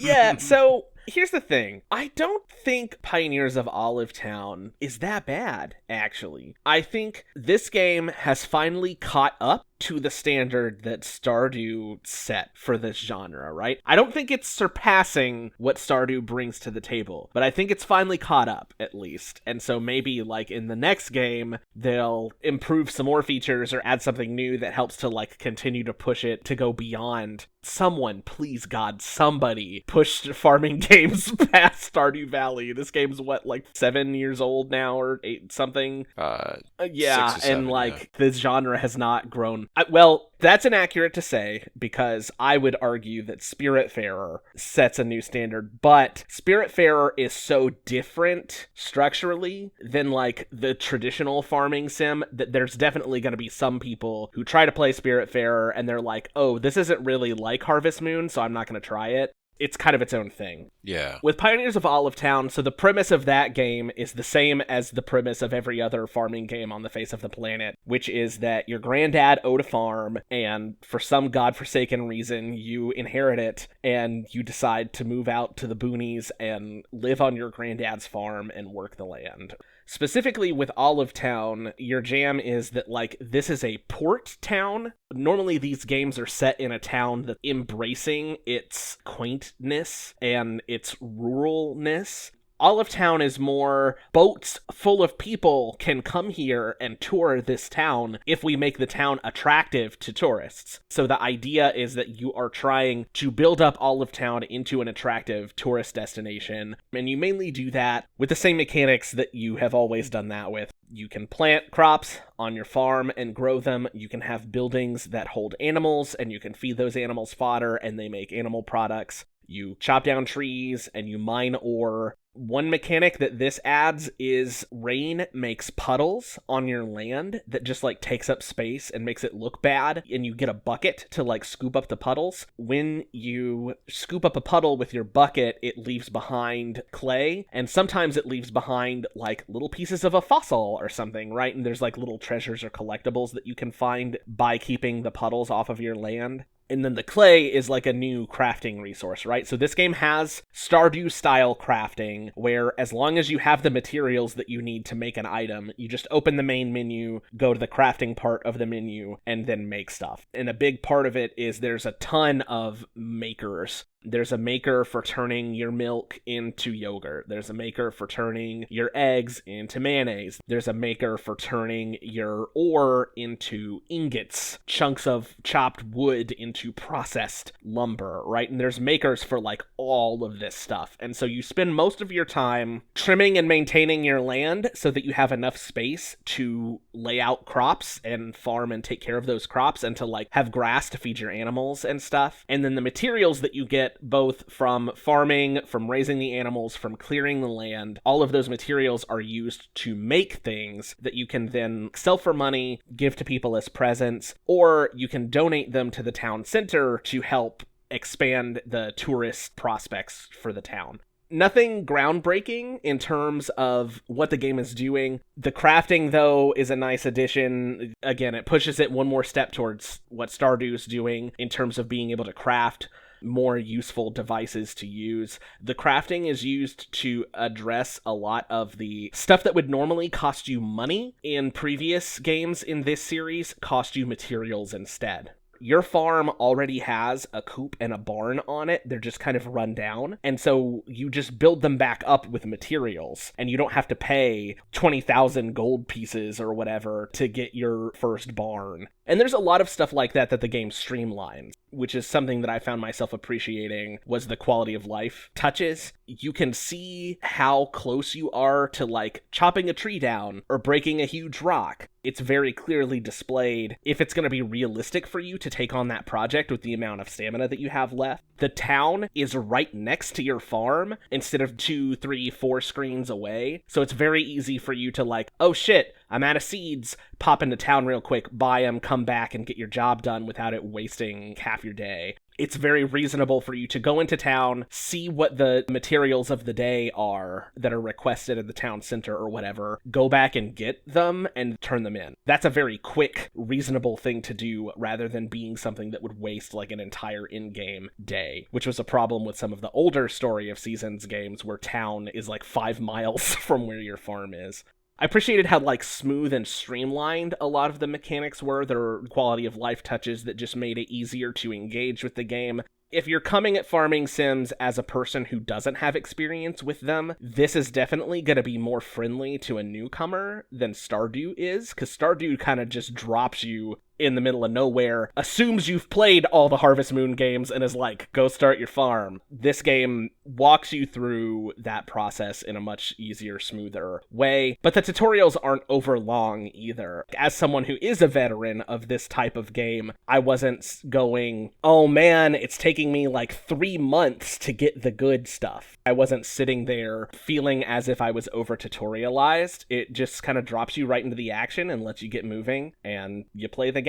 Yeah, so here's the thing. I don't think Pioneers of Olive Town is that bad, actually. I think this game has finally caught up to the standard that Stardew set for this genre, right? I don't think it's surpassing what Stardew brings to the table, but I think it's finally caught up, at least. And so maybe, like, in the next game, they'll improve some more features or add something new that helps to, like, continue to push it to go beyond. Someone, please God, somebody pushed farming games past Stardew Valley. This game's what, like 7 years old now or 8 something? Yeah, 6 or 7, and like this genre has not grown. Well, that's inaccurate to say because I would argue that Spiritfarer sets a new standard, but Spiritfarer is so different structurally than like the traditional farming sim that there's definitely going to be some people who try to play Spiritfarer and they're like, oh, this isn't really like Harvest Moon, so I'm not going to try it. It's kind of its own thing. Yeah. With Pioneers of Olive Town, so the premise of that game is the same as the premise of every other farming game on the face of the planet, which is that your granddad owned a farm, and for some godforsaken reason, you inherit it, and you decide to move out to the boonies and live on your granddad's farm and work the land. Specifically with Olive Town, your jam is that, like, this is a port town. Normally these games are set in a town that's embracing its quaintness and its ruralness. Olive Town is more boats full of people can come here and tour this town if we make the town attractive to tourists. So the idea is that you are trying to build up Olive Town into an attractive tourist destination, and you mainly do that with the same mechanics that you have always done that with. You can plant crops on your farm and grow them. You can have buildings that hold animals, and you can feed those animals fodder, and they make animal products. You chop down trees, and you mine ore. One mechanic that this adds is rain makes puddles on your land that just like takes up space and makes it look bad, and you get a bucket to like scoop up the puddles. When you scoop up a puddle with your bucket, it leaves behind clay, and sometimes it leaves behind like little pieces of a fossil or something, right? And there's like little treasures or collectibles that you can find by keeping the puddles off of your land. And then the clay is like a new crafting resource, right? So this game has Stardew-style crafting, where as long as you have the materials that you need to make an item, you just open the main menu, go to the crafting part of the menu, and then make stuff. And a big part of it is there's a ton of makers. There's a maker for turning your milk into yogurt. There's a maker for turning your eggs into mayonnaise. There's a maker for turning your ore into ingots, chunks of chopped wood into processed lumber, right? And there's makers for like all of this stuff. And so you spend most of your time trimming and maintaining your land so that you have enough space to lay out crops and farm and take care of those crops and to like have grass to feed your animals and stuff. And then the materials that you get both from farming, from raising the animals, from clearing the land, all of those materials are used to make things that you can then sell for money, give to people as presents, or you can donate them to the town center to help expand the tourist prospects for the town. Nothing groundbreaking in terms of what the game is doing. The crafting, though, is a nice addition. Again, it pushes it one more step towards what Stardew's doing in terms of being able to craft more useful devices to use. The crafting is used to address a lot of the stuff that would normally cost you money in previous games in this series, cost you materials instead. Your farm already has a coop and a barn on it. They're just kind of run down. And so you just build them back up with materials. And you don't have to pay 20,000 gold pieces or whatever to get your first barn. And there's a lot of stuff like that the game streamlines, which is something that I found myself appreciating, was the quality of life touches. You can see how close you are to, like, chopping a tree down or breaking a huge rock. It's very clearly displayed if it's going to be realistic for you to take on that project with the amount of stamina that you have left. The town is right next to your farm instead of 2, 3, 4 screens away. So it's very easy for you to, like, oh shit, I'm out of seeds, pop into town real quick, buy them, come back and get your job done without it wasting half your day. It's very reasonable for you to go into town, see what the materials of the day are that are requested at the town center or whatever, go back and get them and turn them in. That's a very quick, reasonable thing to do rather than being something that would waste like an entire in-game day, which was a problem with some of the older Story of Seasons games where town is like 5 miles from where your farm is. I appreciated how, like, smooth and streamlined a lot of the mechanics were. There were quality of life touches that just made it easier to engage with the game. If you're coming at farming sims as a person who doesn't have experience with them, this is definitely going to be more friendly to a newcomer than Stardew is, because Stardew kind of just drops you in the middle of nowhere, assumes you've played all the Harvest Moon games, and is like, go start your farm. This game walks you through that process in a much easier, smoother way, but the tutorials aren't over long either. As someone who is a veteran of this type of game, I wasn't going, oh man, it's taking me like 3 months to get the good stuff. I wasn't sitting there feeling as if I was over-tutorialized. It just kind of drops you right into the action and lets you get moving, and you play the game.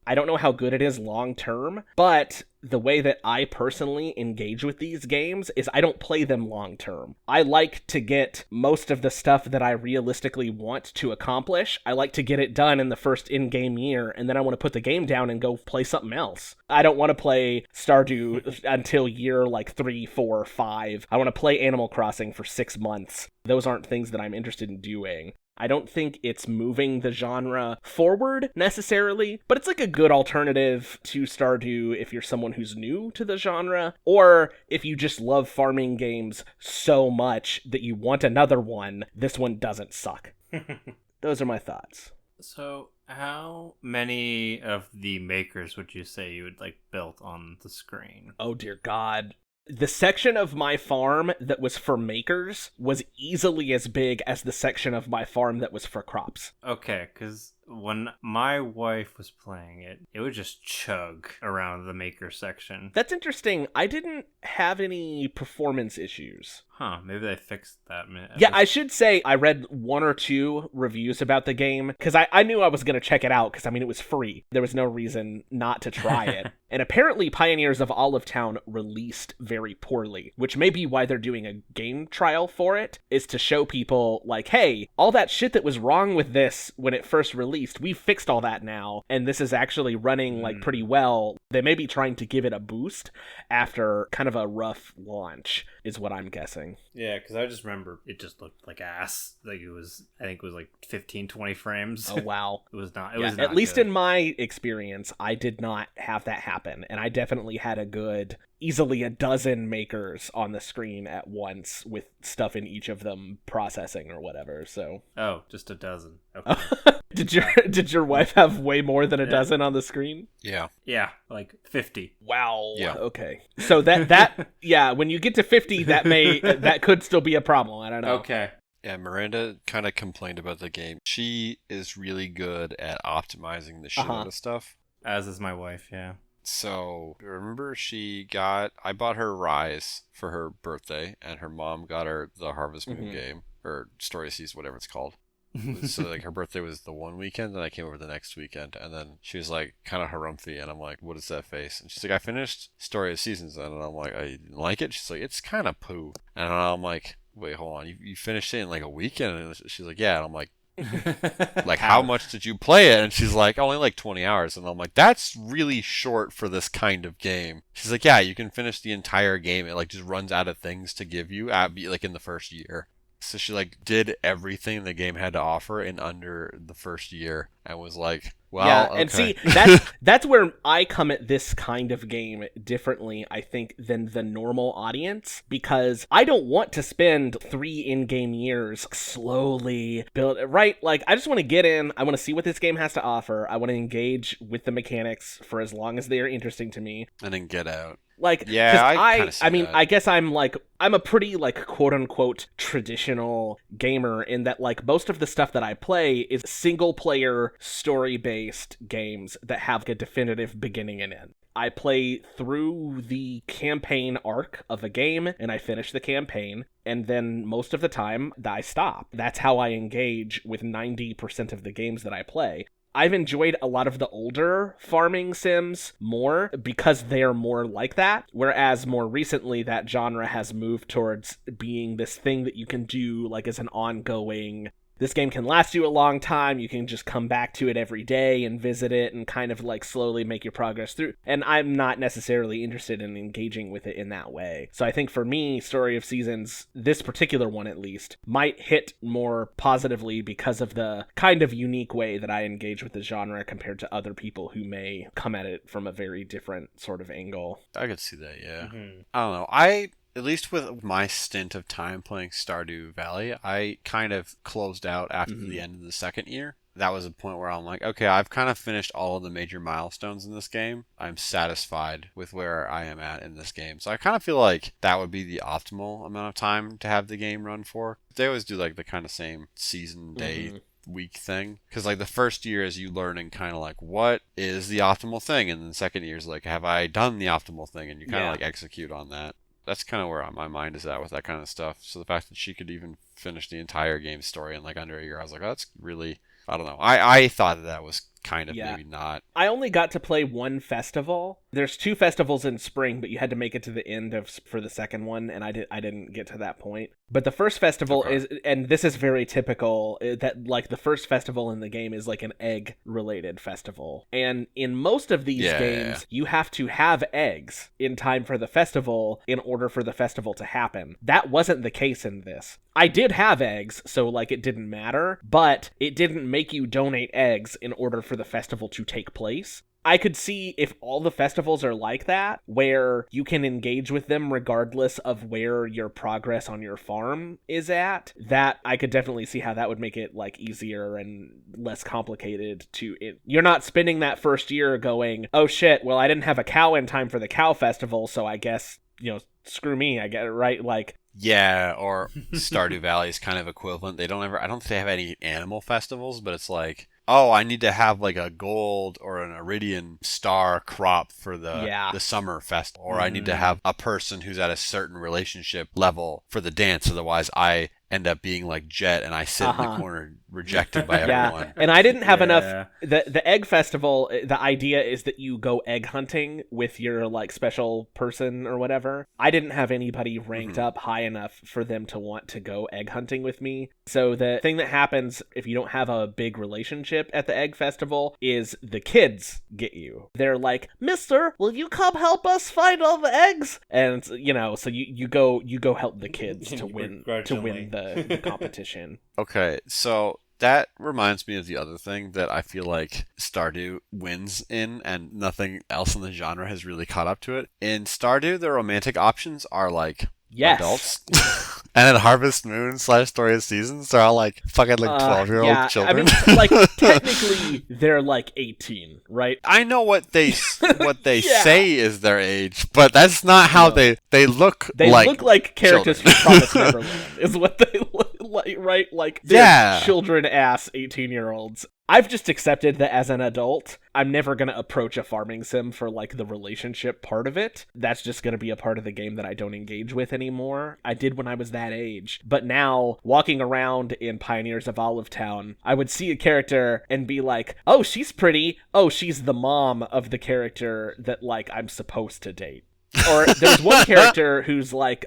I don't know how good it is long term, but the way that I personally engage with these games is I don't play them long term. I like to get most of the stuff that I realistically want to accomplish. I like to get it done in the first in-game year, and then I want to put the game down and go play something else. I don't want to play Stardew until year like 3, 4, 5. I want to play Animal Crossing for 6 months. Those aren't things that I'm interested in doing. I don't think it's moving the genre forward necessarily, but it's like a good alternative to Stardew if you're someone who's new to the genre, or if you just love farming games so much that you want another one, this one doesn't suck. Those are my thoughts. So, how many of the makers would you say you would like built on the screen? Oh dear God. The section of my farm that was for makers was easily as big as the section of my farm that was for crops. Okay, because when my wife was playing it, it would just chug around the maker section. That's interesting. I didn't have any performance issues. Huh, maybe they fixed that. Yeah, I should say I read 1 or 2 reviews about the game, because I knew I was going to check it out, because, I mean, it was free. There was no reason not to try it. And apparently Pioneers of Olive Town released very poorly, which may be why they're doing a game trial for it, is to show people, like, hey, all that shit that was wrong with this when it first released, we've fixed all that now, and this is actually running, like, pretty well. They may be trying to give it a boost after kind of a rough launch, is what I'm guessing. Yeah, because I just remember it just looked like ass. Like it was, I think it was like 15, 20 frames. Oh, wow. It was not, it was not at least good. In my experience, I did not have that happen, and I definitely had a good, easily a dozen makers on the screen at once with stuff in each of them processing or whatever, so. Oh, just a dozen. Okay. Did your wife have way more than a dozen on the screen? Yeah. Yeah, like 50. Wow. Yeah. Okay. So that yeah, when you get to 50, that could still be a problem. I don't know. Okay. Yeah, Miranda kind of complained about the game. She is really good at optimizing the shit out of stuff. As is my wife, yeah. So, remember I bought her Rise for her birthday, and her mom got her the Harvest Moon game, or Story Seas, whatever it's called. So like her birthday was the one weekend, and I came over the next weekend, and then she was like kind of harumphy, and I'm like, what is that face? And she's like, I finished Story of Seasons, and I'm like, I didn't like it. She's like, it's kind of poo. And I'm like, wait, hold on, you finished it in like a weekend? And she's like, yeah. And I'm like, how much did you play it? And she's like, only like 20 hours. And I'm like, that's really short for this kind of game. She's like, yeah, you can finish the entire game. It like just runs out of things to give you like in the first year. So she like did everything the game had to offer in under the first year, and was like, well, yeah, okay. And see, that's where I come at this kind of game differently, I think, than the normal audience, because I don't want to spend 3 in-game years slowly build it, right? Like, I just want to get in, I want to see what this game has to offer, I want to engage with the mechanics for as long as they are interesting to me. And then get out. Like, yeah, I mean, I guess I'm a pretty, like, quote-unquote traditional gamer in that, like, most of the stuff that I play is single-player, story-based games that have a definitive beginning and end. I play through the campaign arc of a game, and I finish the campaign, and then most of the time, I stop. That's how I engage with 90% of the games that I play. I've enjoyed a lot of the older farming sims more because they're more like that, whereas more recently that genre has moved towards being this thing that you can do like as an ongoing. This game can last you a long time, you can just come back to it every day and visit it and kind of like slowly make your progress through. And I'm not necessarily interested in engaging with it in that way. So I think for me, Story of Seasons, this particular one at least, might hit more positively because of the kind of unique way that I engage with the genre compared to other people who may come at it from a very different sort of angle. I could see that, yeah. Mm-hmm. I don't know. At least with my stint of time playing Stardew Valley, I kind of closed out after the end of the second year. That was a point where I'm like, okay, I've kind of finished all of the major milestones in this game. I'm satisfied with where I am at in this game. So I kind of feel like that would be the optimal amount of time to have the game run for. They always do like the kind of same season day week thing, because like the first year is you learning kind of like what is the optimal thing, and then the second year is like, have I done the optimal thing, and you kind of like execute on that. That's kind of where my mind is at with that kind of stuff. So the fact that she could even finish the entire game story in like under a year, I was like, oh, that's really, I don't know. I thought that was kind of maybe not. I only got to play one festival. There's 2 festivals in spring, but you had to make it to the end for the second one, and I didn't get to that point. But the first festival is, and this is very typical, that like the first festival in the game is like an egg related festival. And in most of these games, you have to have eggs in time for the festival in order for the festival to happen. That wasn't the case in this. I did have eggs, so like it didn't matter, but it didn't make you donate eggs in order for the festival to take place. I could see if all the festivals are like that, where you can engage with them regardless of where your progress on your farm is at, that I could definitely see how that would make it like easier and less complicated to it. You're not spending that first year going, oh shit, well I didn't have a cow in time for the cow festival, so I guess, screw me, I get it, right? Like, yeah, or Stardew Valley is kind of equivalent. I don't think they have any animal festivals, but it's like, oh, I need to have like a gold or an iridian star crop for the summer festival, or I need to have a person who's at a certain relationship level for the dance, otherwise I end up being like Jet and I sit in the corner rejected by everyone. And I didn't have enough. The egg festival, the idea is that you go egg hunting with your like special person or whatever. I didn't have anybody ranked up high enough for them to want to go egg hunting with me. So the thing that happens if you don't have a big relationship at the egg festival is the kids get you. They're like, "Mister, will you come help us find all the eggs?" And so you go help the kids to win the competition. Okay, so that reminds me of the other thing that I feel like Stardew wins in, and nothing else in the genre has really caught up to it. In Stardew, the romantic options are like adults. And in Harvest Moon / Story of Seasons, they're all like fucking like 12-year-old children. I mean, like technically they're like 18, right? I know what they say is their age, but that's not how they look. They look like characters children. from Promised Neverland, is what they right? Like, they're Yeah. children-ass 18-year-olds. I've just accepted that as an adult, I'm never going to approach a farming sim for, like, the relationship part of it. That's just going to be a part of the game that I don't engage with anymore. I did when I was that age. But now, walking around in Pioneers of Olive Town, I would see a character and be like, oh, she's pretty. Oh, she's the mom of the character that, like, I'm supposed to date. Or there's one character who's like,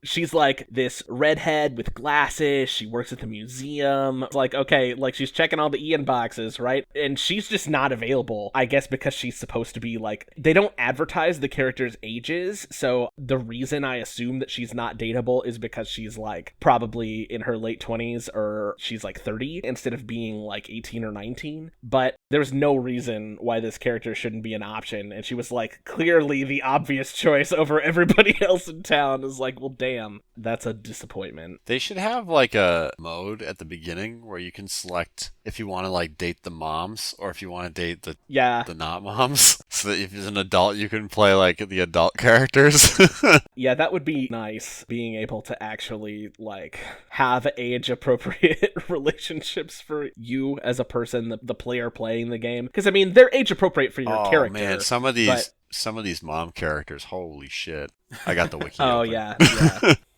she's like this redhead with glasses. She works at the museum. It's like, okay, like she's checking all the Ian boxes, right? And she's just not available, I guess, because she's supposed to be like, they don't advertise the character's ages. So the reason I assume that she's not dateable is because she's like probably in her late 20s or she's like 30 instead of being like 18 or 19. But there's no reason why this character shouldn't be an option. And she was like clearly the obvious choice over everybody else in town. Is like, well, damn. That's a disappointment. They should have like a mode at the beginning where you can select if you want to like date the moms or if you want to date the not moms. So that if as an adult you can play like the adult characters. Yeah, that would be nice, being able to actually like have age appropriate relationships for you as a person, the player playing the game. Because I mean, they're age appropriate for your character. Oh man, some of these mom characters, holy shit. I got the wiki. Oh, open. yeah.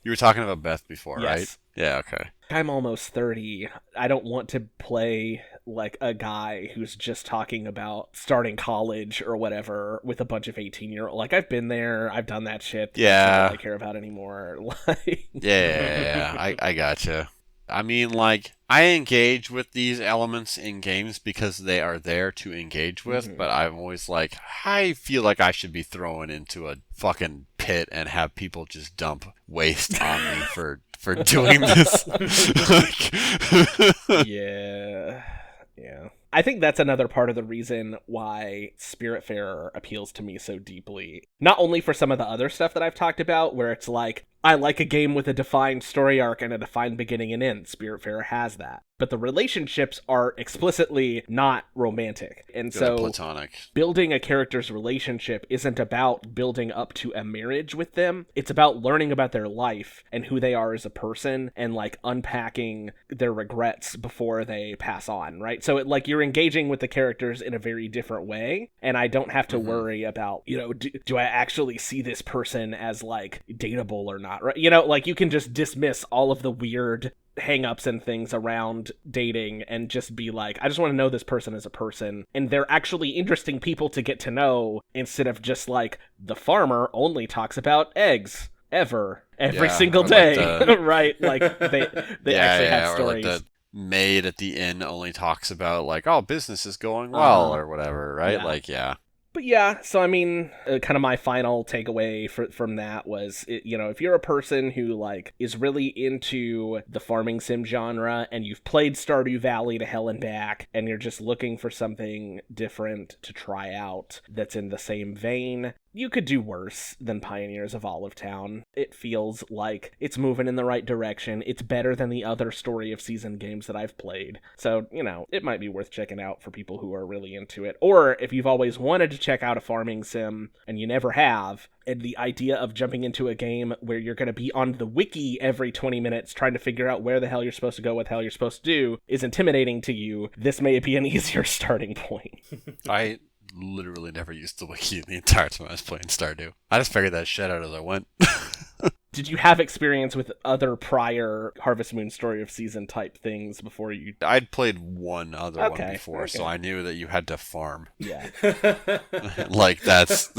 You were talking about Beth before, Yes. right? Yeah, okay. I'm almost 30. I don't want to play like a guy who's just talking about starting college or whatever with a bunch of 18-year-olds. Like, I've been there. I've done that shit. Yeah. That's not what I care about anymore. Like... Yeah. I gotcha. I mean, like, I engage with these elements in games because they are there to engage with, but I'm always like, I feel like I should be thrown into a fucking pit and have people just dump waste on me for doing this. Yeah. I think that's another part of the reason why Spiritfarer appeals to me so deeply. Not only for some of the other stuff that I've talked about, where it's like, I like a game with a defined story arc and a defined beginning and end. Spiritfarer has that. But the relationships are explicitly not romantic. And so platonic. Building a character's relationship isn't about building up to a marriage with them. It's about learning about their life and who they are as a person and like unpacking their regrets before they pass on, right? So like you're engaging with the characters in a very different way. And I don't have to worry about, you know, do I actually see this person as like dateable or not, right? You know, like you can just dismiss all of the weird hang-ups and things around dating and just be like, I just want to know this person as a person, and they're actually interesting people to get to know, instead of just like, the farmer only talks about eggs every single day. Like right? Like they actually have stories. Or like the maid at the inn only talks about like, oh, business is going well or whatever, right? Yeah. Like, yeah. But yeah, so I mean, kind of my final takeaway from that was, you know, if you're a person who like is really into the farming sim genre and you've played Stardew Valley to hell and back and you're just looking for something different to try out that's in the same vein, you could do worse than Pioneers of Olive Town. It feels like it's moving in the right direction. It's better than the other Story of Season games that I've played. So, you know, it might be worth checking out for people who are really into it. Or if you've always wanted to check out a farming sim and you never have, and the idea of jumping into a game where you're going to be on the wiki every 20 minutes trying to figure out where the hell you're supposed to go, what the hell you're supposed to do, is intimidating to you, this may be an easier starting point. I literally never used the wiki the entire time I was playing Stardew. I just figured that shit out as I went. Did you have experience with other prior Harvest Moon Story of Season type things before you... I'd played one other one before, so I knew that you had to farm. Yeah. Like, that's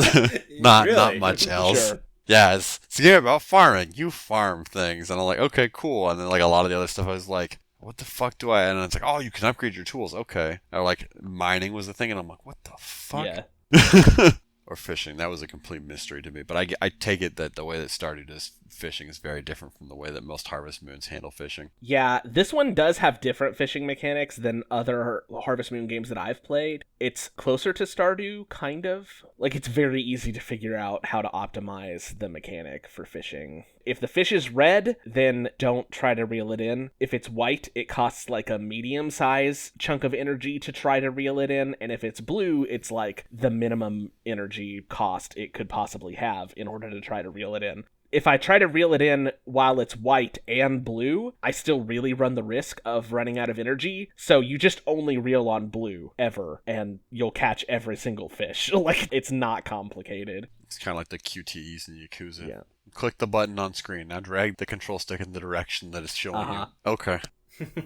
not much else. Sure. Yeah, it's a game about farming. You farm things. And I'm like, okay, cool. And then, like, a lot of the other stuff I was like, what the fuck do I... And it's like, oh, you can upgrade your tools. Okay. Or, like, mining was the thing, and I'm like, what the fuck? Yeah. Or fishing. That was a complete mystery to me. But I take it that the way that Stardew does fishing is very different from the way that most Harvest Moons handle fishing. Yeah, this one does have different fishing mechanics than other Harvest Moon games that I've played. It's closer to Stardew, kind of. Like, it's very easy to figure out how to optimize the mechanic for fishing. If the fish is red, then don't try to reel it in. If it's white, it costs like a medium-size chunk of energy to try to reel it in. And if it's blue, it's like the minimum energy cost it could possibly have in order to try to reel it in. if I try to reel it in while it's white and blue, I still really run the risk of running out of energy. So you just only reel on blue ever, and you'll catch every single fish. Like, it's not complicated. It's kind of like the QTEs in Yakuza. Yeah. Click the button on screen. Now drag the control stick in the direction that it's showing you. Okay.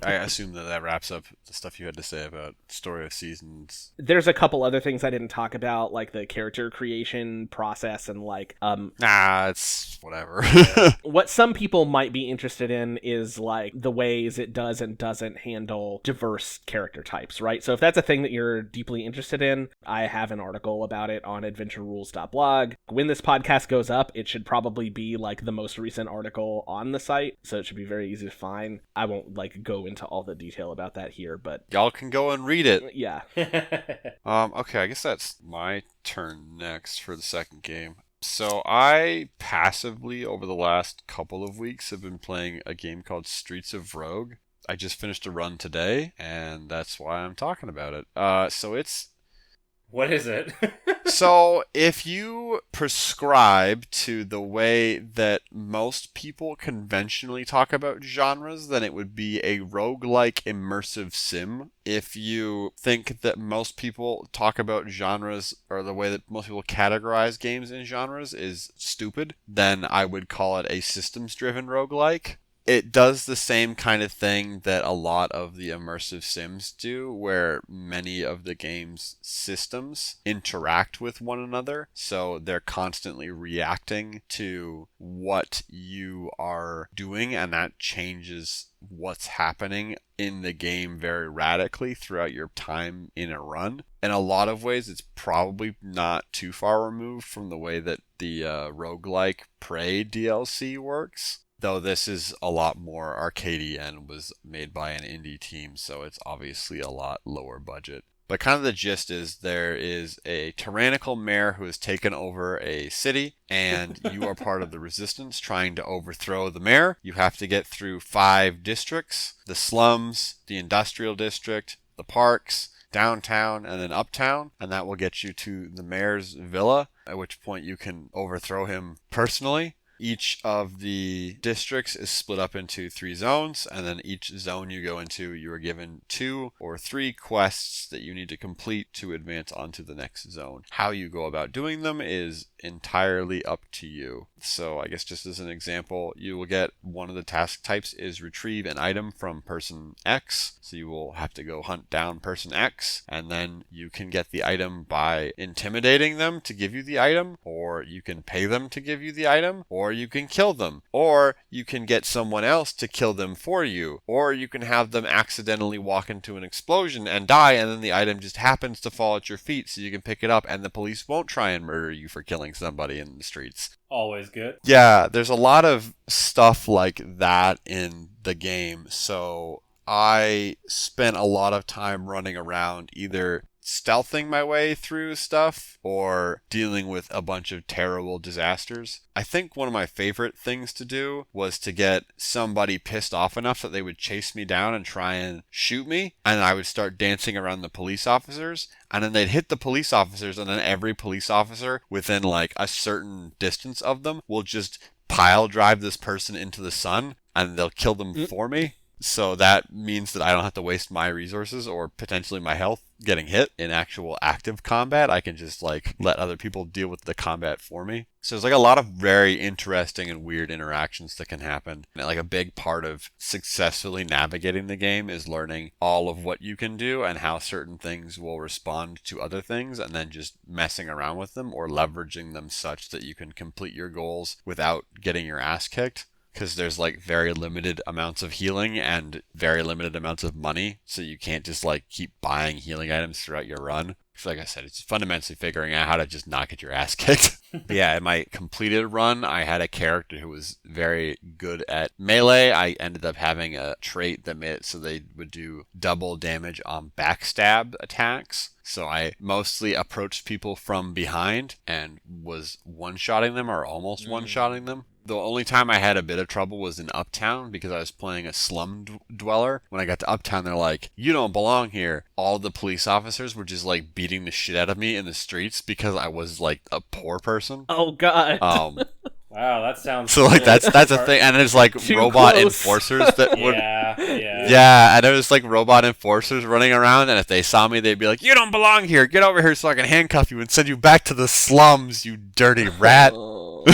I assume that wraps up the stuff you had to say about Story of Seasons. There's a couple other things I didn't talk about, like the character creation process and like it's whatever. what some people might be interested in is like the ways it does and doesn't handle diverse character types, right? So if that's a thing that you're deeply interested in, I have an article about it on adventurerules.blog. When this podcast goes up, it should probably be like the most recent article on the site, so it should be very easy to find. I won't like go into all the detail about that here, but y'all can go and read it. Yeah. Okay, I guess that's my turn next for the second game. So I passively, over the last couple of weeks, have been playing a game called Streets of Rogue. I just finished a run today, and that's why I'm talking about it. So it's... What is it? So, if you prescribe to the way that most people conventionally talk about genres, then it would be a roguelike immersive sim. If you think that most people talk about genres, or the way that most people categorize games in genres is stupid, then I would call it a systems-driven roguelike. It does the same kind of thing that a lot of the immersive sims do, where many of the game's systems interact with one another. So they're constantly reacting to what you are doing, and that changes what's happening in the game very radically throughout your time in a run. In a lot of ways, it's probably not too far removed from the way that the roguelike Prey DLC works. Though this is a lot more arcadey and was made by an indie team, so it's obviously a lot lower budget. But kind of the gist is there is a tyrannical mayor who has taken over a city, and you are part of the resistance trying to overthrow the mayor. You have to get through 5 districts: the slums, the industrial district, the parks, downtown, and then uptown, and that will get you to the mayor's villa, at which point you can overthrow him personally. Each of the districts is split up into 3 zones, and then each zone you go into, you are given 2 or 3 quests that you need to complete to advance onto the next zone. How you go about doing them is entirely up to you. So I guess just as an example, you will get one of the task types is retrieve an item from person X. So you will have to go hunt down person X, and then you can get the item by intimidating them to give you the item, or you can pay them to give you the item, or you can kill them, or you can get someone else to kill them for you, or you can have them accidentally walk into an explosion and die, and then the item just happens to fall at your feet so you can pick it up, and the police won't try and murder you for killing somebody in the streets. Always good. Yeah, there's a lot of stuff like that in the game, so I spent a lot of time running around either stealthing my way through stuff or dealing with a bunch of terrible disasters. I think one of my favorite things to do was to get somebody pissed off enough that they would chase me down and try and shoot me, and I would start dancing around the police officers, and then they'd hit the police officers, and then every police officer within like a certain distance of them will just pile drive this person into the sun, and they'll kill them for me. So that means that I don't have to waste my resources or potentially my health getting hit in actual active combat. I can just like let other people deal with the combat for me. So there's like a lot of very interesting and weird interactions that can happen. And like a big part of successfully navigating the game is learning all of what you can do and how certain things will respond to other things, and then just messing around with them or leveraging them such that you can complete your goals without getting your ass kicked. Because there's like very limited amounts of healing and very limited amounts of money, so you can't just like keep buying healing items throughout your run. So like I said, it's fundamentally figuring out how to just not get your ass kicked. Yeah, in my completed run, I had a character who was very good at melee. I ended up having a trait that made it so they would do double damage on backstab attacks. So I mostly approached people from behind and was one-shotting them or almost one-shotting them. The only time I had a bit of trouble was in Uptown because I was playing a slum dweller. When I got to Uptown, they're like, "You don't belong here." All the police officers were just like beating the shit out of me in the streets because I was like a poor person. Oh, God. Wow, that sounds So like that's a thing, and there's like Too robot close. enforcers that would Yeah. and there's like robot enforcers running around, and if they saw me, they'd be like, "You don't belong here. Get over here so I can handcuff you and send you back to the slums, you dirty rat." Oh.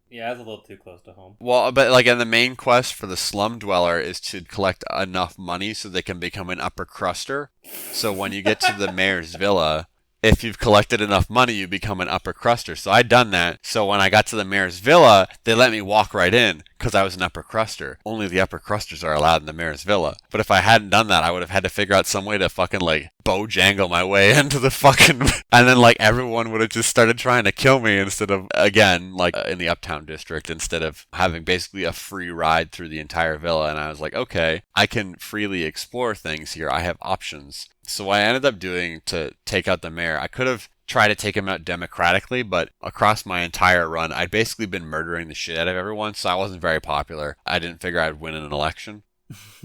Yeah, that's a little too close to home. Well, but like, and the main quest for the slum dweller is to collect enough money so they can become an upper cruster. So when you get to the mayor's villa, if you've collected enough money, you become an upper cruster. So I'd done that. So when I got to the mayor's villa, they let me walk right in because I was an upper cruster. Only the upper crusters are allowed in the mayor's villa. But if I hadn't done that, I would have had to figure out some way to fucking like bojangle my way into the fucking... And then like everyone would have just started trying to kill me instead of, again, like in the Uptown District, instead of having basically a free ride through the entire villa. And I was like, okay, I can freely explore things here. I have options. So what I ended up doing to take out the mayor, I could have tried to take him out democratically, but across my entire run, I'd basically been murdering the shit out of everyone, so I wasn't very popular. I didn't figure I'd win an election.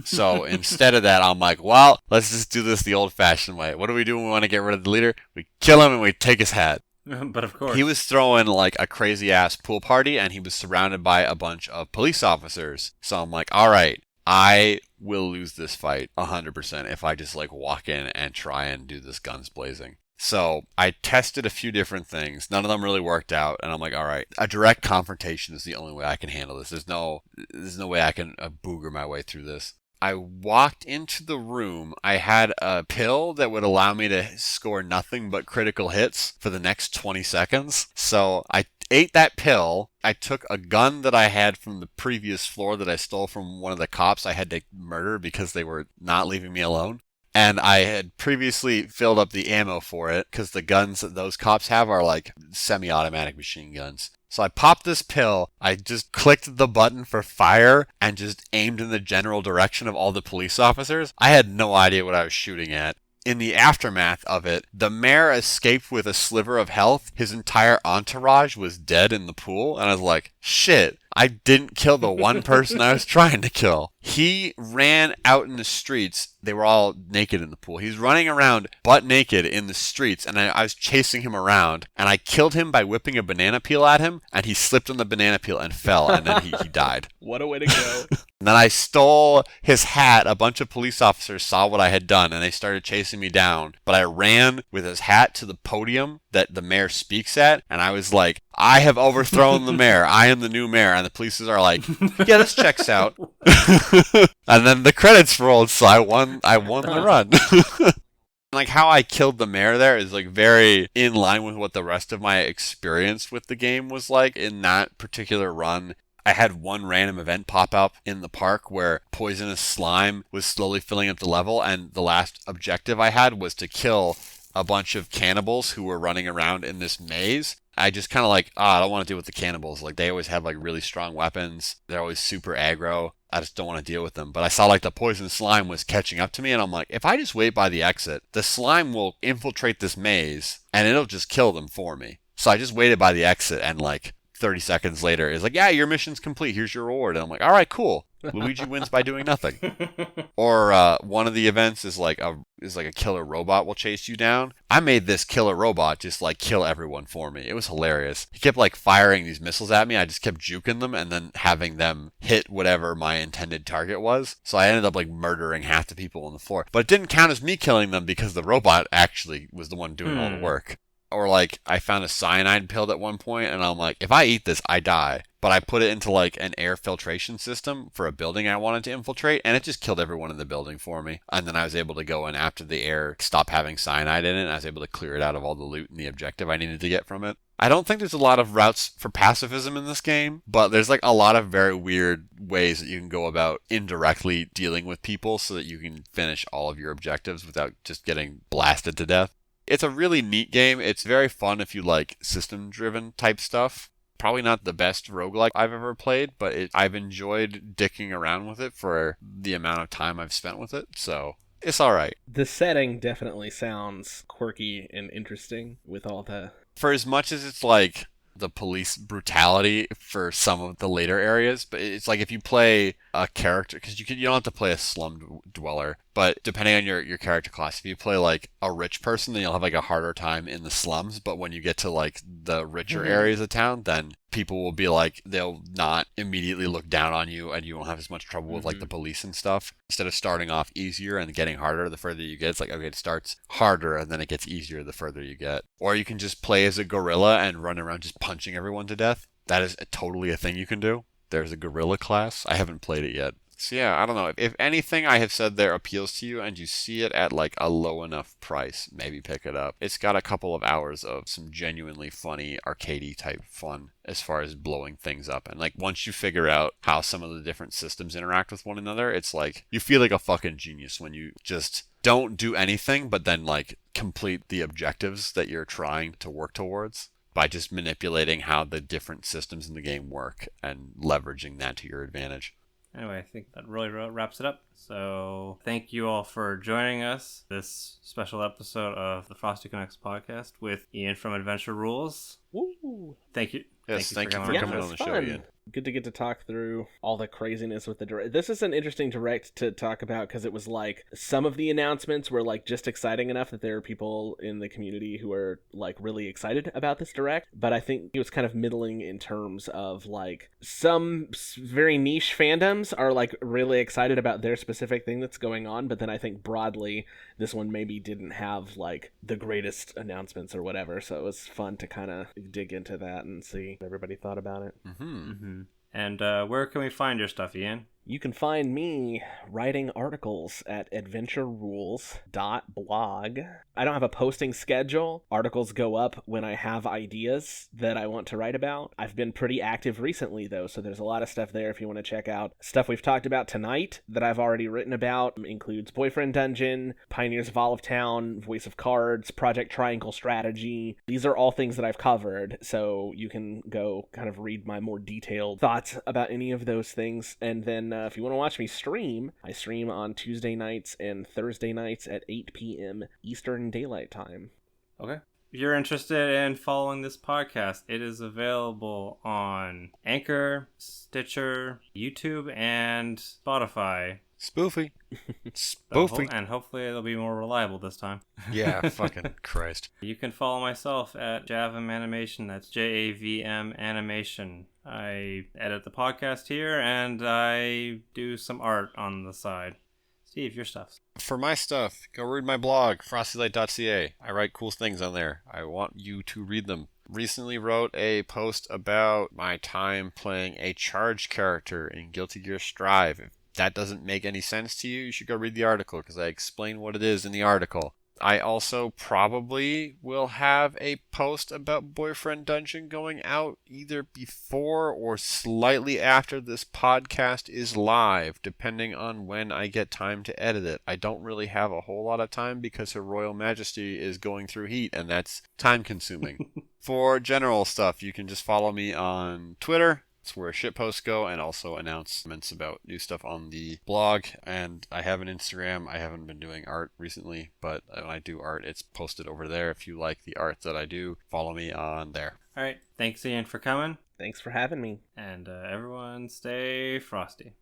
So instead of that, I'm like, well, let's just do this the old-fashioned way. What do we do when we want to get rid of the leader? We kill him and we take his hat. But of course. He was throwing like a crazy-ass pool party, and he was surrounded by a bunch of police officers. So I'm like, all right, I will lose this fight 100% if I just like walk in and try and do this guns blazing. So I tested a few different things. None of them really worked out. And I'm like, all right, a direct confrontation is the only way I can handle this. There's no way I can booger my way through this. I walked into the room. I had a pill that would allow me to score nothing but critical hits for the next 20 seconds. So I ate that pill. I took a gun that I had from the previous floor that I stole from one of the cops I had to murder because they were not leaving me alone. And I had previously filled up the ammo for it because the guns that those cops have are like semi-automatic machine guns. So I popped this pill, I just clicked the button for fire and just aimed in the general direction of all the police officers. I had no idea what I was shooting at. In the aftermath of it, the mayor escaped with a sliver of health. His entire entourage was dead in the pool. And I was like, shit, I didn't kill the one person I was trying to kill. He ran out in the streets. They were all naked in the pool. He's running around butt naked in the streets, and I was chasing him around, and I killed him by whipping a banana peel at him, and he slipped on the banana peel and fell, and then he died. What a way to go. And then I stole his hat. A bunch of police officers saw what I had done, and they started chasing me down. But I ran with his hat to the podium that the mayor speaks at, and I was like, I have overthrown the mayor. I am the new mayor. And the police are like, yeah, this checks out. And then the credits rolled, so I won the run. Like how I killed the mayor there is like very in line with what the rest of my experience with the game was like in that particular run. I had one random event pop up in the park where poisonous slime was slowly filling up the level, and the last objective I had was to kill a bunch of cannibals who were running around in this maze. I just kind of like, I don't want to deal with the cannibals. Like, they always have like really strong weapons. They're always super aggro. I just don't want to deal with them. But I saw like the poison slime was catching up to me, and I'm like, if I just wait by the exit, the slime will infiltrate this maze and it'll just kill them for me. So I just waited by the exit, and like 30 seconds later is like, yeah, your mission's complete. Here's your reward. And I'm like, all right, cool. Luigi wins by doing nothing. Or one of the events is like a killer robot will chase you down. I made this killer robot just like kill everyone for me. It was hilarious. He kept like firing these missiles at me. I just kept juking them and then having them hit whatever my intended target was. So I ended up like murdering half the people on the floor. But it didn't count as me killing them because the robot actually was the one doing all the work. Or like I found a cyanide pill at one point, and I'm like, if I eat this, I die. But I put it into like an air filtration system for a building I wanted to infiltrate, and it just killed everyone in the building for me. And then I was able to go in after the air stopped having cyanide in it, and I was able to clear it out of all the loot and the objective I needed to get from it. I don't think there's a lot of routes for pacifism in this game, but there's like a lot of very weird ways that you can go about indirectly dealing with people so that you can finish all of your objectives without just getting blasted to death. It's a really neat game. It's very fun if you like system-driven type stuff. Probably not the best roguelike I've ever played, but I've enjoyed dicking around with it for the amount of time I've spent with it, so it's alright. The setting definitely sounds quirky and interesting with all the... For as much as it's like the police brutality for some of the later areas, but it's like if you play a character, because you don't have to play a slum dweller, but depending on your character class, if you play like a rich person, then you'll have like a harder time in the slums, but when you get to like the richer areas of town, then people will be like, they'll not immediately look down on you and you won't have as much trouble with like the police and stuff. Instead of starting off easier and getting harder the further you get, it's like, okay, it starts harder and then it gets easier the further you get. Or you can just play as a gorilla and run around just punching everyone to death. That is totally a thing you can do. There's a gorilla class. I haven't played it yet. So yeah, I don't know. If anything I have said there appeals to you and you see it at like a low enough price, maybe pick it up. It's got a couple of hours of some genuinely funny arcadey type fun as far as blowing things up. And like once you figure out how some of the different systems interact with one another, it's like you feel like a fucking genius when you just don't do anything but then like complete the objectives that you're trying to work towards by just manipulating how the different systems in the game work and leveraging that to your advantage. Anyway, I think that really wraps it up. So thank you all for joining us this special episode of the Frosty Canucks podcast with Ian from Adventure Rules. Woo! Thank you. Yes, thank you for coming on the show, Ian. Good to get to talk through all the craziness with the direct. This is an interesting direct to talk about because it was like some of the announcements were like just exciting enough that there are people in the community who are like really excited about this direct. But I think it was kind of middling in terms of like some very niche fandoms are like really excited about their specific thing that's going on. But then I think broadly, this one maybe didn't have like the greatest announcements or whatever. So it was fun to kind of dig into that and see what everybody thought about it. And where can we find your stuff, Ian? You can find me writing articles at adventurerules.blog. I don't have a posting schedule. Articles go up when I have ideas that I want to write about. I've been pretty active recently, though, so there's a lot of stuff there if you want to check out. Stuff we've talked about tonight that I've already written about includes Boyfriend Dungeon, Pioneers of Olive Town, Voice of Cards, Project Triangle Strategy. These are all things that I've covered, so you can go kind of read my more detailed thoughts about any of those things. And then if you want to watch me stream, I stream on Tuesday nights and Thursday nights at 8 p.m. Eastern Daylight Time. Okay. If you're interested in following this podcast, it is available on Anchor, Stitcher, YouTube, and Spotify. Spoofy. Spoofy. And hopefully it'll be more reliable this time. Yeah, fucking Christ. You can follow myself at Javm Animation. That's JAVM Animation. I edit the podcast here, and I do some art on the side. Steve, your stuff. For my stuff, go read my blog, frostylight.ca. I write cool things on there. I want you to read them. Recently wrote a post about my time playing a charge character in Guilty Gear Strive. If that doesn't make any sense to you, you should go read the article because I explain what it is in the article. I also probably will have a post about Boyfriend Dungeon going out either before or slightly after this podcast is live, depending on when I get time to edit it. I don't really have a whole lot of time because Her Royal Majesty is going through heat, and that's time consuming. For general stuff, you can just follow me on Twitter. It's where shitposts go, and also announcements about new stuff on the blog. And I have an Instagram. I haven't been doing art recently, but when I do art, it's posted over there. If you like the art that I do, follow me on there. All right. Thanks, Ian, for coming. Thanks for having me. And everyone stay frosty.